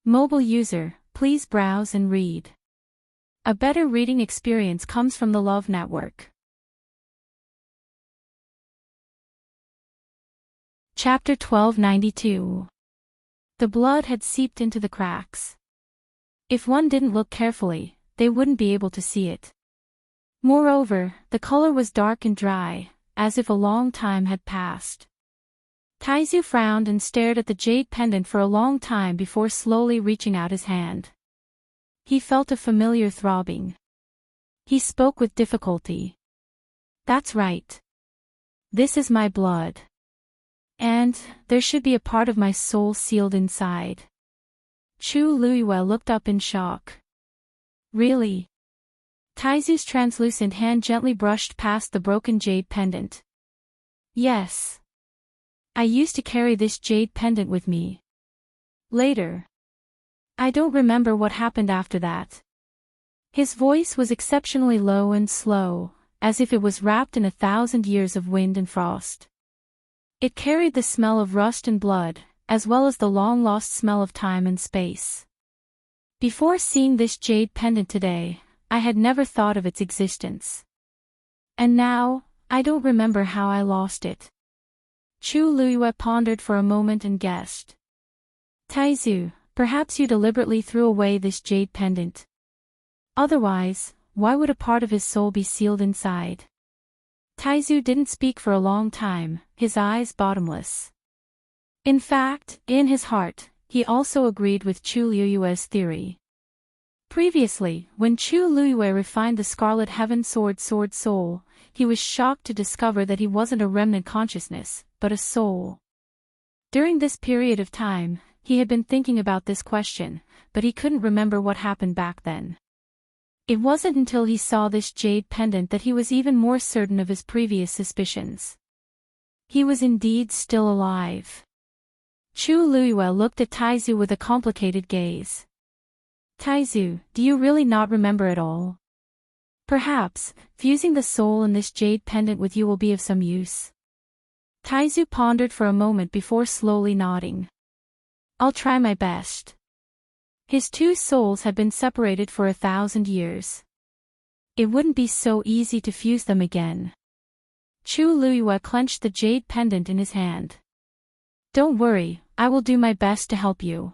Mobile user, please browse and read. A better reading experience comes from the Love Network. Chapter 1292. The blood had seeped into the cracks. If one didn't look carefully, they wouldn't be able to see it. Moreover, the color was dark and dry, as if a long time had passed. Taizu frowned and stared at the jade pendant for a long time before slowly reaching out his hand. He felt a familiar throbbing. He spoke with difficulty. "That's right. This is my blood. And there should be a part of my soul sealed inside." Chu Luiyue looked up in shock. "Really?" Taizu's translucent hand gently brushed past the broken jade pendant. Yes. I used to carry this jade pendant with me. Later. I don't remember what happened after that. His voice was exceptionally low and slow, as if it was wrapped in 1,000 years of wind and frost. It carried the smell of rust and blood, as well as the long-lost smell of time and space. Before seeing this jade pendant today, I had never thought of its existence. And now, I don't remember how I lost it. Chu Luiyue pondered for a moment and guessed. Taizu, perhaps you deliberately threw away this jade pendant. Otherwise, why would a part of his soul be sealed inside? Taizu didn't speak for a long time, his eyes bottomless. In fact, in his heart, he also agreed with Chu Luiyue's theory. Previously, when Chu Luiyue refined the Scarlet Heaven Sword Soul, he was shocked to discover that he wasn't a remnant consciousness, but a soul. During this period of time, he had been thinking about this question, but he couldn't remember what happened back then. It wasn't until he saw this jade pendant that he was even more certain of his previous suspicions. He was indeed still alive. Chu Luiyue looked at Taizu with a complicated gaze. Taizu, do you really not remember at all? Perhaps, fusing the soul in this jade pendant with you will be of some use. Taizu pondered for a moment before slowly nodding. I'll try my best. His two souls had been separated for 1,000 years. It wouldn't be so easy to fuse them again. Chu Luiyue clenched the jade pendant in his hand. Don't worry, I will do my best to help you.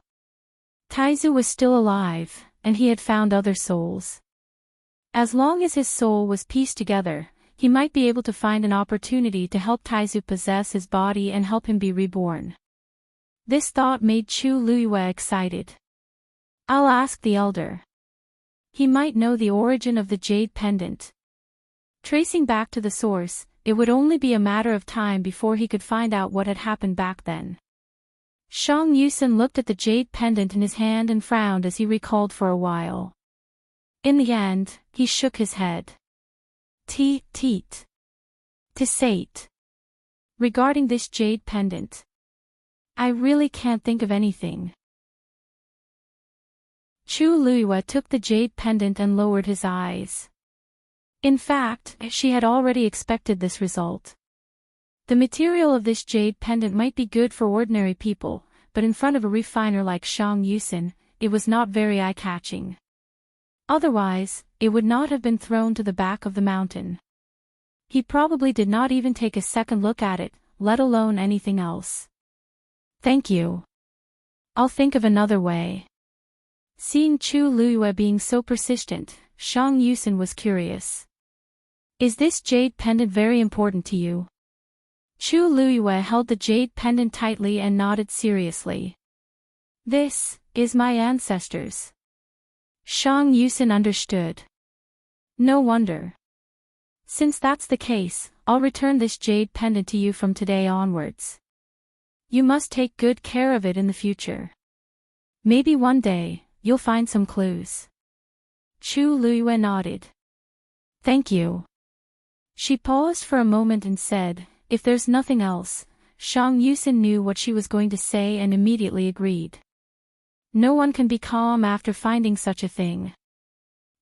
Taizu was still alive, and he had found other souls. As long as his soul was pieced together, he might be able to find an opportunity to help Taizu possess his body and help him be reborn. This thought made Chu Luiyue excited. I'll ask the elder. He might know the origin of the jade pendant. Tracing back to the source, it would only be a matter of time before he could find out what had happened back then. Shang Yusen looked at the jade pendant in his hand and frowned as he recalled for a while. In the end, he shook his head. Teet. Tisate. Regarding this jade pendant, I really can't think of anything. Chu Luiyue took the jade pendant and lowered his eyes. In fact, she had already expected this result. The material of this jade pendant might be good for ordinary people, but in front of a refiner like Shang Yusen, it was not very eye-catching. Otherwise, it would not have been thrown to the back of the mountain. He probably did not even take a second look at it, let alone anything else. Thank you. I'll think of another way. Seeing Chu Luiyue being so persistent, Shang Yusen was curious. Is this jade pendant very important to you? Chu Luiyue held the jade pendant tightly and nodded seriously. This is my ancestors. Shang Yusen understood. No wonder. Since that's the case, I'll return this jade pendant to you from today onwards. You must take good care of it in the future. Maybe one day, you'll find some clues. Chu Luiyue nodded. Thank you. She paused for a moment and said, if there's nothing else. Shang Yusen knew what she was going to say and immediately agreed. No one can be calm after finding such a thing.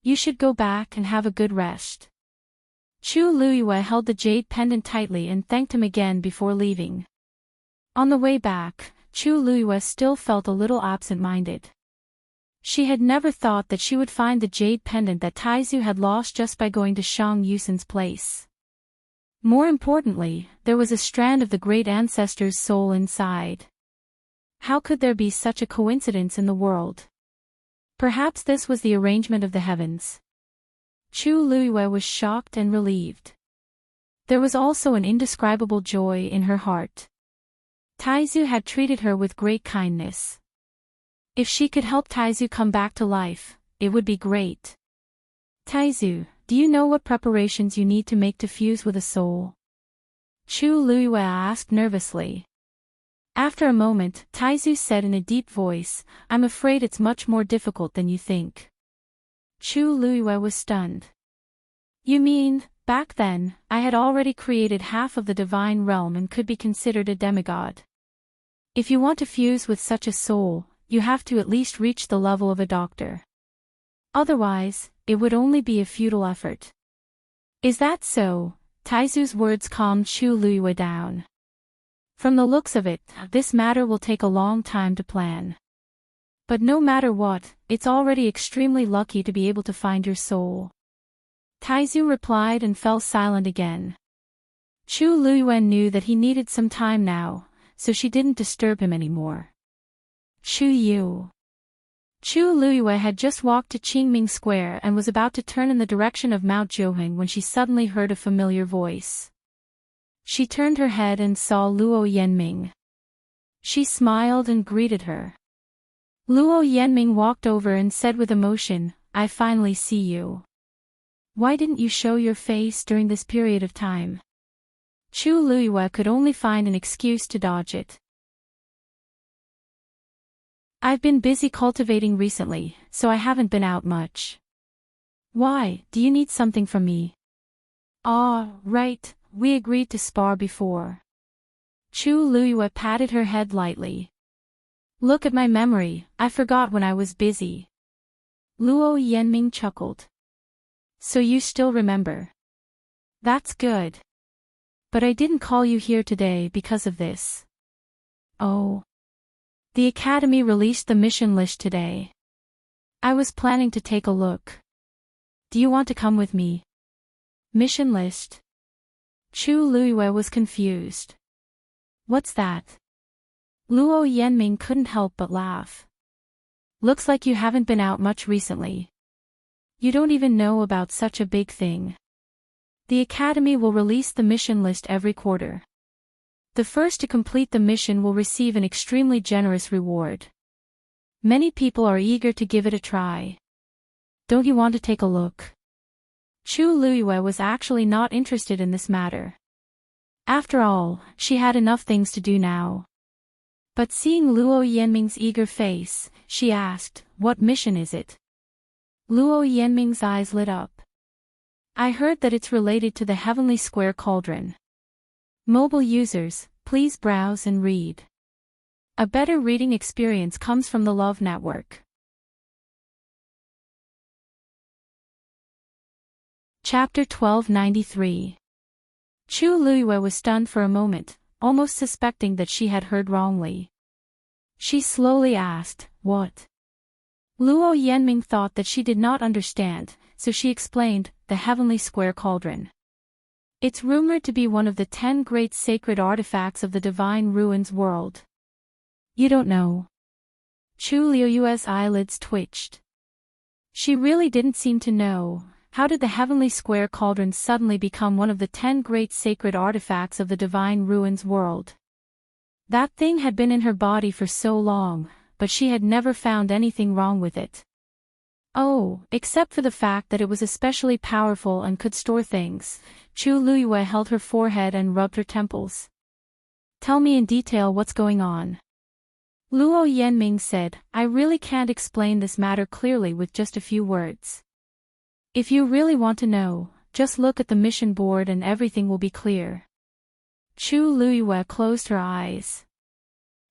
You should go back and have a good rest. Chu Luiyue held the jade pendant tightly and thanked him again before leaving. On the way back, Chu Luiyue still felt a little absent-minded. She had never thought that she would find the jade pendant that Taizu had lost just by going to Shang Yusen's place. More importantly, there was a strand of the great ancestor's soul inside. How could there be such a coincidence in the world? Perhaps this was the arrangement of the heavens. Chu Luiyue was shocked and relieved. There was also an indescribable joy in her heart. Taizu had treated her with great kindness. If she could help Taizu come back to life, it would be great. Taizu, do you know what preparations you need to make to fuse with a soul? Chu Luiyue asked nervously. After a moment, Taizu said in a deep voice, I'm afraid it's much more difficult than you think. Chu Luiyue was stunned. You mean, Back then, I had already created half of the divine realm and could be considered a demigod. If you want to fuse with such a soul, you have to at least reach the level of a doctor. Otherwise, it would only be a futile effort. Is that so? Taizu's words calmed Chu Luiyue down. From the looks of it, this matter will take a long time to plan. But no matter what, it's already extremely lucky to be able to find your soul. Taizu replied and fell silent again. Chu Luiyue knew that he needed some time now, so she didn't disturb him anymore. Chu Yu. Chu Luiyue had just walked to Qingming Square and was about to turn in the direction of Mount Zhouheng when she suddenly heard a familiar voice. She turned her head and saw Luo Yanming. She smiled and greeted her. Luo Yanming walked over and said with emotion, "I finally see you. Why didn't you show your face during this period of time?" Chu Luiyue could only find an excuse to dodge it. "I've been busy cultivating recently, so I haven't been out much." "Why, do you need something from me?" "Ah, right, we agreed to spar before." Chu Luiyue patted her head lightly. "Look at my memory, I forgot when I was busy." Luo Yanming chuckled. "So you still remember. That's good. But I didn't call you here today because of this." "Oh. The Academy released the mission list today. I was planning to take a look. Do you want to come with me?" "Mission list?" Chu Luiyue was confused. "What's that?" Luo Yanming couldn't help but laugh. "Looks like you haven't been out much recently. You don't even know about such a big thing. The Academy will release the mission list every quarter. The first to complete the mission will receive an extremely generous reward. Many people are eager to give it a try. Don't you want to take a look?" Chu Luiyue was actually not interested in this matter. After all, she had enough things to do now. But seeing Luo Yanming's eager face, she asked, "What mission is it?" Luo Yanming's eyes lit up. "I heard that it's related to the Heavenly Square Cauldron. Mobile users, please browse and read. A better reading experience comes from the Love Network." Chapter 1293. Chu Luiyue was stunned for a moment, almost suspecting that she had heard wrongly. She slowly asked, "What?" Luo Yanming thought that she did not understand, so she explained, "The Heavenly Square Cauldron. It's rumored to be one of the 10 great sacred artifacts of the Divine Ruins world." "You don't know?" Chu Luiyue's eyelids twitched. She really didn't seem to know. How did the Heavenly Square Cauldron suddenly become one of the 10 great sacred artifacts of the Divine Ruins world? That thing had been in her body for so long, but she had never found anything wrong with it. Oh, except for the fact that it was especially powerful and could store things. Chu Luiyue held her forehead and rubbed her temples. "Tell me in detail what's going on." Luo Yanming said, "I really can't explain this matter clearly with just a few words. If you really want to know, just look at the mission board and everything will be clear." Chu Luiyue closed her eyes.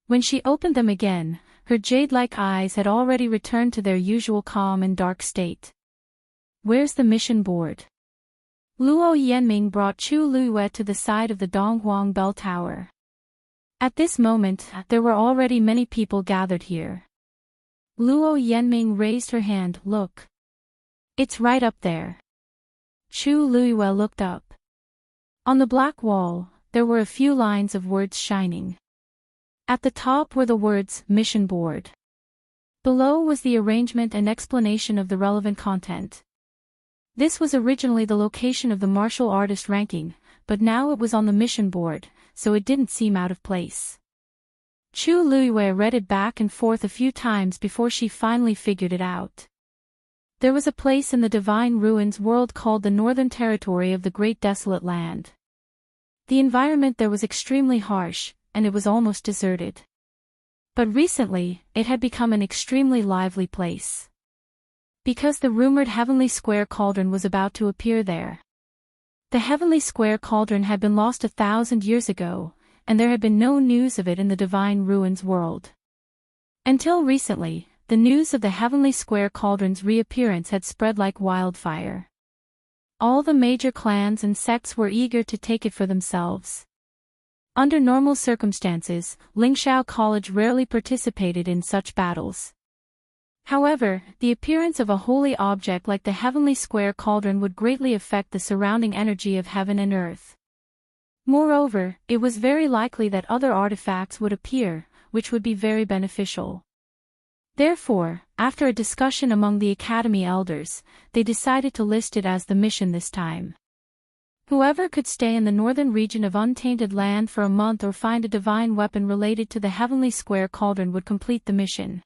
When she opened them again, her jade-like eyes had already returned to their usual calm and dark state. "Where's the mission board?" Luo Yanming brought Chu Luiyue to the side of the Donghuang Bell Tower. At this moment, there were already many people gathered here. Luo Yanming raised her hand, "Look. It's right up there." Chu Luiyue looked up. On the black wall, there were a few lines of words shining. At the top were the words, "Mission Board." Below was the arrangement and explanation of the relevant content. This was originally the location of the martial artist ranking, but now it was on the mission board, so it didn't seem out of place. Chu Luiyue read it back and forth a few times before she finally figured it out. There was a place in the Divine Ruins world called the Northern Territory of the Great Desolate Land. The environment there was extremely harsh, and it was almost deserted. But recently, it had become an extremely lively place. Because the rumored Heavenly Square Cauldron was about to appear there. The heavenly square cauldron had been lost 1,000 years ago, and there had been no news of it in the divine ruins world. Until recently, the news of the heavenly square cauldron's reappearance had spread like wildfire. All the major clans and sects were eager to take it for themselves. Under normal circumstances, Lingxiao College rarely participated in such battles. However, the appearance of a holy object like the heavenly square cauldron would greatly affect the surrounding energy of heaven and earth. Moreover, it was very likely that other artifacts would appear, which would be very beneficial. Therefore, after a discussion among the Academy elders, they decided to list it as the mission this time. Whoever could stay in the northern region of Untainted Land for a month or find a divine weapon related to the heavenly square cauldron would complete the mission.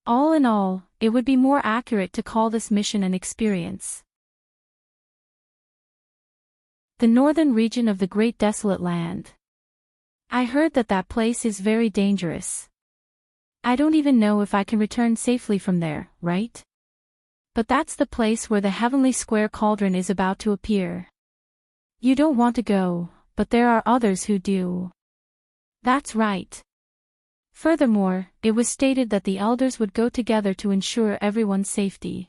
All in all, it would be more accurate to call this mission an experience. The northern region of the Great Desolate Land. I heard that that place is very dangerous. I don't even know if I can return safely from there, right? But that's the place where the heavenly square cauldron is about to appear. You don't want to go, but there are others who do. That's right. Furthermore, it was stated that the elders would go together to ensure everyone's safety.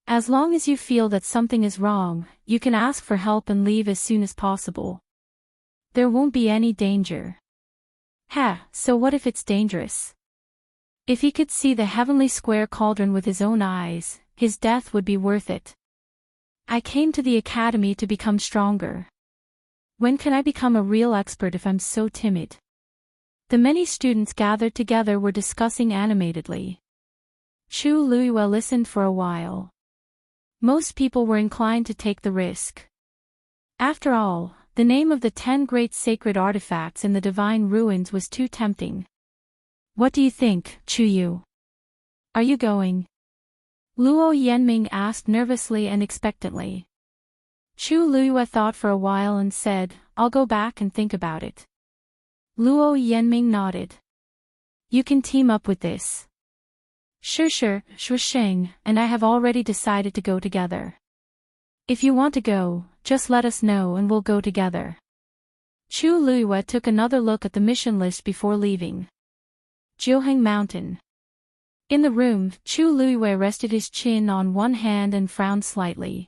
As long as you feel that something is wrong, you can ask for help and leave as soon as possible. There won't be any danger. So what if it's dangerous? If he could see the heavenly square cauldron with his own eyes, his death would be worth it. I came to the academy to become stronger. When can I become a real expert if I'm so timid? The many students gathered together were discussing animatedly. Chu Luiyue listened for a while. Most people were inclined to take the risk. After all, the name of the 10 great sacred artifacts in the divine ruins was too tempting. What do you think, Chu Yu? Are you going? Luo Yanming asked nervously and expectantly. Chu Luiyue thought for a while and said, I'll go back and think about it. Luo Yanming nodded. You can team up with this. Sure, Shusheng and I have already decided to go together. If you want to go, just let us know and we'll go together. Chu Luiyue took another look at the mission list before leaving. Jiuheng Mountain. In the room, Chu Luiyue rested his chin on one hand and frowned slightly.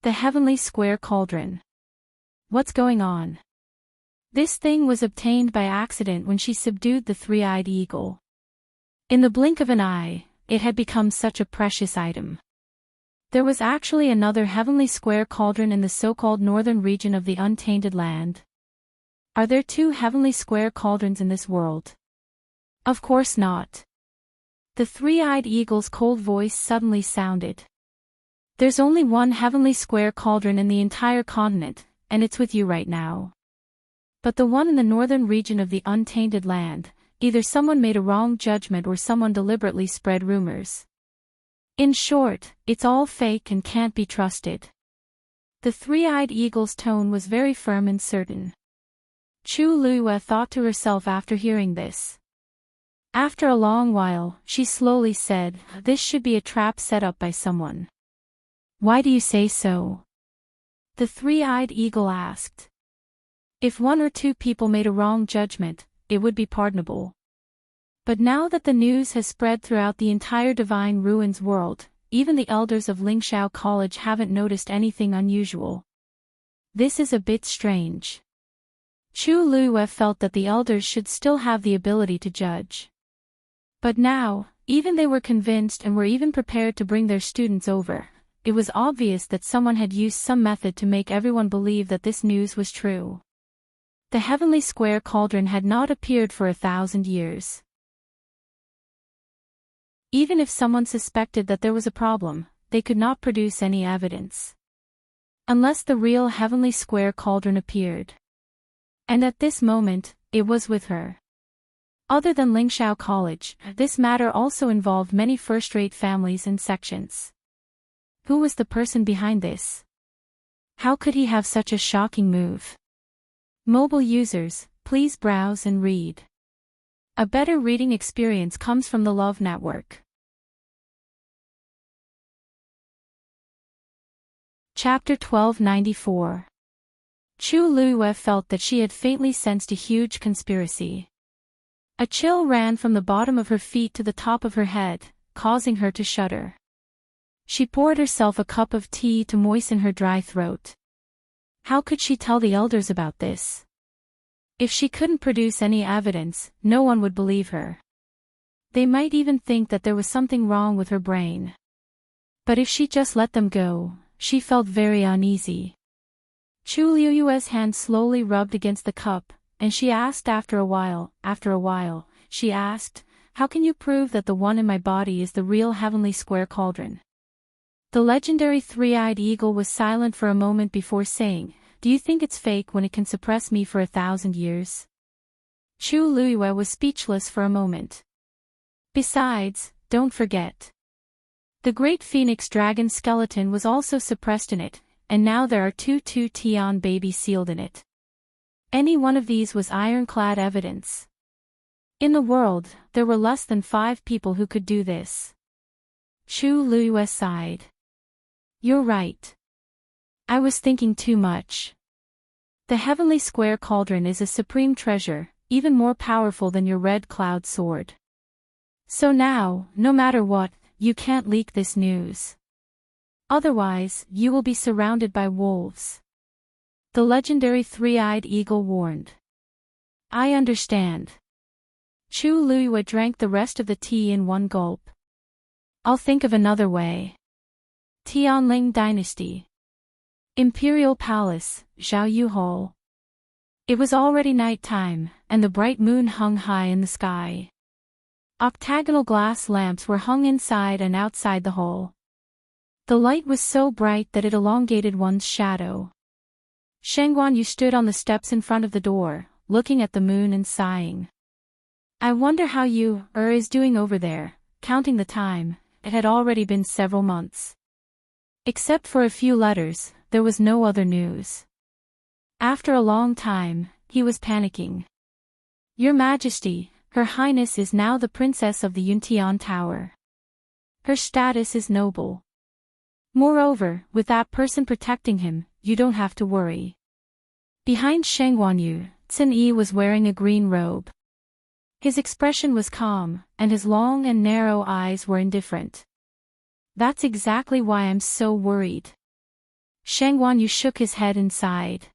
The heavenly square cauldron. What's going on? This thing was obtained by accident when she subdued the three-eyed eagle. In the blink of an eye, it had become such a precious item. There was actually another heavenly square cauldron in the so-called northern region of the Untainted Land. Are there 2 heavenly square cauldrons in this world? Of course not. The three-eyed eagle's cold voice suddenly sounded. There's only one heavenly square cauldron in the entire continent, and it's with you right now. But the one in the northern region of the Untainted Land, either someone made a wrong judgment or someone deliberately spread rumors. In short, it's all fake and can't be trusted. The three-eyed eagle's tone was very firm and certain. Chu Luiyue thought to herself after hearing this. After a long while, she slowly said, this should be a trap set up by someone. Why do you say so? The three-eyed eagle asked. If 1 or 2 people made a wrong judgment, it would be pardonable. But now that the news has spread throughout the entire Divine Ruins world, even the elders of Lingxiao College haven't noticed anything unusual. This is a bit strange. Chu Luiyue felt that the elders should still have the ability to judge. But now, even they were convinced and were even prepared to bring their students over. It was obvious that someone had used some method to make everyone believe that this news was true. The heavenly square cauldron had not appeared for 1,000 years. Even if someone suspected that there was a problem, they could not produce any evidence. Unless the real heavenly square cauldron appeared. And at this moment, it was with her. Other than Lingxiao College, this matter also involved many first-rate families and sections. Who was the person behind this? How could he have such a shocking move? Mobile users, please browse and read. A better reading experience comes from the Love Network. Chapter 1294. Chu Luiyue felt that she had faintly sensed a huge conspiracy. A chill ran from the bottom of her feet to the top of her head, causing her to shudder. She poured herself a cup of tea to moisten her dry throat. How could she tell the elders about this? If she couldn't produce any evidence, no one would believe her. They might even think that there was something wrong with her brain. But if she just let them go, she felt very uneasy. Chu Luiyue's hand slowly rubbed against the cup, and she asked after a while, she asked, "How can you prove that the one in my body is the real heavenly square cauldron?" The legendary three-eyed eagle was silent for a moment before saying, "Do you think it's fake when it can suppress me for 1,000 years?" Chu Luiyue was speechless for a moment. Besides, don't forget. The great phoenix dragon skeleton was also suppressed in it, and now there are two Tian babies sealed in it. Any one of these was ironclad evidence. In the world, there were less than 5 people who could do this. Chu Luiyue sighed. You're right. I was thinking too much. The heavenly square cauldron is a supreme treasure, even more powerful than your red cloud sword. So now, no matter what, you can't leak this news. Otherwise, you will be surrounded by wolves. The legendary three-eyed eagle warned. I understand. Chu Luiyue drank the rest of the tea in one gulp. I'll think of another way. Tianling Dynasty. Imperial Palace, Zhaoyu Hall. It was already night time, and the bright moon hung high in the sky. Octagonal glass lamps were hung inside and outside the hall. The light was so bright that it elongated one's shadow. Sheng Guanyu stood on the steps in front of the door, looking at the moon and sighing. I wonder how you is doing over there. Counting the time, it had already been several months. Except for a few letters, there was no other news. After a long time, he was panicking. Your Majesty, Her Highness is now the Princess of the Yuntian Tower. Her status is noble. Moreover, with that person protecting him, you don't have to worry. Behind Sheng Guanyu, Xin Yi was wearing a green robe. His expression was calm, and his long and narrow eyes were indifferent. That's exactly why I'm so worried. Sheng Guanyu shook his head and sighed.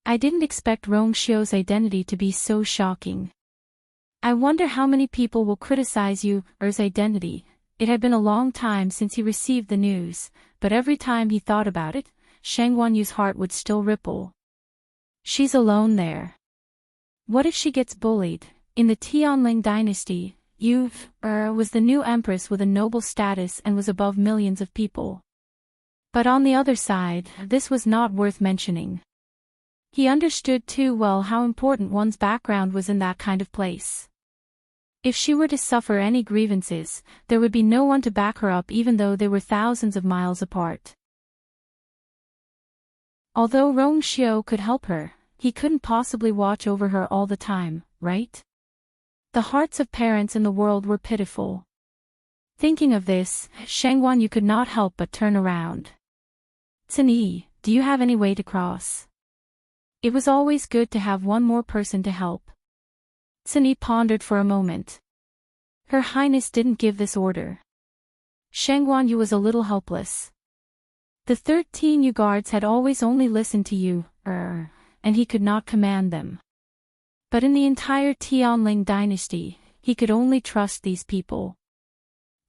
I didn't expect Rongxiu's identity to be so shocking. I wonder how many people will criticize Er's identity. It had been a long time since he received the news, but every time he thought about it, Sheng Guanyu's heart would still ripple. She's alone there. What if she gets bullied? In the Tianling dynasty, was the new empress with a noble status and was above millions of people. But on the other side, this was not worth mentioning. He understood too well how important one's background was in that kind of place. If she were to suffer any grievances, there would be no one to back her up even though they were thousands of miles apart. Although Rongxiu could help her, he couldn't possibly watch over her all the time, right? The hearts of parents in the world were pitiful. Thinking of this, Sheng Guanyu could not help but turn around. Xin Yi, do you have any way to cross? It was always good to have one more person to help. Xin Yi pondered for a moment. Her Highness didn't give this order. Sheng Guanyu was a little helpless. The 13 Yu guards had always only listened to you, and he could not command them. But in the entire Tianling dynasty, he could only trust these people.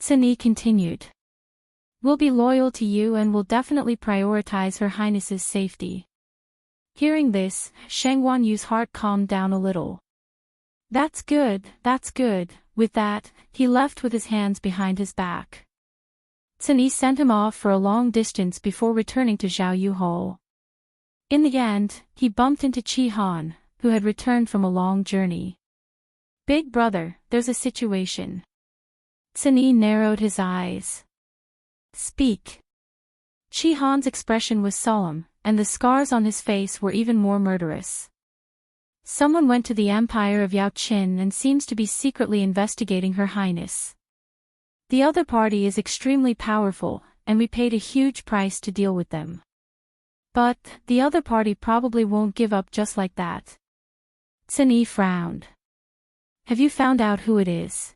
Xin Yi continued. We'll be loyal to you and will definitely prioritize Her Highness's safety. Hearing this, Sheng Guanyu's heart calmed down a little. That's good, that's good. With that, he left with his hands behind his back. Xin Yi sent him off for a long distance before returning to Zhaoyu Hall. In the end, he bumped into Qi Han, who had returned from a long journey. Big brother, there's a situation. Xin Yi narrowed his eyes. Speak. Qi Han's expression was solemn, and the scars on his face were even more murderous. Someone went to the Empire of Yao Qin and seems to be secretly investigating Her Highness. The other party is extremely powerful, and we paid a huge price to deal with them. But, the other party probably won't give up just like that. Sun-yi frowned. Have you found out who it is?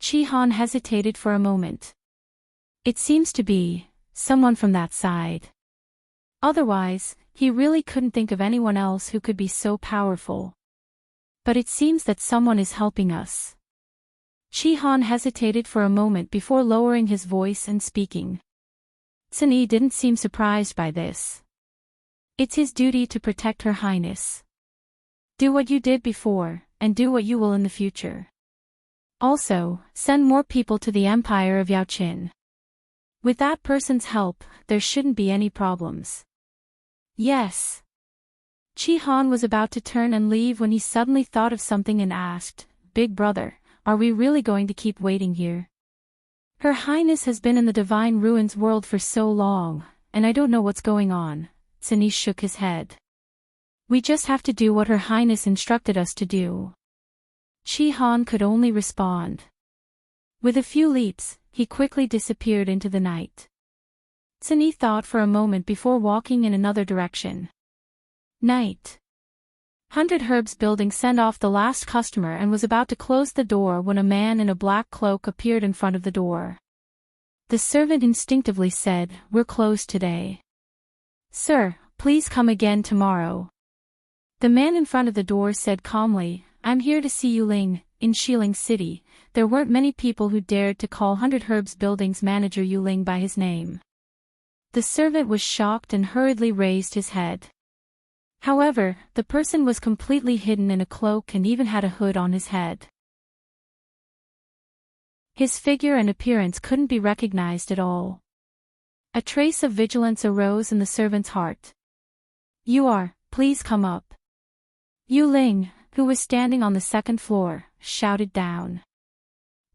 Chi-han hesitated for a moment. It seems to be someone from that side. Otherwise, he really couldn't think of anyone else who could be so powerful. But it seems that someone is helping us. Chi-han hesitated for a moment before lowering his voice and speaking. Sun-yi didn't seem surprised by this. It's his duty to protect Her Highness. Do what you did before, and do what you will in the future. Also, send more people to the Empire of Yaoqin. With that person's help, there shouldn't be any problems. Yes. Chi-han was about to turn and leave when he suddenly thought of something and asked, Big brother, are we really going to keep waiting here? Her Highness has been in the Divine Ruins world for so long, and I don't know what's going on. Sun-yi shook his head. We just have to do what Her Highness instructed us to do. Chi-han could only respond. With a few leaps, he quickly disappeared into the night. Sun-yi thought for a moment before walking in another direction. Night. 100 Herbs building sent off the last customer and was about to close the door when a man in a black cloak appeared in front of the door. The servant instinctively said, We're closed today. Sir, please come again tomorrow. The man in front of the door said calmly, I'm here to see Yuling. In Xiling City, there weren't many people who dared to call 100 Herbs Building's manager Yuling by his name. The servant was shocked and hurriedly raised his head. However, the person was completely hidden in a cloak and even had a hood on his head. His figure and appearance couldn't be recognized at all. A trace of vigilance arose in the servant's heart. Please come up. Yuling, who was standing on the second floor, shouted down.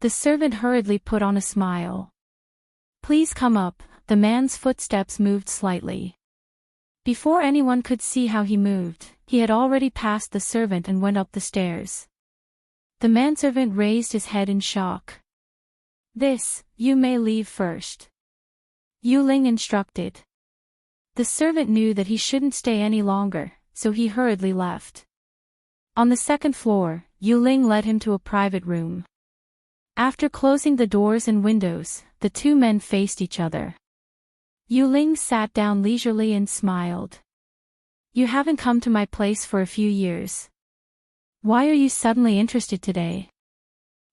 The servant hurriedly put on a smile. Please come up. The man's footsteps moved slightly. Before anyone could see how he moved, he had already passed the servant and went up the stairs. The manservant raised his head in shock. You may leave first. Yuling instructed. The servant knew that he shouldn't stay any longer, so he hurriedly left. On the second floor, Yuling led him to a private room. After closing the doors and windows, the two men faced each other. Yuling sat down leisurely and smiled. You haven't come to my place for a few years. Why are you suddenly interested today?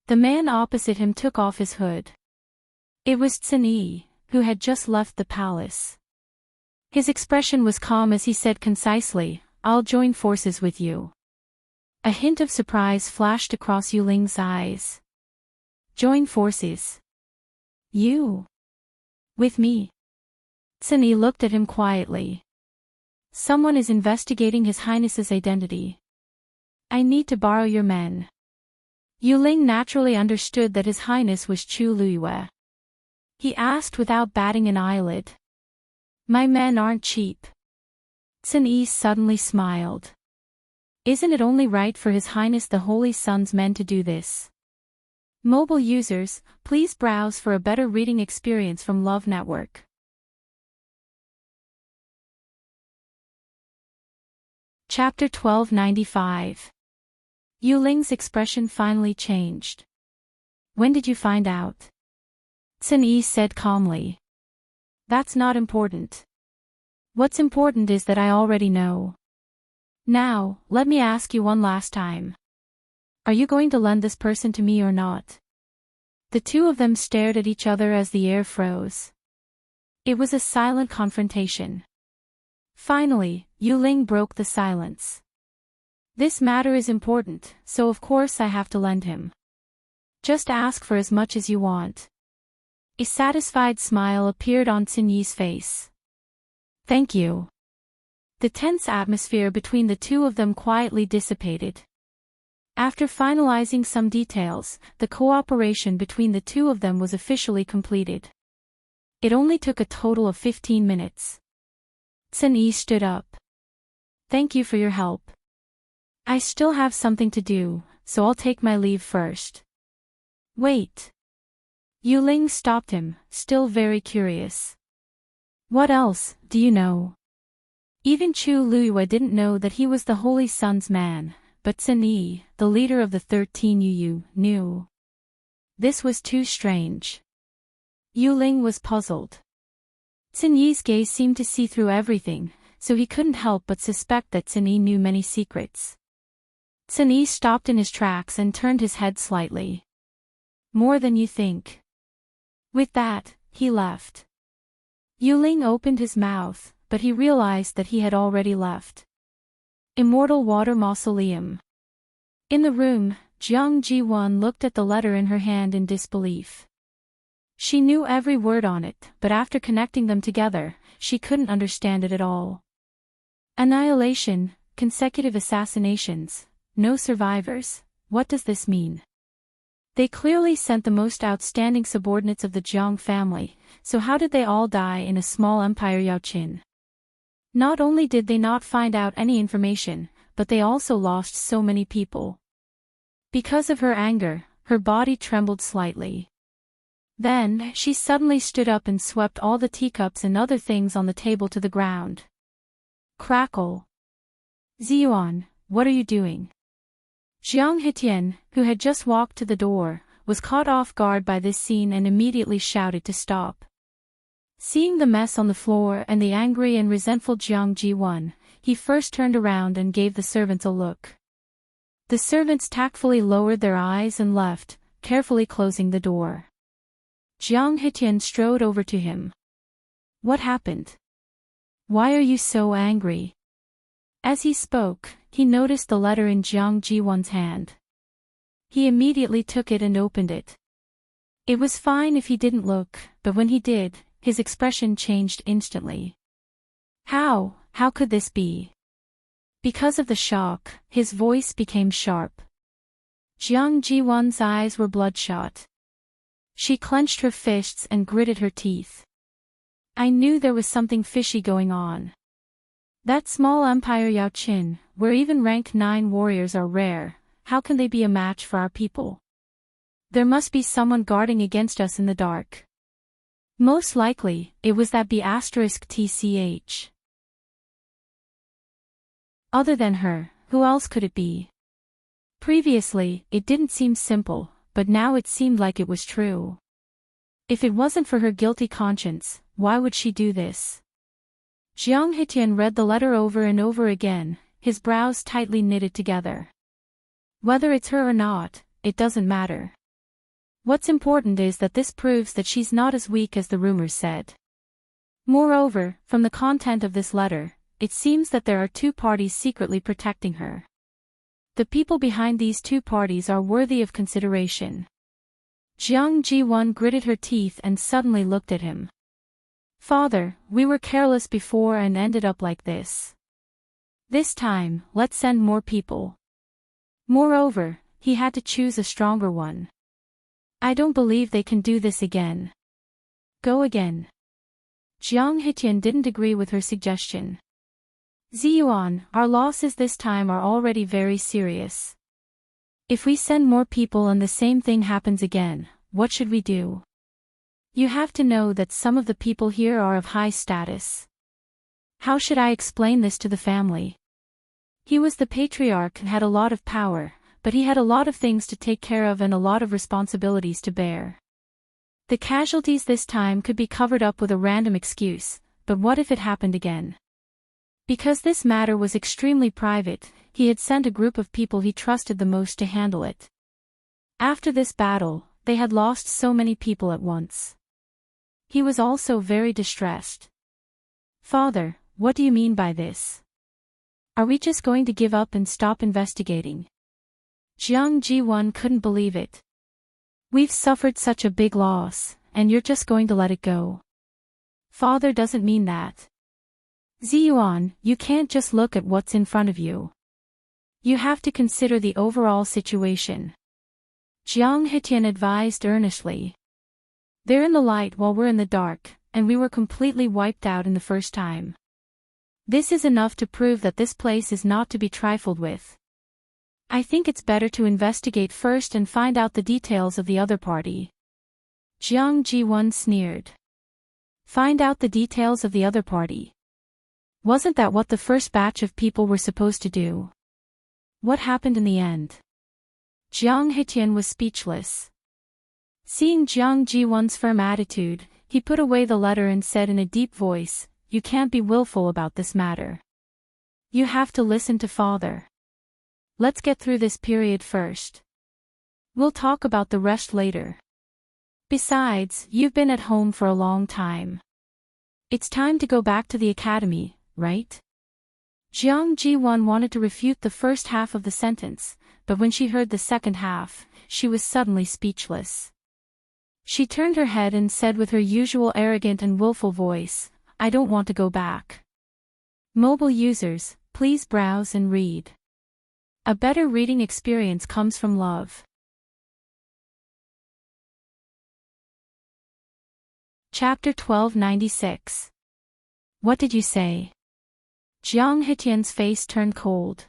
The man opposite him took off his hood. It was Sun-yi, who had just left the palace. His expression was calm as he said concisely, I'll join forces with you. A hint of surprise flashed across Yuling's eyes. Join forces? You? With me? Sun-yi looked at him quietly. Someone is investigating His Highness's identity. I need to borrow your men. Yuling naturally understood that His Highness was Chu Luyue. He asked without batting an eyelid. My men aren't cheap. Sun-yi suddenly smiled. Isn't it only right for His Highness the Holy Sun's men to do this? Mobile users, please browse for a better reading experience from Love Network. Chapter 1295. Yuling's expression finally changed. When did you find out? Sun-yi said calmly. That's not important. What's important is that I already know. Now, let me ask you one last time. Are you going to lend this person to me or not? The two of them stared at each other as the air froze. It was a silent confrontation. Finally, Yuling broke the silence. This matter is important, so of course I have to lend him. Just ask for as much as you want. A satisfied smile appeared on Sun-yi's face. Thank you. The tense atmosphere between the two of them quietly dissipated. After finalizing some details, the cooperation between the two of them was officially completed. It only took a total of 15 minutes. Sun-yi stood up. Thank you for your help. I still have something to do, so I'll take my leave first. Wait. Yu Ling stopped him, still very curious. What else, do you know? Even Chu Luyue didn't know that he was the Holy Sun's man, but Xin Yi, the leader of the 13 Yu, knew. This was too strange. Yu Ling was puzzled. Xin Yi's gaze seemed to see through everything, so he couldn't help but suspect that Xin Yi knew many secrets. Xin Yi stopped in his tracks and turned his head slightly. More than you think. With that, he left. Yu Ling opened his mouth, but he realized that he had already left. Immortal Water Mausoleum. In the room, Jiang Ji-won looked at the letter in her hand in disbelief. She knew every word on it, but after connecting them together, she couldn't understand it at all. Annihilation, consecutive assassinations, no survivors, what does this mean? They clearly sent the most outstanding subordinates of the Jiang family, so how did they all die in a small empire Yaoqin? Not only did they not find out any information, but they also lost so many people. Because of her anger, her body trembled slightly. Then, she suddenly stood up and swept all the teacups and other things on the table to the ground. Crackle. Ziyuan, what are you doing? Jiang Hetian, who had just walked to the door, was caught off guard by this scene and immediately shouted to stop. Seeing the mess on the floor and the angry and resentful Jiang Ji-won, he first turned around and gave the servants a look. The servants tactfully lowered their eyes and left, carefully closing the door. Jiang Hetian strode over to him. What happened? Why are you so angry? As he spoke, he noticed the letter in Jiang Ji-won's hand. He immediately took it and opened it. It was fine if he didn't look, but when he did, his expression changed instantly. How could this be? Because of the shock, his voice became sharp. Jiang Ji-won's eyes were bloodshot. She clenched her fists and gritted her teeth. I knew there was something fishy going on. That small empire Yaoqin, where even rank 9 warriors are rare, how can they be a match for our people? There must be someone guarding against us in the dark. Most likely, it was that B*TCH. Other than her, who else could it be? Previously, it didn't seem simple, but now it seemed like it was true. If it wasn't for her guilty conscience, why would she do this? Jiang Hetian read the letter over and over again, his brows tightly knitted together. Whether it's her or not, it doesn't matter. What's important is that this proves that she's not as weak as the rumors said. Moreover, from the content of this letter, it seems that there are 2 parties secretly protecting her. The people behind these 2 parties are worthy of consideration. Jiang Ji-won gritted her teeth and suddenly looked at him. Father, we were careless before and ended up like this. This time, let's send more people. Moreover, he had to choose a stronger one. I don't believe they can do this again. Go again. Jiang Hetian didn't agree with her suggestion. Ziyuan, our losses this time are already very serious. If we send more people and the same thing happens again, what should we do? You have to know that some of the people here are of high status. How should I explain this to the family? He was the patriarch and had a lot of power, but he had a lot of things to take care of and a lot of responsibilities to bear. The casualties this time could be covered up with a random excuse, but what if it happened again? Because this matter was extremely private, he had sent a group of people he trusted the most to handle it. After this battle, they had lost so many people at once. He was also very distressed. Father, what do you mean by this? Are we just going to give up and stop investigating? Jiang Ji-won couldn't believe it. We've suffered such a big loss, and you're just going to let it go. Father doesn't mean that. Ziyuan, you can't just look at what's in front of you. You have to consider the overall situation. Jiang Hetian advised earnestly. They're in the light while we're in the dark, and we were completely wiped out in the first time. This is enough to prove that this place is not to be trifled with. I think it's better to investigate first and find out the details of the other party. Jiang Ji-won sneered. Find out the details of the other party. Wasn't that what the first batch of people were supposed to do? What happened in the end? Jiang Hitian was speechless. Seeing Jiang Ji-won's firm attitude, he put away the letter and said in a deep voice, "You can't be willful about this matter. You have to listen to father. Let's get through this period first. We'll talk about the rest later. Besides, you've been at home for a long time. It's time to go back to the academy, right?" Jiang Ji-won wanted to refute the first half of the sentence, but when she heard the second half, she was suddenly speechless. She turned her head and said with her usual arrogant and willful voice, "I don't want to go back." Mobile users, please browse and read. A better reading experience comes from love. Chapter 1296. What did you say? Jiang Hitian's face turned cold.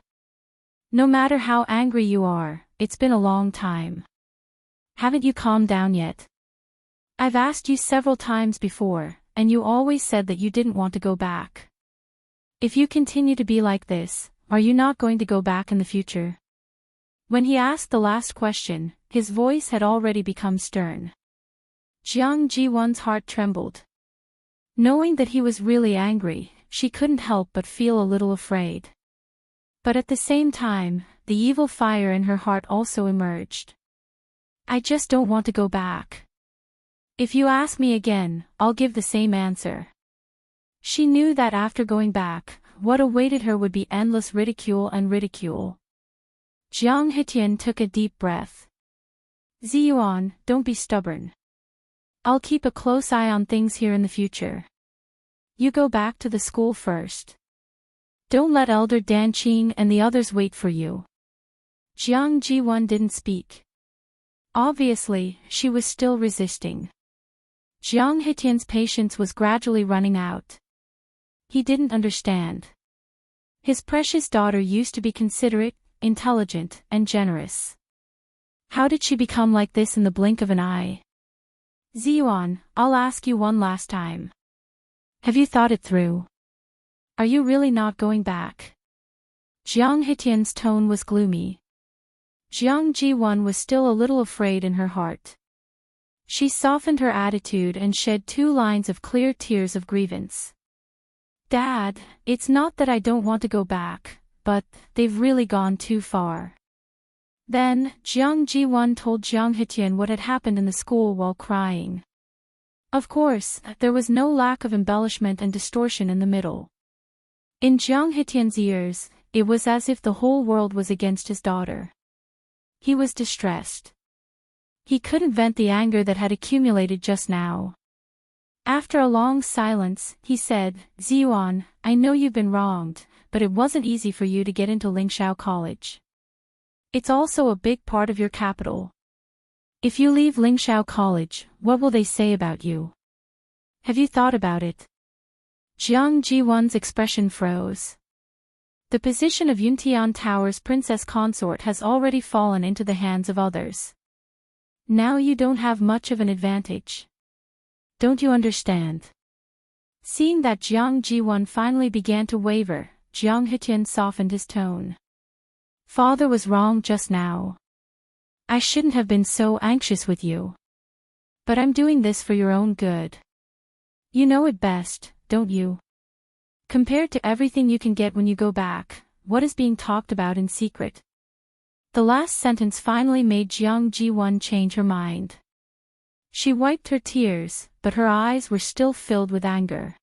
No matter how angry you are, it's been a long time. Haven't you calmed down yet? I've asked you several times before, and you always said that you didn't want to go back. If you continue to be like this, are you not going to go back in the future? When he asked the last question, his voice had already become stern. Jiang Ji-won's heart trembled. Knowing that he was really angry, she couldn't help but feel a little afraid. But at the same time, the evil fire in her heart also emerged. I just don't want to go back. If you ask me again, I'll give the same answer. She knew that after going back, what awaited her would be endless ridicule and ridicule. Jiang Hitian took a deep breath. Ziyuan, don't be stubborn. I'll keep a close eye on things here in the future. You go back to the school first. Don't let Elder Danqing and the others wait for you. Jiang Ji-won didn't speak. Obviously, she was still resisting. Jiang Hitian's patience was gradually running out. He didn't understand. His precious daughter used to be considerate, intelligent, and generous. How did she become like this in the blink of an eye? Ziyuan, I'll ask you one last time. Have you thought it through? Are you really not going back? Jiang Hitian's tone was gloomy. Jiang Ji-won was still a little afraid in her heart. She softened her attitude and shed 2 lines of clear tears of grievance. Dad, it's not that I don't want to go back, but they've really gone too far. Then, Jiang Ji-won told Jiang Hitian what had happened in the school while crying. Of course, there was no lack of embellishment and distortion in the middle. In Jiang Hitian's ears, it was as if the whole world was against his daughter. He was distressed. He couldn't vent the anger that had accumulated just now. After a long silence, he said, Ziyuan, I know you've been wronged, but it wasn't easy for you to get into Lingxiao College. It's also a big part of your capital. If you leave Lingxiao College, what will they say about you? Have you thought about it? Jiang Ji-won's expression froze. The position of Yuntian Tower's princess consort has already fallen into the hands of others. Now you don't have much of an advantage. Don't you understand? Seeing that Jiang Ji-won finally began to waver, Jiang Hitian softened his tone. Father was wrong just now. I shouldn't have been so anxious with you. But I'm doing this for your own good. You know it best, don't you? Compared to everything you can get when you go back, what is being talked about in secret? The last sentence finally made Jiang Ji-won change her mind. She wiped her tears, but her eyes were still filled with anger.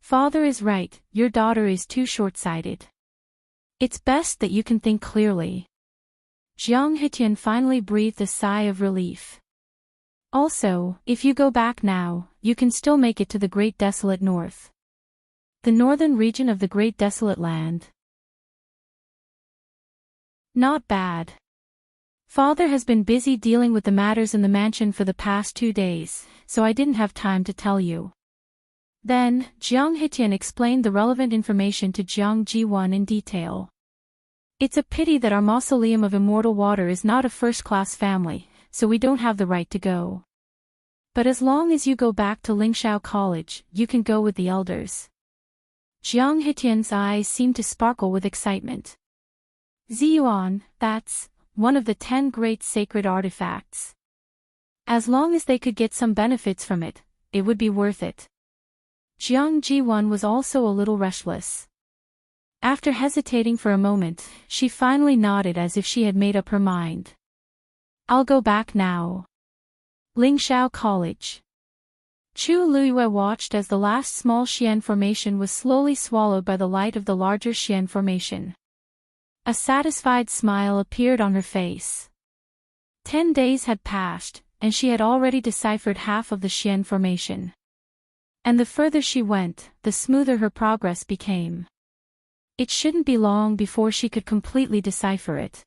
Father is right, your daughter is too short-sighted. It's best that you can think clearly. Jiang Hitian finally breathed a sigh of relief. Also, if you go back now, you can still make it to the Great Desolate North. The northern region of the Great Desolate Land. Not bad. Father has been busy dealing with the matters in the mansion for the past 2 days, so I didn't have time to tell you. Then, Jiang Hitian explained the relevant information to Jiang Ji-won in detail. It's a pity that our mausoleum of immortal water is not a first-class family, so we don't have the right to go. But as long as you go back to Lingxiao College, you can go with the elders. Jiang Hitian's eyes seemed to sparkle with excitement. Ziyuan, that's one of the 10 great sacred artifacts. As long as they could get some benefits from it, it would be worth it. Jiang Jiwan was also a little restless. After hesitating for a moment, she finally nodded as if she had made up her mind. I'll go back now. Lingxiao College. Chu Luiyue watched as the last small Xian formation was slowly swallowed by the light of the larger Xian formation. A satisfied smile appeared on her face. 10 days had passed, and she had already deciphered half of the Xian formation. And the further she went, the smoother her progress became. It shouldn't be long before she could completely decipher it.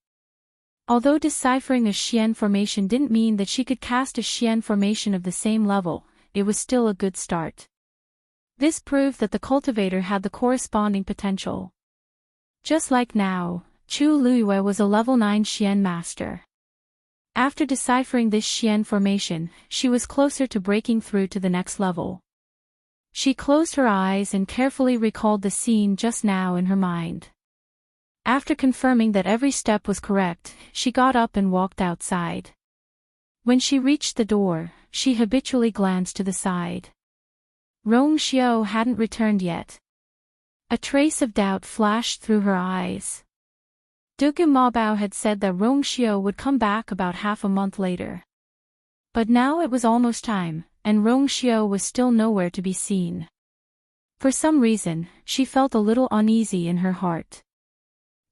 Although deciphering a Xian formation didn't mean that she could cast a Xian formation of the same level, it was still a good start. This proved that the cultivator had the corresponding potential. Just like now, Chu Luiyue was a level 9 Xian master. After deciphering this Xian formation, she was closer to breaking through to the next level. She closed her eyes and carefully recalled the scene just now in her mind. After confirming that every step was correct, she got up and walked outside. When she reached the door, she habitually glanced to the side. Rong Xiao hadn't returned yet. A trace of doubt flashed through her eyes. Duke Mabao had said that Rong Xiao would come back about half a month later. But now it was almost time, and Rong Xiao was still nowhere to be seen. For some reason, she felt a little uneasy in her heart.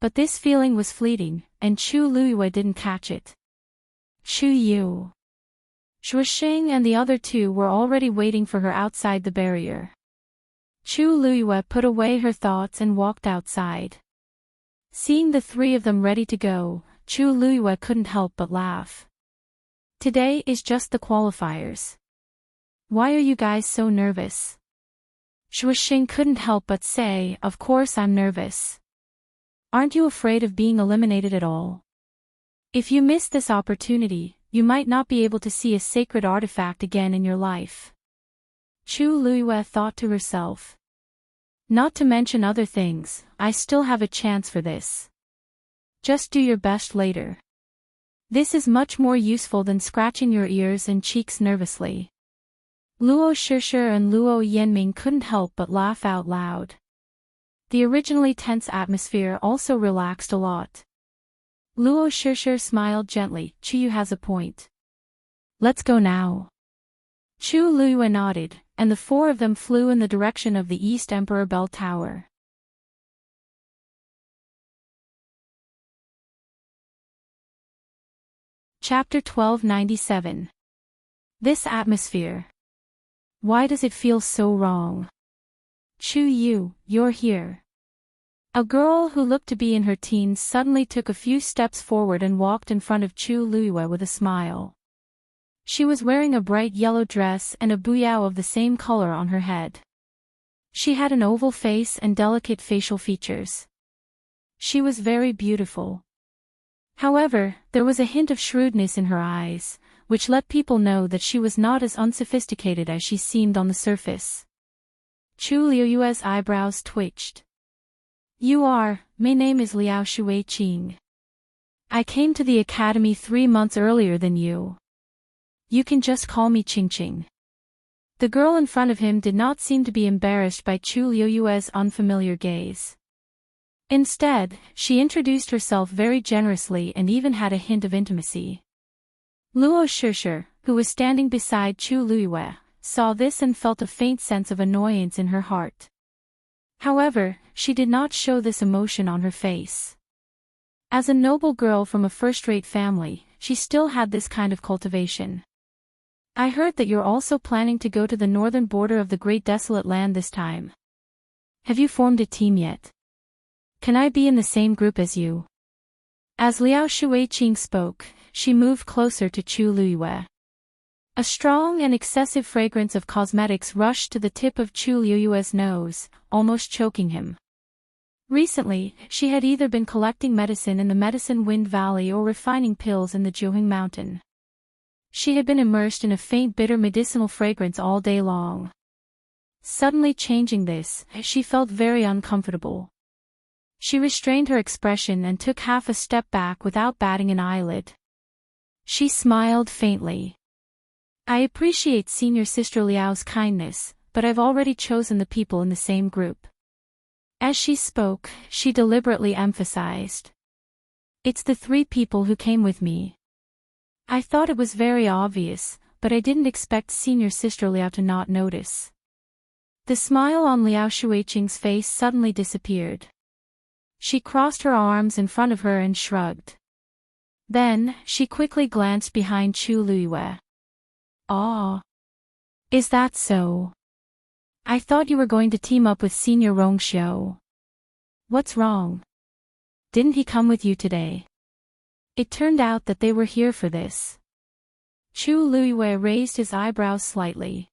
But this feeling was fleeting, and Chu Luiyue didn't catch it. Chu Yu. Shuisheng and the other two were already waiting for her outside the barrier. Chu Luiyue put away her thoughts and walked outside. Seeing the three of them ready to go, Chu Luiyue couldn't help but laugh. Today is just the qualifiers. Why are you guys so nervous? Shuisheng couldn't help but say, of course I'm nervous. Aren't you afraid of being eliminated at all? If you miss this opportunity, you might not be able to see a sacred artifact again in your life. Chu Luiyue thought to herself. Not to mention other things, I still have a chance for this. Just do your best later. This is much more useful than scratching your ears and cheeks nervously. Luo Shishir and Luo Yanming couldn't help but laugh out loud. The originally tense atmosphere also relaxed a lot. Luo Shishir smiled gently. Chu has a point. Let's go now. Chu Luiyue nodded, and the four of them flew in the direction of the East Emperor Bell Tower. Chapter 1297. This atmosphere. Why does it feel so wrong? Chu Yu, you're here. A girl who looked to be in her teens suddenly took a few steps forward and walked in front of Chu Luiyue with a smile. She was wearing a bright yellow dress and a buyao of the same color on her head. She had an oval face and delicate facial features. She was very beautiful. However, there was a hint of shrewdness in her eyes, which let people know that she was not as unsophisticated as she seemed on the surface. Chu Luiyue's eyebrows twitched. My name is Liao Shuiqing. I came to the academy 3 months earlier than you. You can just call me Qingqing. The girl in front of him did not seem to be embarrassed by Chu Luiyue's unfamiliar gaze. Instead, she introduced herself very generously and even had a hint of intimacy. Luo Shishir, who was standing beside Chu Luiyue, saw this and felt a faint sense of annoyance in her heart. However, she did not show this emotion on her face. As a noble girl from a first-rate family, she still had this kind of cultivation. I heard that you're also planning to go to the northern border of the Great Desolate Land this time. Have you formed a team yet? Can I be in the same group as you? As Liao Shuiqing spoke, she moved closer to Chu Luiyue. A strong and excessive fragrance of cosmetics rushed to the tip of Chu Luiyue's nose, almost choking him. Recently, she had either been collecting medicine in the Medicine Wind Valley or refining pills in the Jiuheng Mountain. She had been immersed in a faint bitter medicinal fragrance all day long. Suddenly changing this, she felt very uncomfortable. She restrained her expression and took half a step back without batting an eyelid. She smiled faintly. I appreciate Senior Sister Liao's kindness, but I've already chosen the people in the same group. As she spoke, she deliberately emphasized. It's the 3 people who came with me. I thought it was very obvious, but I didn't expect Senior Sister Liao to not notice. The smile on Liao Shuiqing's face suddenly disappeared. She crossed her arms in front of her and shrugged. Then, she quickly glanced behind Chu Luiyue. Ah. Is that so? I thought you were going to team up with Senior Rongxiu. What's wrong? Didn't he come with you today? It turned out that they were here for this. Chu Luiyue raised his eyebrows slightly.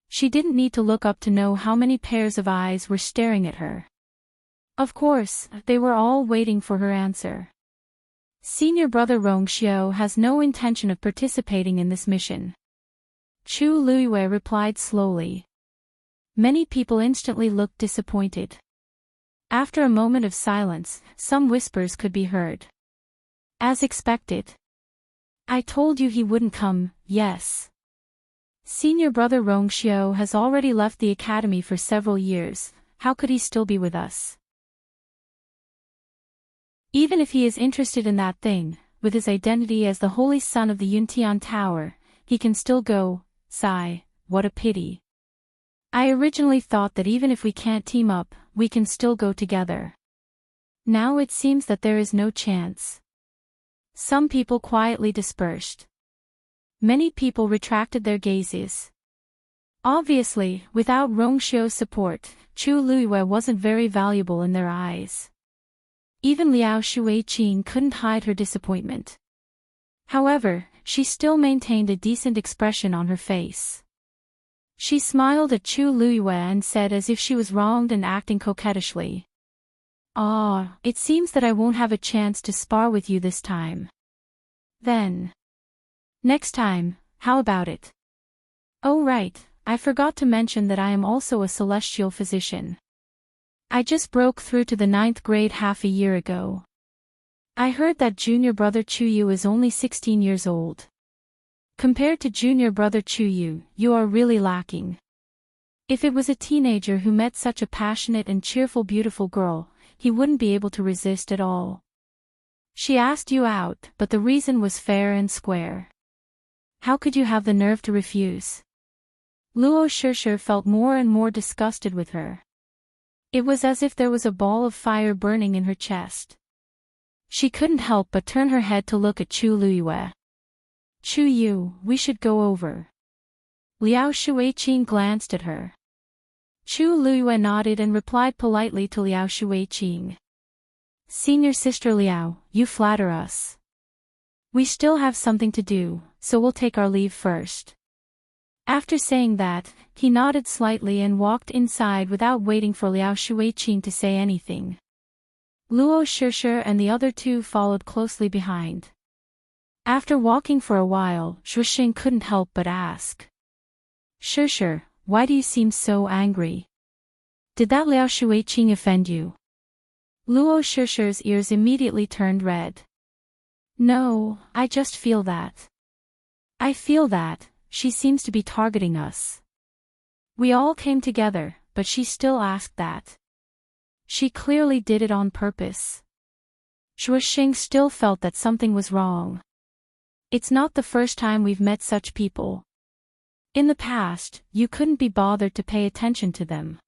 She didn't need to look up to know how many pairs of eyes were staring at her. Of course, they were all waiting for her answer. Senior Brother Rongxiu has no intention of participating in this mission. Chu Luiyue replied slowly. Many people instantly looked disappointed. After a moment of silence, some whispers could be heard. As expected. I told you he wouldn't come, yes. Senior Brother Rongxiu has already left the academy for several years, how could he still be with us? Even if he is interested in that thing, with his identity as the Holy Son of the Yuntian Tower, he can still go. Sigh, what a pity. I originally thought that even if we can't team up, we can still go together. Now it seems that there is no chance. Some people quietly dispersed. Many people retracted their gazes. Obviously, without Rongxiu's support, Chu Luiyue wasn't very valuable in their eyes. Even Liao Shuiqing couldn't hide her disappointment. However, she still maintained a decent expression on her face. She smiled at Chu Luiyue and said as if she was wronged and acting coquettishly. Ah, it seems that I won't have a chance to spar with you this time. Then. Next time, how about it? Oh right, I forgot to mention that I am also a celestial physician. I just broke through to the 9th grade half a year ago. I heard that junior brother Chuyu is only 16 years old. Compared to junior brother Chuyu, you are really lacking. If it was a teenager who met such a passionate and cheerful beautiful girl, he wouldn't be able to resist at all. She asked you out, but the reason was fair and square. How could you have the nerve to refuse? Luo Shishir felt more and more disgusted with her. It was as if there was a ball of fire burning in her chest. She couldn't help but turn her head to look at Chu Luiyue. Chu Yu, we should go over. Liao Shuiqing glanced at her. Chu Luiyue nodded and replied politely to Liao Shuiqing. Senior Sister Liao, you flatter us. We still have something to do, so we'll take our leave first. After saying that, he nodded slightly and walked inside without waiting for Liao Shuiqing to say anything. Luo Shishir and the other 2 followed closely behind. After walking for a while, Shuixing couldn't help but ask. Shishir, why do you seem so angry? Did that Liao Shuiqing offend you? Luo Shishir's ears immediately turned red. No, I just feel that. I feel that, she seems to be targeting us. We all came together, but she still asked that. She clearly did it on purpose. Shuixing still felt that something was wrong. It's not the first time we've met such people. In the past, you couldn't be bothered to pay attention to them.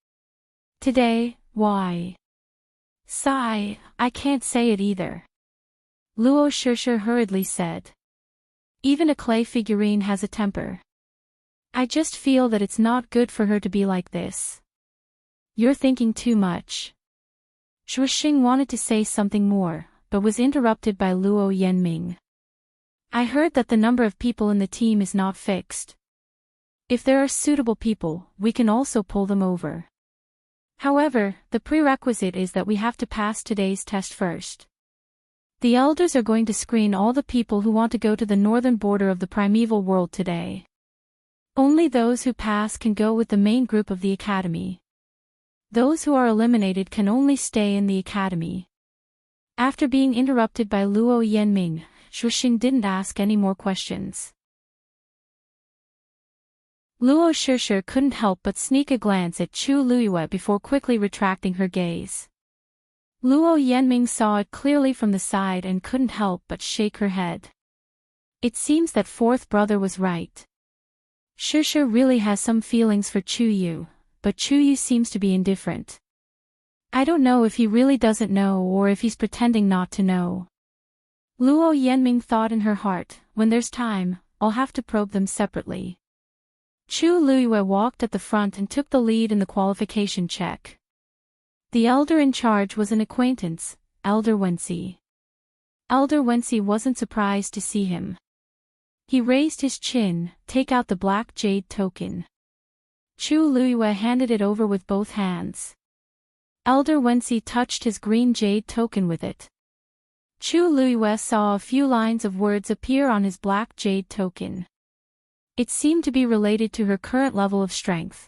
Today, why? Sigh, I can't say it either. Luo Shishir hurriedly said. Even a clay figurine has a temper. I just feel that it's not good for her to be like this. You're thinking too much. Shuixing wanted to say something more, but was interrupted by Luo Yanming. I heard that the number of people in the team is not fixed. If there are suitable people, we can also pull them over. However, the prerequisite is that we have to pass today's test first. The elders are going to screen all the people who want to go to the northern border of the primeval world today. Only those who pass can go with the main group of the academy. Those who are eliminated can only stay in the academy. After being interrupted by Luo Yanming, Shuxing didn't ask any more questions. Luo Shishir couldn't help but sneak a glance at Chu Luyue before quickly retracting her gaze. Luo Yanming saw it clearly from the side and couldn't help but shake her head. It seems that fourth brother was right. Shishir really has some feelings for Chu Yu, but Chu Yu seems to be indifferent. I don't know if he really doesn't know or if he's pretending not to know. Luo Yanming thought in her heart, when there's time, I'll have to probe them separately. Chu Luyue walked at the front and took the lead in the qualification check. The elder in charge was an acquaintance, Elder Wensi. Elder Wensi wasn't surprised to see him. He raised his chin, take out the black jade token. Chu Luyue handed it over with both hands. Elder Wensi touched his green jade token with it. Chu Luyue saw a few lines of words appear on his black jade token. It seemed to be related to her current level of strength.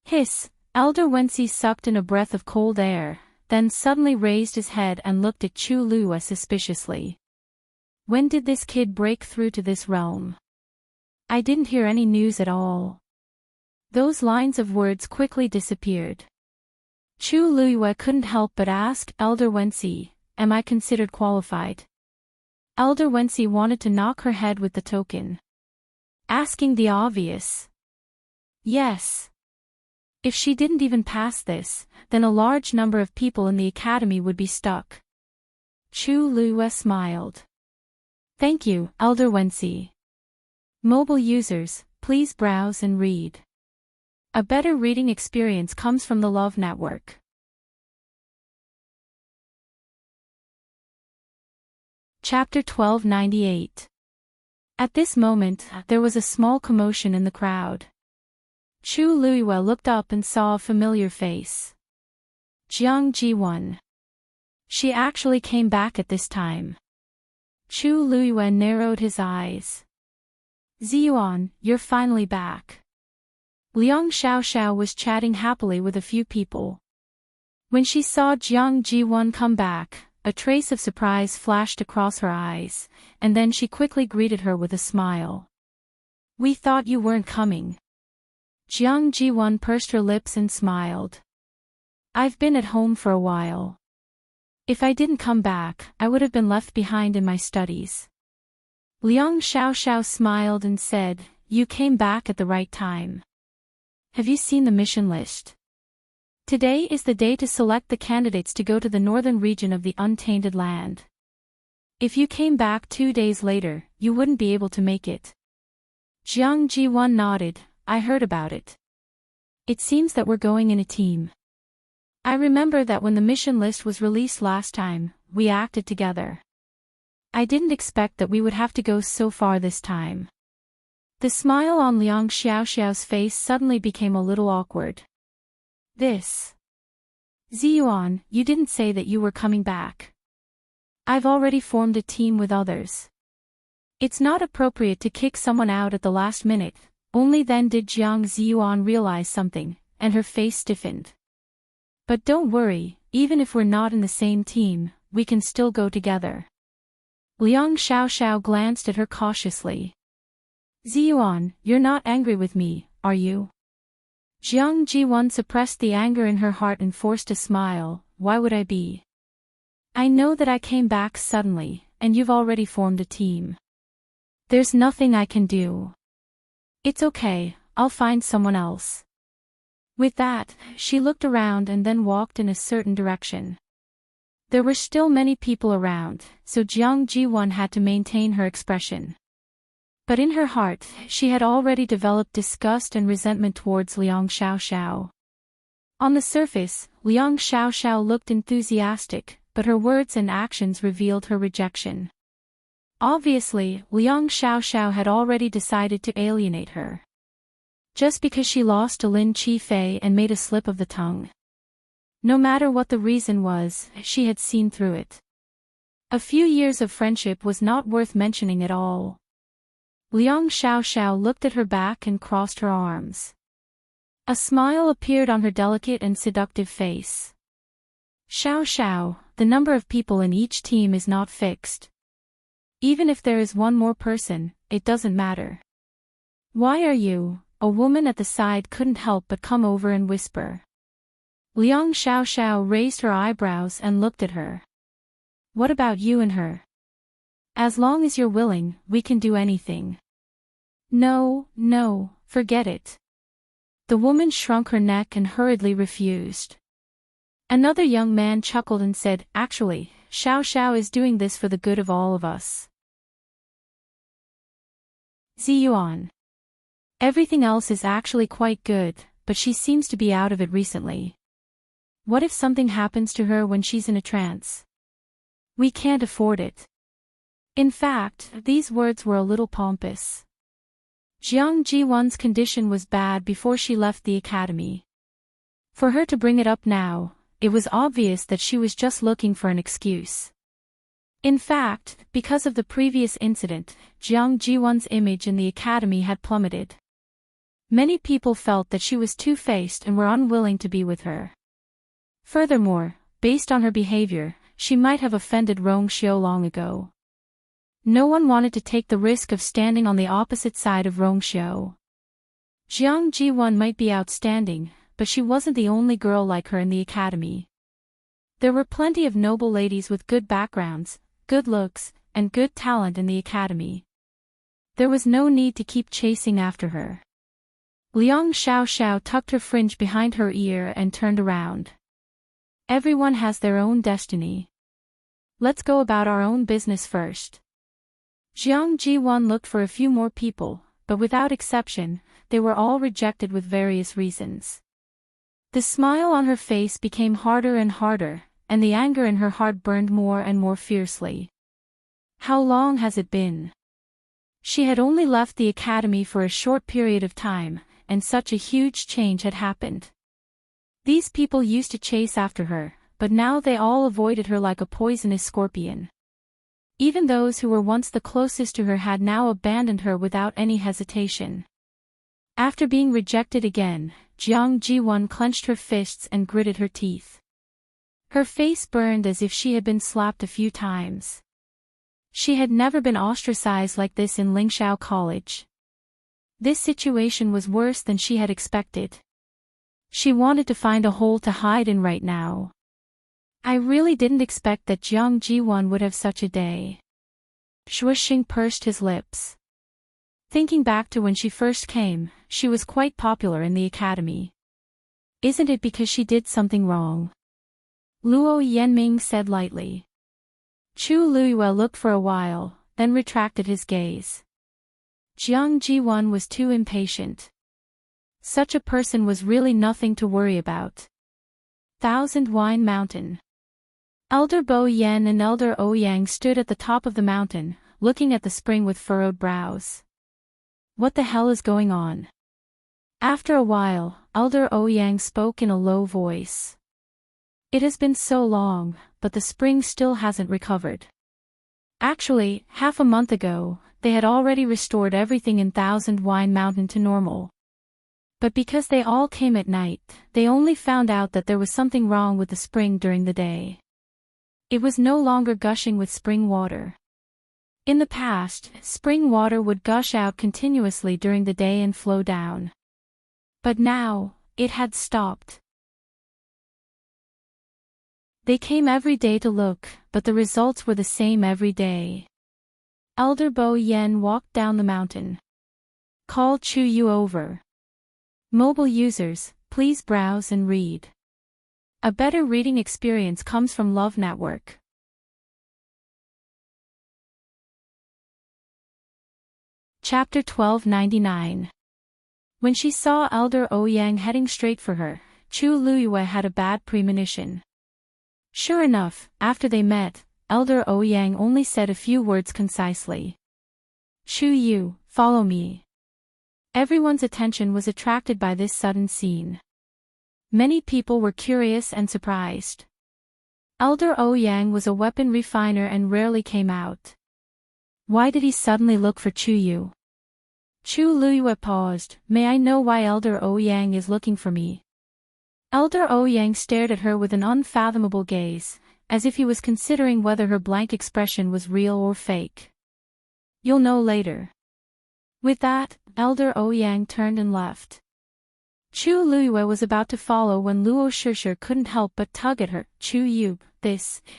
Hiss! Elder Wensi sucked in a breath of cold air, then suddenly raised his head and looked at Chu Luyue suspiciously. When did this kid break through to this realm? I didn't hear any news at all. Those lines of words quickly disappeared. Chu Luyue couldn't help but ask Elder Wensi, am I considered qualified? Elder Wensi wanted to knock her head with the token. Asking the obvious. Yes. If she didn't even pass this, then a large number of people in the academy would be stuck. Chu Luyue smiled. Thank you, Elder Wensi. Mobile users, please browse and read. A better reading experience comes from the Love Network. Chapter 1298. At this moment, there was a small commotion in the crowd. Chu Luyue looked up and saw a familiar face. Jiang Ji1. She actually came back at this time. Chu Luyue narrowed his eyes. Ziyuan, you're finally back. Liang Xiaoxiao was chatting happily with a few people. When she saw Jiang Ji1 come back, a trace of surprise flashed across her eyes, and then she quickly greeted her with a smile. We thought you weren't coming. Jiang Ji1 pursed her lips and smiled. I've been at home for a while. If I didn't come back, I would have been left behind in my studies. Liang Xiaoxiao smiled and said, you came back at the right time. Have you seen the mission list? Today is the day to select the candidates to go to the northern region of the Untainted Land. If you came back 2 days later, you wouldn't be able to make it. Jiang Ji1 nodded, I heard about it. It seems that we're going in a team. I remember that when the mission list was released last time, we acted together. I didn't expect that we would have to go so far this time. The smile on Liang Xiaoxiao's face suddenly became a little awkward. This. Ziyuan, you didn't say that you were coming back. I've already formed a team with others. It's not appropriate to kick someone out at the last minute. Only then did Jiang Ziyuan realize something, and her face stiffened. But don't worry, even if we're not in the same team, we can still go together. Liang Xiaoxiao glanced at her cautiously. Ziyuan, you're not angry with me, are you? Jiang Ji1 suppressed the anger in her heart and forced a smile, why would I be? I know that I came back suddenly, and you've already formed a team. There's nothing I can do. It's okay, I'll find someone else. With that, she looked around and then walked in a certain direction. There were still many people around, so Jiang Ji1 had to maintain her expression. But in her heart, she had already developed disgust and resentment towards Liang Xiaoxiao. On the surface, Liang Xiaoxiao looked enthusiastic, but her words and actions revealed her rejection. Obviously, Liang Xiaoxiao had already decided to alienate her. Just because she lost to Lin Qifei and made a slip of the tongue. No matter what the reason was, she had seen through it. A few years of friendship was not worth mentioning at all. Liang Xiaoxiao looked at her back and crossed her arms. A smile appeared on her delicate and seductive face. Xiaoxiao, the number of people in each team is not fixed. Even if there is one more person, it doesn't matter. Why are you? A woman at the side couldn't help but come over and whisper. Liang Xiaoxiao raised her eyebrows and looked at her. What about you and her? As long as you're willing, we can do anything. No, forget it. The woman shrunk her neck and hurriedly refused. Another young man chuckled and said, actually, Xiaoxiao is doing this for the good of all of us. Ziyuan. Everything else is actually quite good, but she seems to be out of it recently. What if something happens to her when she's in a trance? We can't afford it. In fact, these words were a little pompous. Jiang Jiwan's condition was bad before she left the academy. For her to bring it up now, it was obvious that she was just looking for an excuse. In fact, because of the previous incident, Jiang Jiwan's image in the academy had plummeted. Many people felt that she was two-faced and were unwilling to be with her. Furthermore, based on her behavior, she might have offended Rongxiu long ago. No one wanted to take the risk of standing on the opposite side of Rongxiu. Jiang Jiwan might be outstanding, but she wasn't the only girl like her in the academy. There were plenty of noble ladies with good backgrounds, good looks, and good talent in the academy. There was no need to keep chasing after her. Liang Xiaoxiao tucked her fringe behind her ear and turned around. Everyone has their own destiny. Let's go about our own business first. Jiang Jiwan looked for a few more people, but without exception, they were all rejected with various reasons. The smile on her face became harder and harder, and the anger in her heart burned more and more fiercely. How long has it been? She had only left the academy for a short period of time, and such a huge change had happened. These people used to chase after her, but now they all avoided her like a poisonous scorpion. Even those who were once the closest to her had now abandoned her without any hesitation. After being rejected again, Jiang Jiwan clenched her fists and gritted her teeth. Her face burned as if she had been slapped a few times. She had never been ostracized like this in Lingxiao College. This situation was worse than she had expected. She wanted to find a hole to hide in right now. I really didn't expect that Jiang Jiwan would have such a day. Shuixing pursed his lips. Thinking back to when she first came, she was quite popular in the academy. Isn't it because she did something wrong? Luo Yanming said lightly. Chu Luiyue looked for a while, then retracted his gaze. Jiang Jiwan was too impatient. Such a person was really nothing to worry about. Thousand Wine Mountain. Elder Bo Yan and Elder Ouyang stood at the top of the mountain, looking at the spring with furrowed brows. What the hell is going on? After a while, Elder Ouyang spoke in a low voice. It has been so long, but the spring still hasn't recovered. Actually, half a month ago, they had already restored everything in Thousand Wine Mountain to normal. But because they all came at night, they only found out that there was something wrong with the spring during the day. It was no longer gushing with spring water. In the past, spring water would gush out continuously during the day and flow down. But now, it had stopped. They came every day to look, but the results were the same every day. Elder Bo Yan walked down the mountain. Call Chu Yu over. Mobile users, please browse and read. A better reading experience comes from Love Network. Chapter 1299. When she saw Elder Ouyang heading straight for her, Chu Luiyue had a bad premonition. Sure enough, after they met, Elder Ouyang only said a few words concisely. Chu Yu, follow me. Everyone's attention was attracted by this sudden scene. Many people were curious and surprised. Elder Ouyang was a weapon refiner and rarely came out. Why did he suddenly look for Chu Yu? Chu Liyue paused. May I know why Elder Ouyang is looking for me? Elder Ouyang stared at her with an unfathomable gaze, as if he was considering whether her blank expression was real or fake. You'll know later. With that, Elder Ouyang turned and left. Chu Liyue was about to follow when Luo Shishir couldn't help but tug at her. Chu Yu,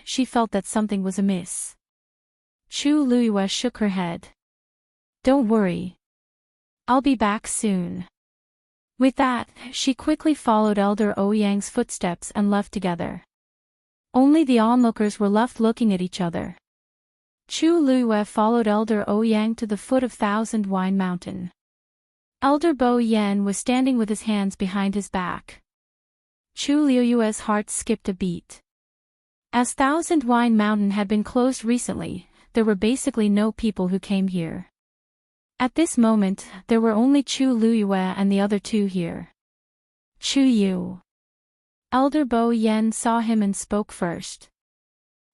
she felt that something was amiss. Chu Liyue shook her head. Don't worry. I'll be back soon. With that, she quickly followed Elder Ouyang's footsteps and left together. Only the onlookers were left looking at each other. Chu Liyue followed Elder Ouyang to the foot of Thousand Wine Mountain. Elder Bo Yan was standing with his hands behind his back. Chu Liyue's heart skipped a beat. As Thousand Wine Mountain had been closed recently, there were basically no people who came here. At this moment, there were only Chu Liyue and the other two here. Chu Yu. Elder Bo Yan saw him and spoke first.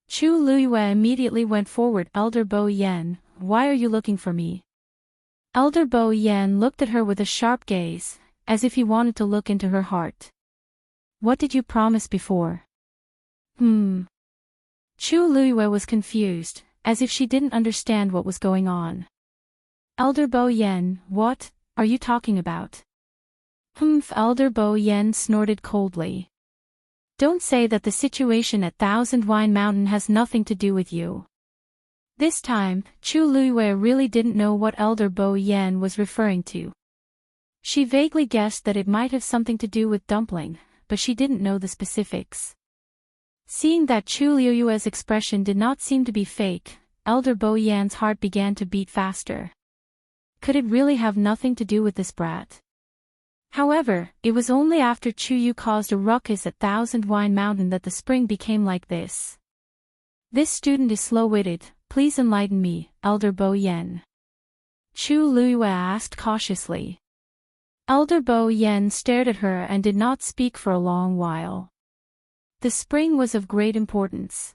Chu Liyue immediately went forward. Elder Bo Yan, why are you looking for me? Elder Bo Yan looked at her with a sharp gaze, as if he wanted to look into her heart. What did you promise before? Chu Liyue was confused, as if she didn't understand what was going on. Elder Bo Yan, what are you talking about? Elder Bo Yan snorted coldly. Don't say that the situation at Thousand Wine Mountain has nothing to do with you. This time, Chu Liyue really didn't know what Elder Bo Yan was referring to. She vaguely guessed that it might have something to do with Dumpling, but she didn't know the specifics. Seeing that Chu Liyue's expression did not seem to be fake, Elder Bo Yan's heart began to beat faster. Could it really have nothing to do with this brat? However, it was only after Chu Yu caused a ruckus at Thousand Wine Mountain that the spring became like this. This student is slow-witted, please enlighten me, Elder Bo Yan. Chu Liyue asked cautiously. Elder Bo Yan stared at her and did not speak for a long while. The spring was of great importance.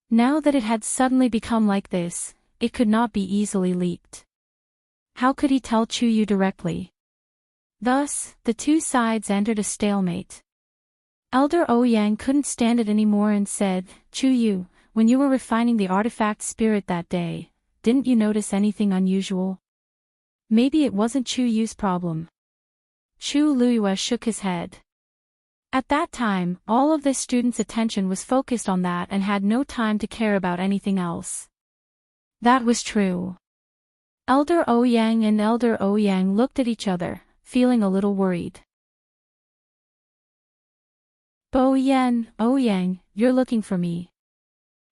Now that it had suddenly become like this, it could not be easily leaked. How could he tell Chu Yu directly? Thus, the two sides entered a stalemate. Elder Ouyang couldn't stand it anymore and said, Chu Yu, when you were refining the artifact spirit that day, didn't you notice anything unusual? Maybe it wasn't Chu Yu's problem. Chu Liyue shook his head. At that time, all of the students' attention was focused on that and had no time to care about anything else. That was true. Elder Ouyang and Elder Ouyang looked at each other, feeling a little worried. Bo Yan, Ouyang, you're looking for me.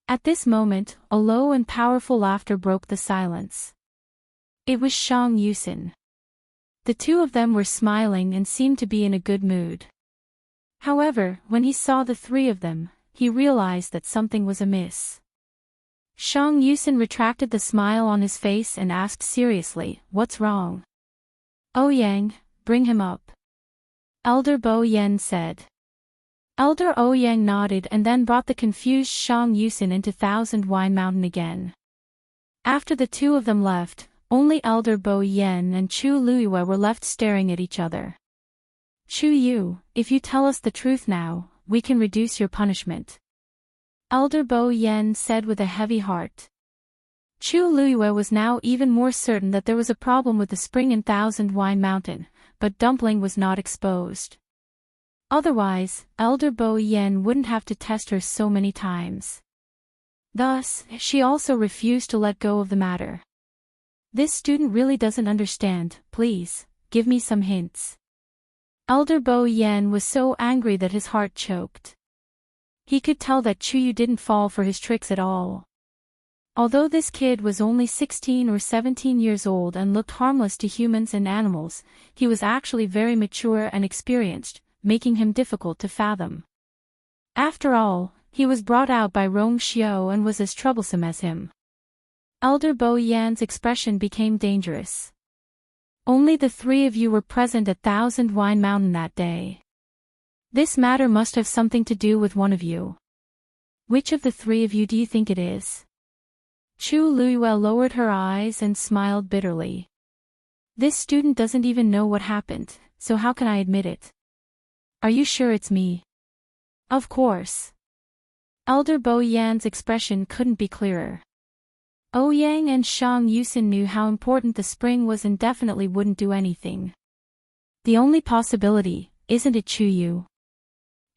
At this moment, a low and powerful laughter broke the silence. It was Shang Yusin. The two of them were smiling and seemed to be in a good mood. However, when he saw the three of them, he realized that something was amiss. Shang Yusin retracted the smile on his face and asked seriously, what's wrong? Ouyang, bring him up. Elder Bo Yan said. Elder Ouyang nodded and then brought the confused Shang Yusin into Thousand Wine Mountain again. After the two of them left, only Elder Bo Yan and Chu Liyue were left staring at each other. Chu Yu, if you tell us the truth now, we can reduce your punishment. Elder Bo Yan said with a heavy heart. Chu Liyue was now even more certain that there was a problem with the spring in Thousand Wine Mountain, but Dumpling was not exposed. Otherwise, Elder Bo Yan wouldn't have to test her so many times. Thus, she also refused to let go of the matter. This student really doesn't understand, please, give me some hints. Elder Bo Yan was so angry that his heart choked. He could tell that Chu Yu didn't fall for his tricks at all. Although this kid was only 16 or 17 years old and looked harmless to humans and animals, he was actually very mature and experienced, making him difficult to fathom. After all, he was brought out by Rong Xiao and was as troublesome as him. Elder Bo Yan's expression became dangerous. Only the three of you were present at Thousand Wine Mountain that day. This matter must have something to do with one of you. Which of the three of you do you think it is? Chu Luiyue lowered her eyes and smiled bitterly. This student doesn't even know what happened, so how can I admit it? Are you sure it's me? Of course. Elder Bo Yan's expression couldn't be clearer. Ouyang and Shang Yusin knew how important the spring was and definitely wouldn't do anything. The only possibility, isn't it Chu Yu?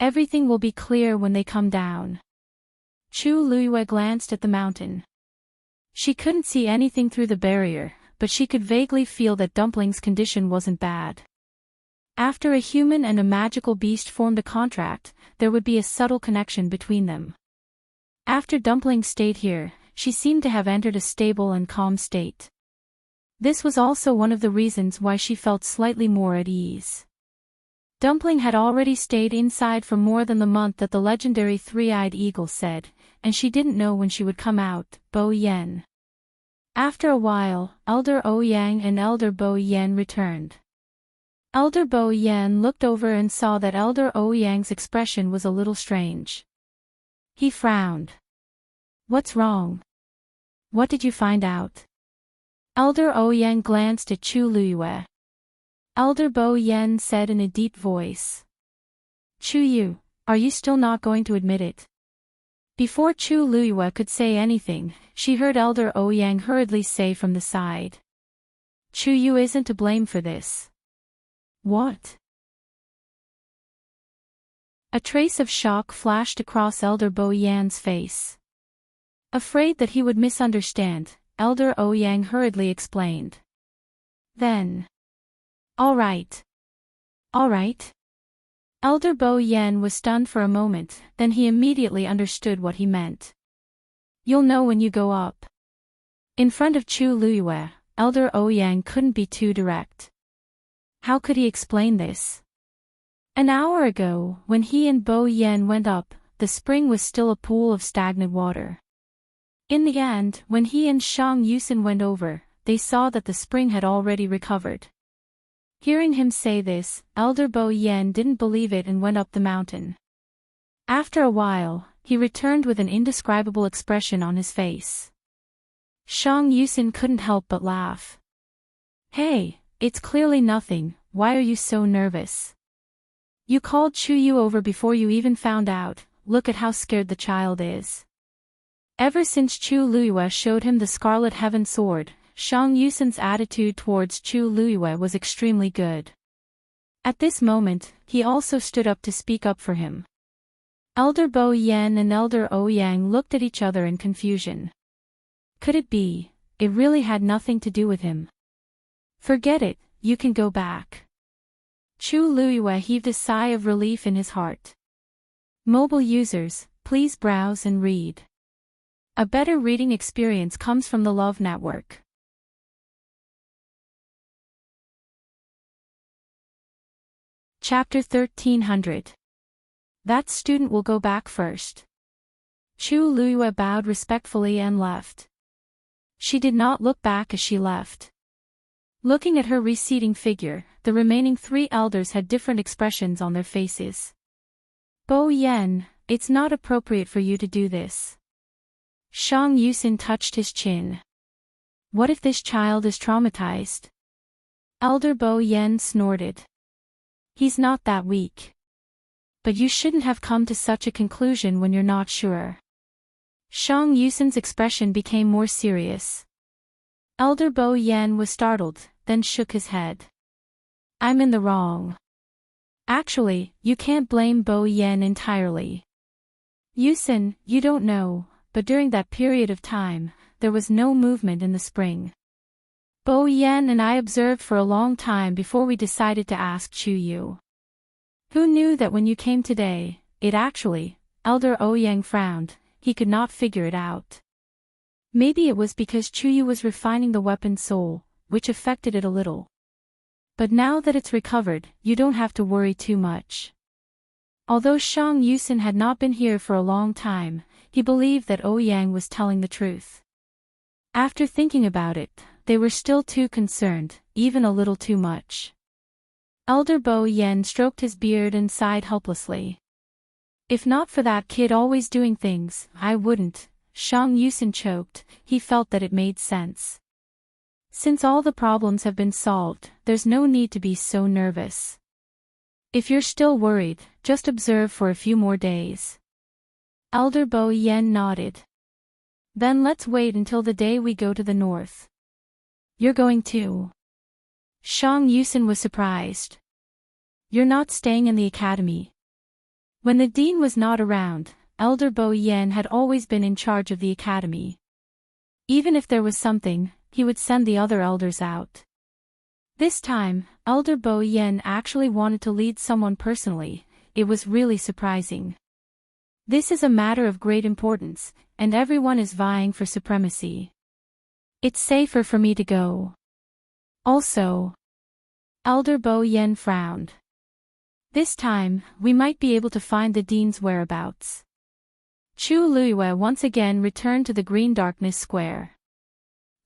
Everything will be clear when they come down. Chu Luiyue glanced at the mountain. She couldn't see anything through the barrier, but she could vaguely feel that Dumpling's condition wasn't bad. After a human and a magical beast formed a contract, there would be a subtle connection between them. After Dumpling stayed here, she seemed to have entered a stable and calm state. This was also one of the reasons why she felt slightly more at ease. Dumpling had already stayed inside for more than the month that the legendary three-eyed eagle said, and she didn't know when she would come out. Bo Yan. After a while, Elder Ouyang and Elder Bo Yan returned. Elder Bo Yan looked over and saw that Elder Ouyang's expression was a little strange. He frowned. What's wrong? What did you find out? Elder Ouyang glanced at Chu Luiyue. Elder Bo Yan said in a deep voice. Chu Yu, are you still not going to admit it? Before Chu Luiyue could say anything, she heard Elder Ouyang hurriedly say from the side. Chu Yu isn't to blame for this. What? A trace of shock flashed across Elder Bo Yan's face. Afraid that he would misunderstand, Elder Ouyang hurriedly explained. Then. All right. All right. Elder Bo Yan was stunned for a moment, then he immediately understood what he meant. You'll know when you go up. In front of Chu Luiyue, Elder Ouyang couldn't be too direct. How could he explain this? An hour ago, when he and Bo Yan went up, the spring was still a pool of stagnant water. In the end, when he and Shang Yusin went over, they saw that the spring had already recovered. Hearing him say this, Elder Bo Yan didn't believe it and went up the mountain. After a while, he returned with an indescribable expression on his face. Shang Yusin couldn't help but laugh. Hey, it's clearly nothing, why are you so nervous? You called Chu Yu over before you even found out, look at how scared the child is. Ever since Chu Luiyue showed him the Scarlet Heaven Sword, Shang Yusin's attitude towards Chu Luiyue was extremely good. At this moment, he also stood up to speak up for him. Elder Bo Yan and Elder Ouyang looked at each other in confusion. Could it be, it really had nothing to do with him? Forget it, you can go back. Chu Luiyue heaved a sigh of relief in his heart. Mobile users, please browse and read. A better reading experience comes from the Love Network. Chapter 1300. That student will go back first. Chu Luiyue bowed respectfully and left. She did not look back as she left. Looking at her receding figure, the remaining three elders had different expressions on their faces. Bo Yan, it's not appropriate for you to do this. Shang Yusin touched his chin. What if this child is traumatized? Elder Bo Yan snorted. He's not that weak. But you shouldn't have come to such a conclusion when you're not sure. Shang Yusin's expression became more serious. Elder Bo Yan was startled, then shook his head. I'm in the wrong. Actually, you can't blame Bo Yan entirely. Yusin, you don't know, but during that period of time, there was no movement in the spring. Bo Yan and I observed for a long time before we decided to ask Chu Yu. Who knew that when you came today, it actually, Elder Ouyang frowned, he could not figure it out. Maybe it was because Chu Yu was refining the weapon soul, which affected it a little. But now that it's recovered, you don't have to worry too much. Although Shang Yusin had not been here for a long time, he believed that Ouyang was telling the truth. After thinking about it, they were still too concerned, even a little too much. Elder Bo Yan stroked his beard and sighed helplessly. If not for that kid always doing things, I wouldn't. Shang Yusin choked. He felt that it made sense. Since all the problems have been solved, there's no need to be so nervous. If you're still worried, just observe for a few more days. Elder Bo Yen nodded. Then let's wait until the day we go to the north. You're going too. Shang Yusin was surprised. You're not staying in the academy. When the dean was not around, Elder Bo Yen had always been in charge of the academy. Even if there was something, he would send the other elders out. This time, Elder Bo Yen actually wanted to lead someone personally. It was really surprising. This is a matter of great importance, and everyone is vying for supremacy. It's safer for me to go. Also, Elder Bo Yen frowned. This time, we might be able to find the dean's whereabouts. Chu Luiyue once again returned to the Green Darkness Square.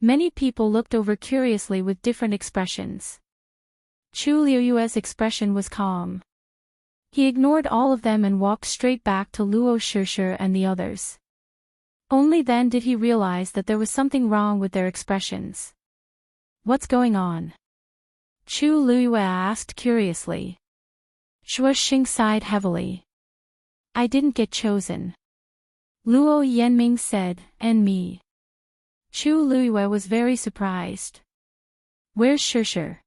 Many people looked over curiously with different expressions. Chu Luiyue's expression was calm. He ignored all of them and walked straight back to Luo Shishir and the others. Only then did he realize that there was something wrong with their expressions. What's going on? Chu Luiyue asked curiously. Shuo Xing sighed heavily. I didn't get chosen. Luo Yanming said, and me. Chu Luiyue was very surprised. Where's Shishir?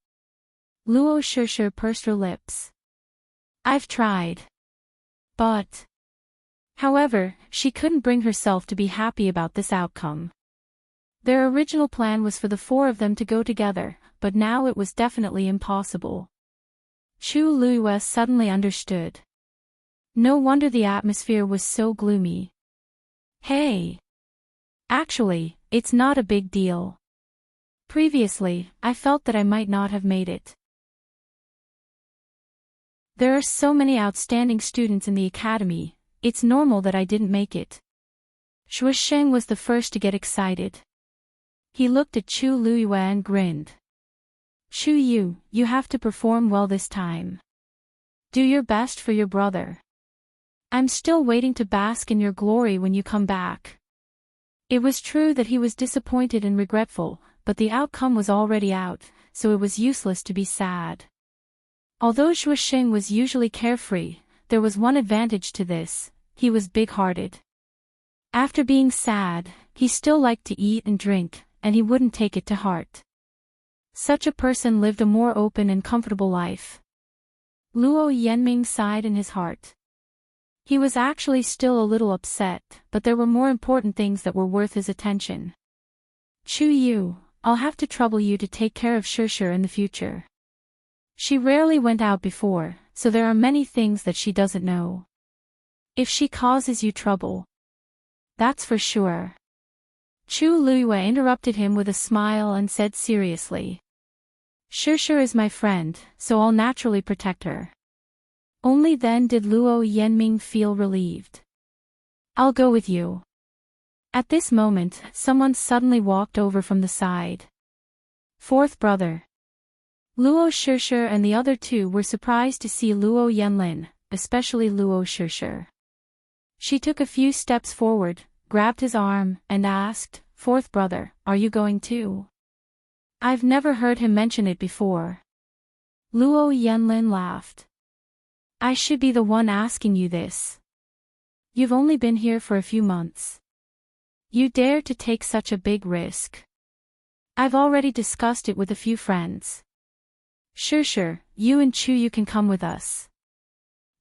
Luo Shishir pursed her lips. I've tried. But. However, she couldn't bring herself to be happy about this outcome. Their original plan was for the four of them to go together, but now it was definitely impossible. Chu Luiyue suddenly understood. No wonder the atmosphere was so gloomy. Hey! Actually, it's not a big deal. Previously, I felt that I might not have made it. There are so many outstanding students in the academy, it's normal that I didn't make it. Shuo Sheng was the first to get excited. He looked at Chu Luiyue and grinned. Chu Yu, you have to perform well this time. Do your best for your brother. I'm still waiting to bask in your glory when you come back. It was true that he was disappointed and regretful, but the outcome was already out, so it was useless to be sad. Although Shuo Sheng was usually carefree, there was one advantage to this: he was big-hearted. After being sad, he still liked to eat and drink, and he wouldn't take it to heart. Such a person lived a more open and comfortable life. Luo Yanming sighed in his heart. He was actually still a little upset, but there were more important things that were worth his attention. Chu Yu, I'll have to trouble you to take care of Shishir in the future. She rarely went out before, so there are many things that she doesn't know. If she causes you trouble. That's for sure. Chu Luiyue interrupted him with a smile and said seriously. Shishir is my friend, so I'll naturally protect her. Only then did Luo Yanming feel relieved. I'll go with you. At this moment, someone suddenly walked over from the side. Fourth brother. Luo Shishir and the other two were surprised to see Luo Yanlin, especially Luo Shishir. She took a few steps forward, grabbed his arm, and asked, Fourth brother, are you going too? I've never heard him mention it before. Luo Yanlin laughed. I should be the one asking you this. You've only been here for a few months. You dare to take such a big risk. I've already discussed it with a few friends. Shishir, you and Chu Yu can come with us.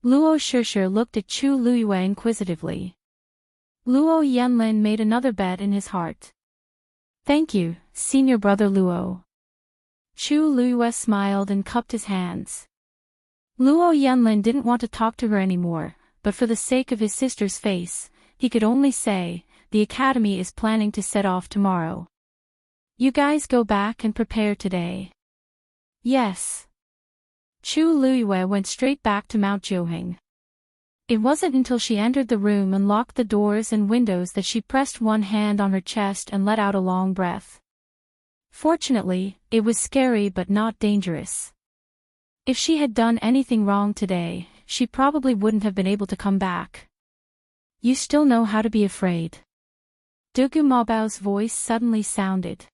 Luo Shishir looked at Chu Luiyue inquisitively. Luo Yanlin made another bet in his heart. Thank you, senior brother Luo. Chu Luiyue smiled and cupped his hands. Luo Yanlin didn't want to talk to her anymore, but for the sake of his sister's face, he could only say, the academy is planning to set off tomorrow. You guys go back and prepare today. Yes. Chu Luiyue went straight back to Mount Joheng. It wasn't until she entered the room and locked the doors and windows that she pressed one hand on her chest and let out a long breath. Fortunately, it was scary but not dangerous. If she had done anything wrong today, she probably wouldn't have been able to come back. You still know how to be afraid. Dugu Mabao's voice suddenly sounded.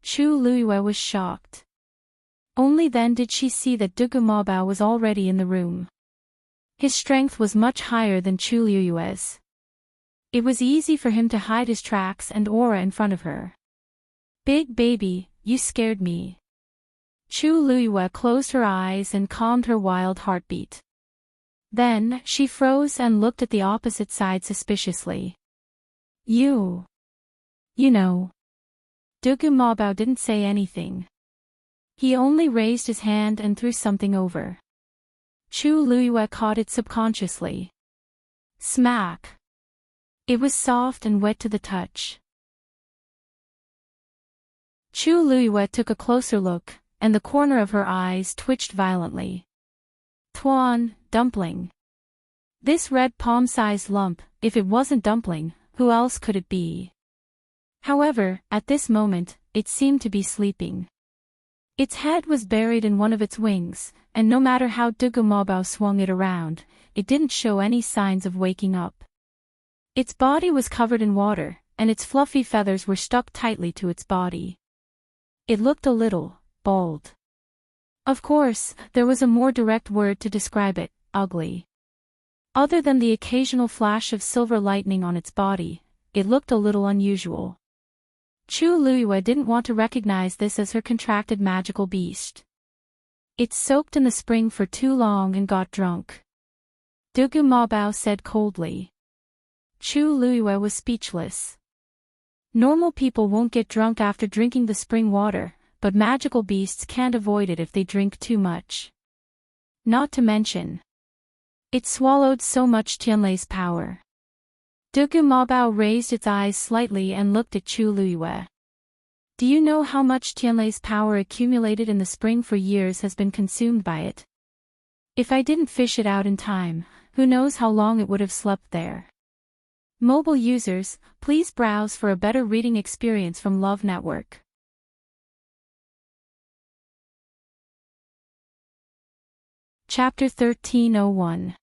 Chu Luiyue was shocked. Only then did she see that Dugu Mabao was already in the room. His strength was much higher than Chu Luiyue's. It was easy for him to hide his tracks and aura in front of her. Big baby, you scared me. Chu Luiyue closed her eyes and calmed her wild heartbeat. Then, she froze and looked at the opposite side suspiciously. You know. Dugu Mabao didn't say anything. He only raised his hand and threw something over. Chu Luiyue caught it subconsciously. Smack. It was soft and wet to the touch. Chu Luiyue took a closer look, and the corner of her eyes twitched violently. Tuan, dumpling. This red palm-sized lump, if it wasn't dumpling, who else could it be? However, at this moment, it seemed to be sleeping. Its head was buried in one of its wings, and no matter how Dugu Mabao swung it around, it didn't show any signs of waking up. Its body was covered in water, and its fluffy feathers were stuck tightly to its body. It looked a little bald. Of course, there was a more direct word to describe it: ugly. Other than the occasional flash of silver lightning on its body, it looked a little unusual. Chu Luiyue didn't want to recognize this as her contracted magical beast. It soaked in the spring for too long and got drunk. Dugu Mabao said coldly. Chu Luiyue was speechless. Normal people won't get drunk after drinking the spring water, but magical beasts can't avoid it if they drink too much. Not to mention, it swallowed so much Tianlei's power. Dugu Mabao raised its eyes slightly and looked at Chu Luiyue. Do you know how much Tianlei's power accumulated in the spring for years has been consumed by it? If I didn't fish it out in time, who knows how long it would have slept there. Mobile users, please browse for a better reading experience from Love Network. Chapter 1301.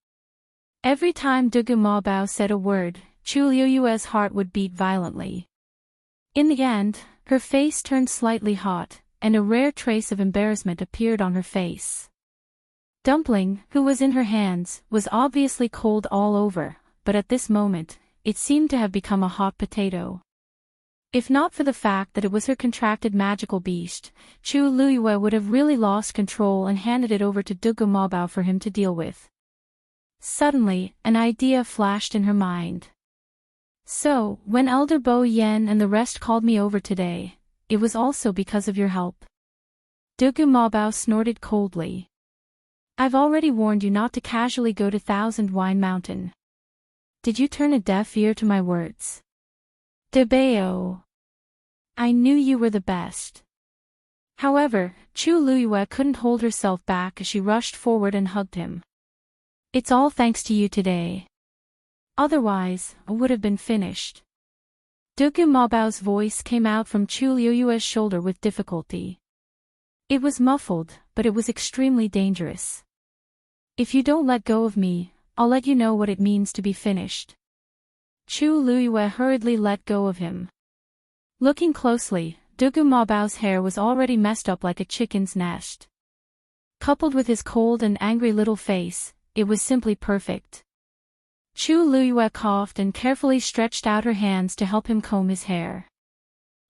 Every time Dugu Mabao said a word, Chu Luiyue's heart would beat violently. In the end, her face turned slightly hot, and a rare trace of embarrassment appeared on her face. Dumpling, who was in her hands, was obviously cold all over, but at this moment, it seemed to have become a hot potato. If not for the fact that it was her contracted magical beast, Chu Luiyue would have really lost control and handed it over to Dugu Mabao for him to deal with. Suddenly, an idea flashed in her mind. So, when Elder Bo Yen and the rest called me over today, it was also because of your help. Dugu Mabao snorted coldly. I've already warned you not to casually go to Thousand Wine Mountain. Did you turn a deaf ear to my words? Debao. I knew you were the best. However, Chu Luiyue couldn't hold herself back as she rushed forward and hugged him. It's all thanks to you today. Otherwise, I would have been finished. Dugu Mabao's voice came out from Chu Luiyue's shoulder with difficulty. It was muffled, but it was extremely dangerous. If you don't let go of me, I'll let you know what it means to be finished. Chu Luiyue hurriedly let go of him. Looking closely, Dugu Mabao's hair was already messed up like a chicken's nest. Coupled with his cold and angry little face, it was simply perfect. Chu Luiyue coughed and carefully stretched out her hands to help him comb his hair.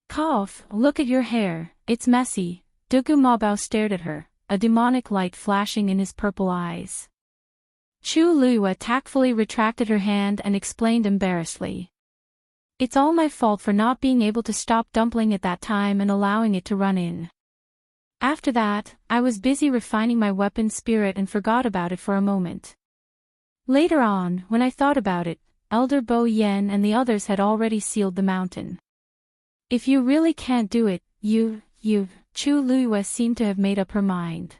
Cough, look at your hair, it's messy. Dugu Mabao stared at her, a demonic light flashing in his purple eyes. Chu Luiyue tactfully retracted her hand and explained embarrassedly. It's all my fault for not being able to stop Dumpling at that time and allowing it to run in. After that, I was busy refining my weapon spirit and forgot about it for a moment. Later on, when I thought about it, Elder Bo Yen and the others had already sealed the mountain. If you really can't do it, Chu Luiyue seemed to have made up her mind.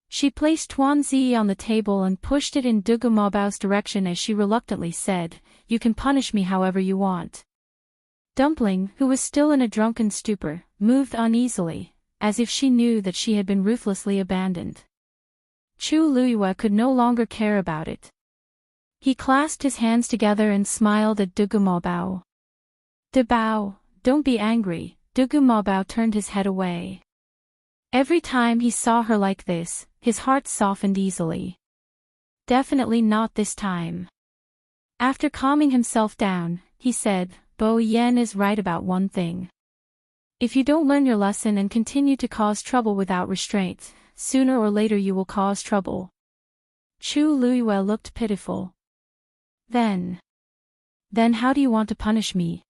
She placed Tuanzi on the table and pushed it in Dugu Mabao's direction as she reluctantly said, you can punish me however you want. Dumpling, who was still in a drunken stupor, moved uneasily, as if she knew that she had been ruthlessly abandoned. Chu Luiyue could no longer care about it. He clasped his hands together and smiled at Dugu Maobao. "De Bao, don't be angry." Dugu Maobao turned his head away. Every time he saw her like this, his heart softened easily. Definitely not this time. After calming himself down, he said, "Bo Yan is right about one thing. If you don't learn your lesson and continue to cause trouble without restraint, sooner or later you will cause trouble." Chu Luiyue looked pitiful. Then how do you want to punish me?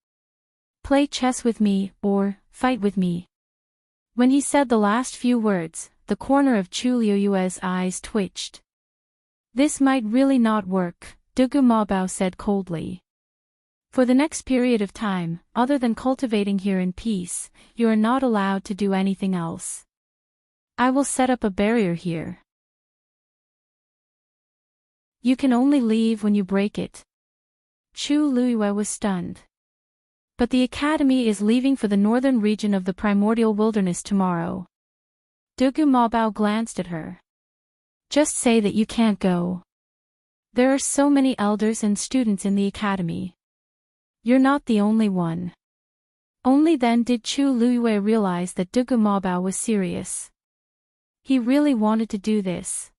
Play chess with me, or fight with me?" When he said the last few words, the corner of Chu Luiyue's eyes twitched. "This might really not work," Dugu Maobao said coldly. "For the next period of time, other than cultivating here in peace, you are not allowed to do anything else. I will set up a barrier here. You can only leave when you break it." Chu Luiyue was stunned. "But the academy is leaving for the northern region of the primordial wilderness tomorrow." Dugu Maobao glanced at her. "Just say that you can't go. There are so many elders and students in the academy. You're not the only one." Only then did Chu Luiyue realize that Dugu Maobao was serious. He really wanted to do this.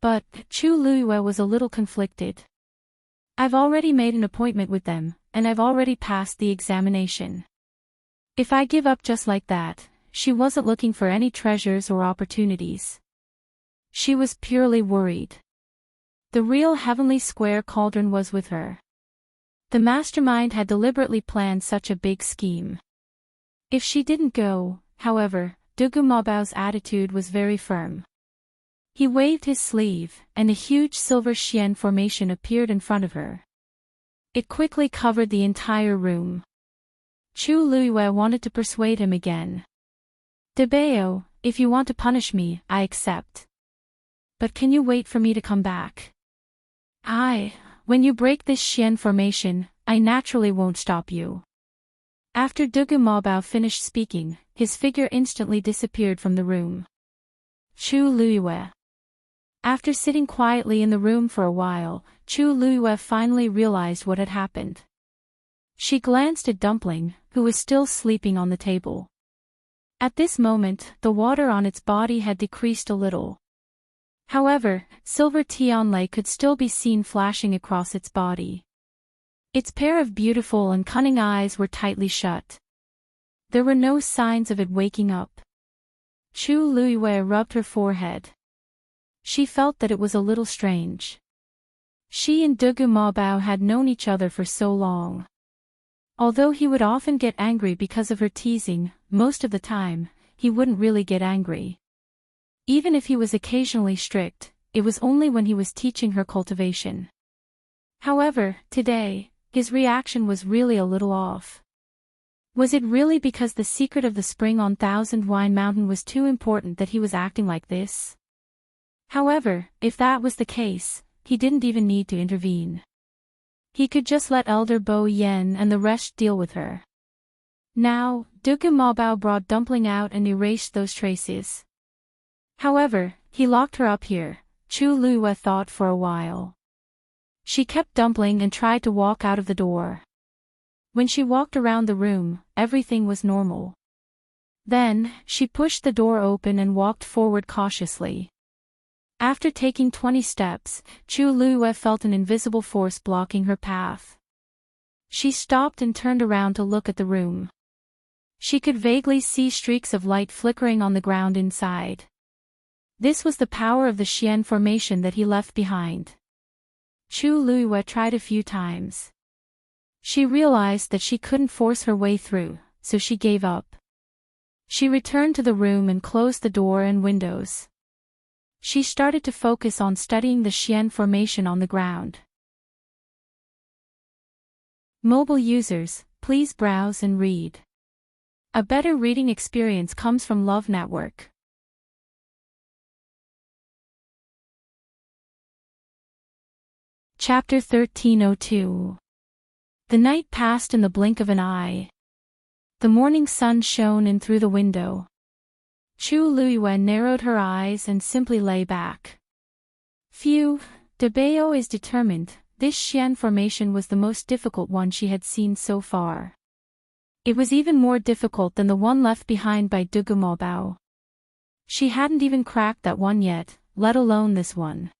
But Chu Luiyue was a little conflicted. "I've already made an appointment with them, and I've already passed the examination. If I give up just like that," she wasn't looking for any treasures or opportunities. She was purely worried. The real heavenly square cauldron was with her. The mastermind had deliberately planned such a big scheme. If she didn't go, however, Dugu Maobao's attitude was very firm. He waved his sleeve, and a huge silver Xian formation appeared in front of her. It quickly covered the entire room. Chu Luiyue wanted to persuade him again. "De Bao, if you want to punish me, I accept. But can you wait for me to come back? When you break this Xian formation, I naturally won't stop you." After Dugu Maobao finished speaking, his figure instantly disappeared from the room. Chu Luiyue. After sitting quietly in the room for a while, Chu Luiyue finally realized what had happened. She glanced at Dumpling, who was still sleeping on the table. At this moment, the water on its body had decreased a little. However, silver Tianlei could still be seen flashing across its body. Its pair of beautiful and cunning eyes were tightly shut. There were no signs of it waking up. Chu Luiyue rubbed her forehead. She felt that it was a little strange. She and Dugu Maobao had known each other for so long. Although he would often get angry because of her teasing, most of the time, he wouldn't really get angry. Even if he was occasionally strict, it was only when he was teaching her cultivation. However, today, his reaction was really a little off. Was it really because the secret of the spring on Thousand Wine Mountain was too important that he was acting like this? However, if that was the case, he didn't even need to intervene. He could just let Elder Bo Yan and the rest deal with her. Now, Dugu Maobao brought Dumpling out and erased those traces. However, he locked her up here, Chu Luiyue thought for a while. She kept Dumpling and tried to walk out of the door. When she walked around the room, everything was normal. Then, she pushed the door open and walked forward cautiously. After taking 20 steps, Chu Luiyue felt an invisible force blocking her path. She stopped and turned around to look at the room. She could vaguely see streaks of light flickering on the ground inside. This was the power of the Xian formation that he left behind. Chu Luiyue tried a few times. She realized that she couldn't force her way through, so she gave up. She returned to the room and closed the door and windows. She started to focus on studying the Xian formation on the ground. Mobile users, please browse and read. A better reading experience comes from Love Network. Chapter 1302. The night passed in the blink of an eye. The morning sun shone in through the window. Chu Luiyue narrowed her eyes and simply lay back. Phew, Debao is determined. This Xian formation was the most difficult one she had seen so far. It was even more difficult than the one left behind by Dugumobao. She hadn't even cracked that one yet, let alone this one.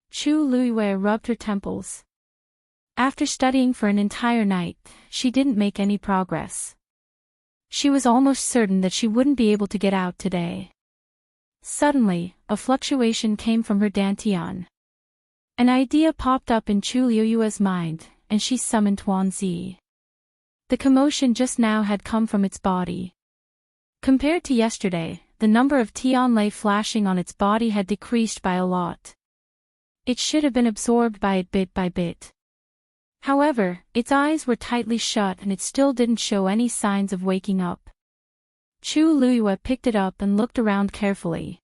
Chu Luiyue rubbed her temples. After studying for an entire night, she didn't make any progress. She was almost certain that she wouldn't be able to get out today. Suddenly, a fluctuation came from her dantian. An idea popped up in Chu Luiyue's mind, and she summoned Tuanzi. The commotion just now had come from its body. Compared to yesterday, the number of Tianlei flashing on its body had decreased by a lot. It should have been absorbed by it bit by bit. However, its eyes were tightly shut and it still didn't show any signs of waking up. Chu Luiyue picked it up and looked around carefully.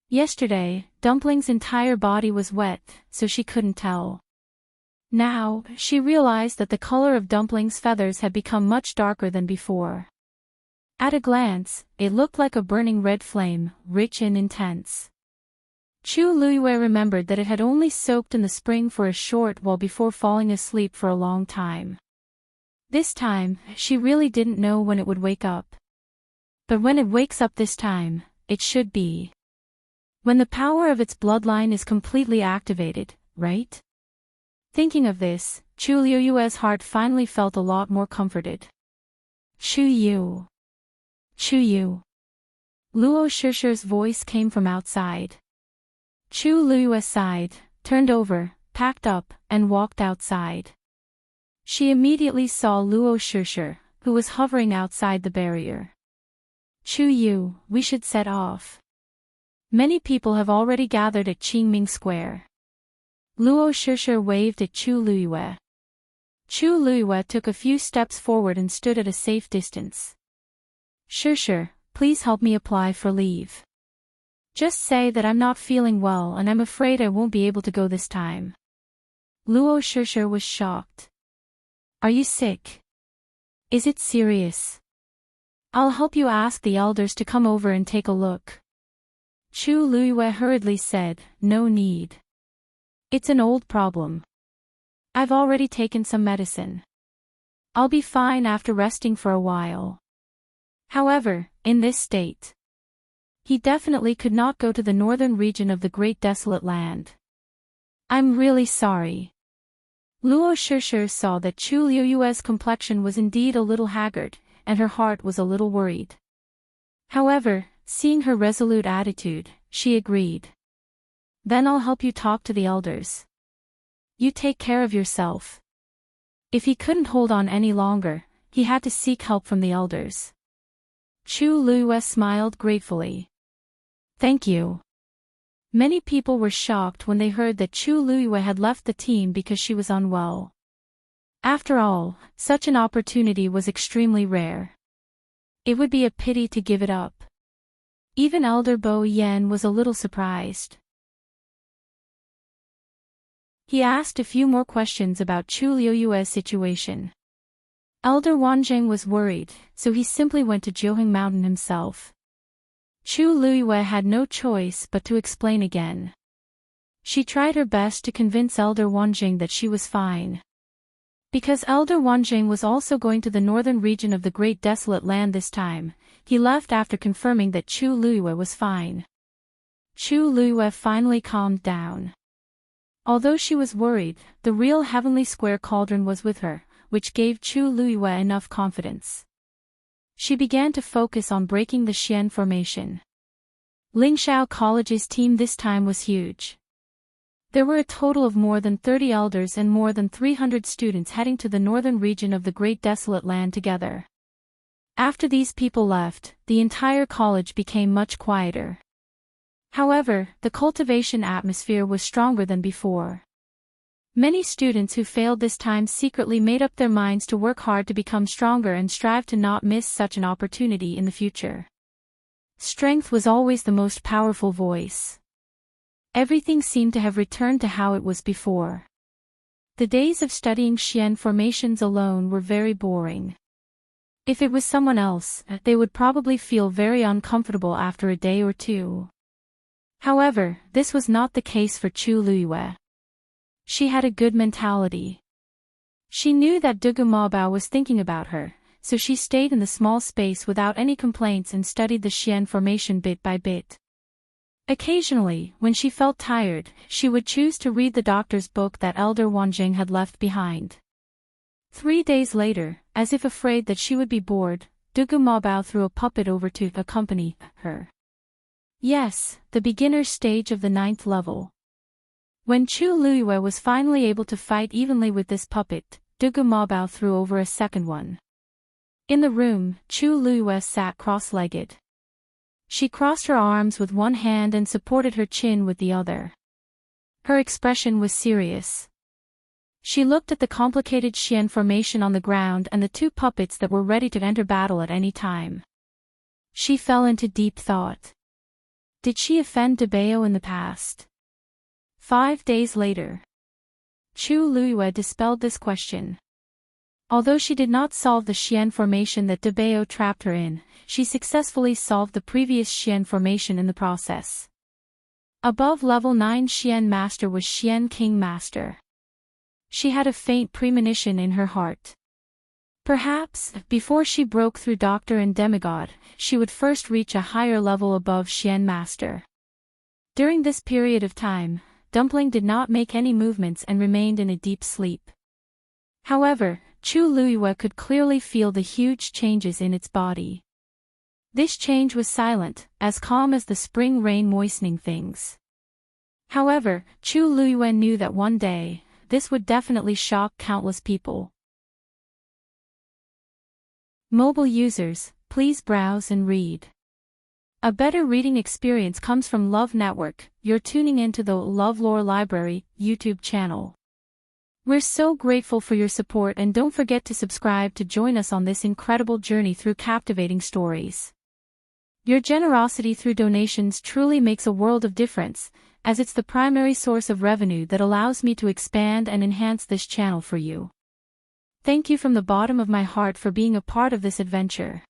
Yesterday, Dumpling's entire body was wet, so she couldn't tell. Now, she realized that the color of Dumpling's feathers had become much darker than before. At a glance, it looked like a burning red flame, rich and intense. Chu Luiyue remembered that it had only soaked in the spring for a short while before falling asleep for a long time. This time, she really didn't know when it would wake up. But when it wakes up this time, it should be when the power of its bloodline is completely activated, right? Thinking of this, Chu Luiyue's heart finally felt a lot more comforted. Chu Yu. Chu Yu. Luo Shishir's voice came from outside. Chu Luiyue sighed, turned over, packed up, and walked outside. She immediately saw Luo Shishir, who was hovering outside the barrier. Chu Yu, we should set off. Many people have already gathered at Qingming Square. Luo Shishir waved at Chu Luiyue. Chu Luiyue took a few steps forward and stood at a safe distance. Shishir, please help me apply for leave. Just say that I'm not feeling well and I'm afraid I won't be able to go this time. Luo Shishir was shocked. Are you sick? Is it serious? I'll help you ask the elders to come over and take a look. Chu Luiyue hurriedly said, no need. It's an old problem. I've already taken some medicine. I'll be fine after resting for a while. However, in this state, he definitely could not go to the northern region of the Great Desolate Land. I'm really sorry. Luo Shishir saw that Chu Luiyue's complexion was indeed a little haggard, and her heart was a little worried. However, seeing her resolute attitude, she agreed. Then I'll help you talk to the elders. You take care of yourself. If he couldn't hold on any longer, he had to seek help from the elders. Chu Luiyue smiled gratefully. Thank you. Many people were shocked when they heard that Chu Luiyue had left the team because she was unwell. After all, such an opportunity was extremely rare. It would be a pity to give it up. Even Elder Bo Yen was a little surprised. He asked a few more questions about Chu Luiyue's situation. Elder Wanzheng was worried, so he simply went to Jiuheng Mountain himself. Chu Luiyue had no choice but to explain again. She tried her best to convince Elder Wanzheng that she was fine. Because Elder Wanzheng was also going to the northern region of the Great Desolate Land this time, he left after confirming that Chu Luiyue was fine. Chu Luiyue finally calmed down. Although she was worried, the real Heavenly Square Cauldron was with her, which gave Chu Luiyue enough confidence. She began to focus on breaking the Xian formation. Lingshao College's team this time was huge. There were a total of more than 30 elders and more than 300 students heading to the northern region of the Great Desolate Land together. After these people left, the entire college became much quieter. However, the cultivation atmosphere was stronger than before. Many students who failed this time secretly made up their minds to work hard to become stronger and strive to not miss such an opportunity in the future. Strength was always the most powerful voice. Everything seemed to have returned to how it was before. The days of studying Xian formations alone were very boring. If it was someone else, they would probably feel very uncomfortable after a day or two. However, this was not the case for Chu Luiyue. She had a good mentality. She knew that Dugu Mabao was thinking about her, so she stayed in the small space without any complaints and studied the Xian formation bit by bit. Occasionally, when she felt tired, she would choose to read the doctor's book that Elder Wanjing had left behind. 3 days later, as if afraid that she would be bored, Dugu Mabao threw a puppet over to accompany her. Yes, the beginner stage of the 9th level. When Chu Luiyue was finally able to fight evenly with this puppet, Dugu Mabao threw over a second one. In the room, Chu Luiyue sat cross-legged. She crossed her arms with one hand and supported her chin with the other. Her expression was serious. She looked at the complicated Xian formation on the ground and the 2 puppets that were ready to enter battle at any time. She fell into deep thought. Did she offend Dabeo in the past? 5 days later. Chu Luiyue dispelled this question. Although she did not solve the Xian formation that Dabeo trapped her in, she successfully solved the previous Xian formation in the process. Above level 9 Xian Master was Xian King Master. She had a faint premonition in her heart. Perhaps, before she broke through Doctor and Demigod, she would first reach a higher level above Xian Master. During this period of time, Dumpling did not make any movements and remained in a deep sleep. However, Chu Luiyue could clearly feel the huge changes in its body. This change was silent, as calm as the spring rain moistening things. However, Chu Luiyue knew that one day, this would definitely shock countless people. Mobile users, please browse and read. A better reading experience comes from Love Network. You're tuning into the LoveLore Library YouTube channel. We're so grateful for your support, and don't forget to subscribe to join us on this incredible journey through captivating stories. Your generosity through donations truly makes a world of difference, as it's the primary source of revenue that allows me to expand and enhance this channel for you. Thank you from the bottom of my heart for being a part of this adventure.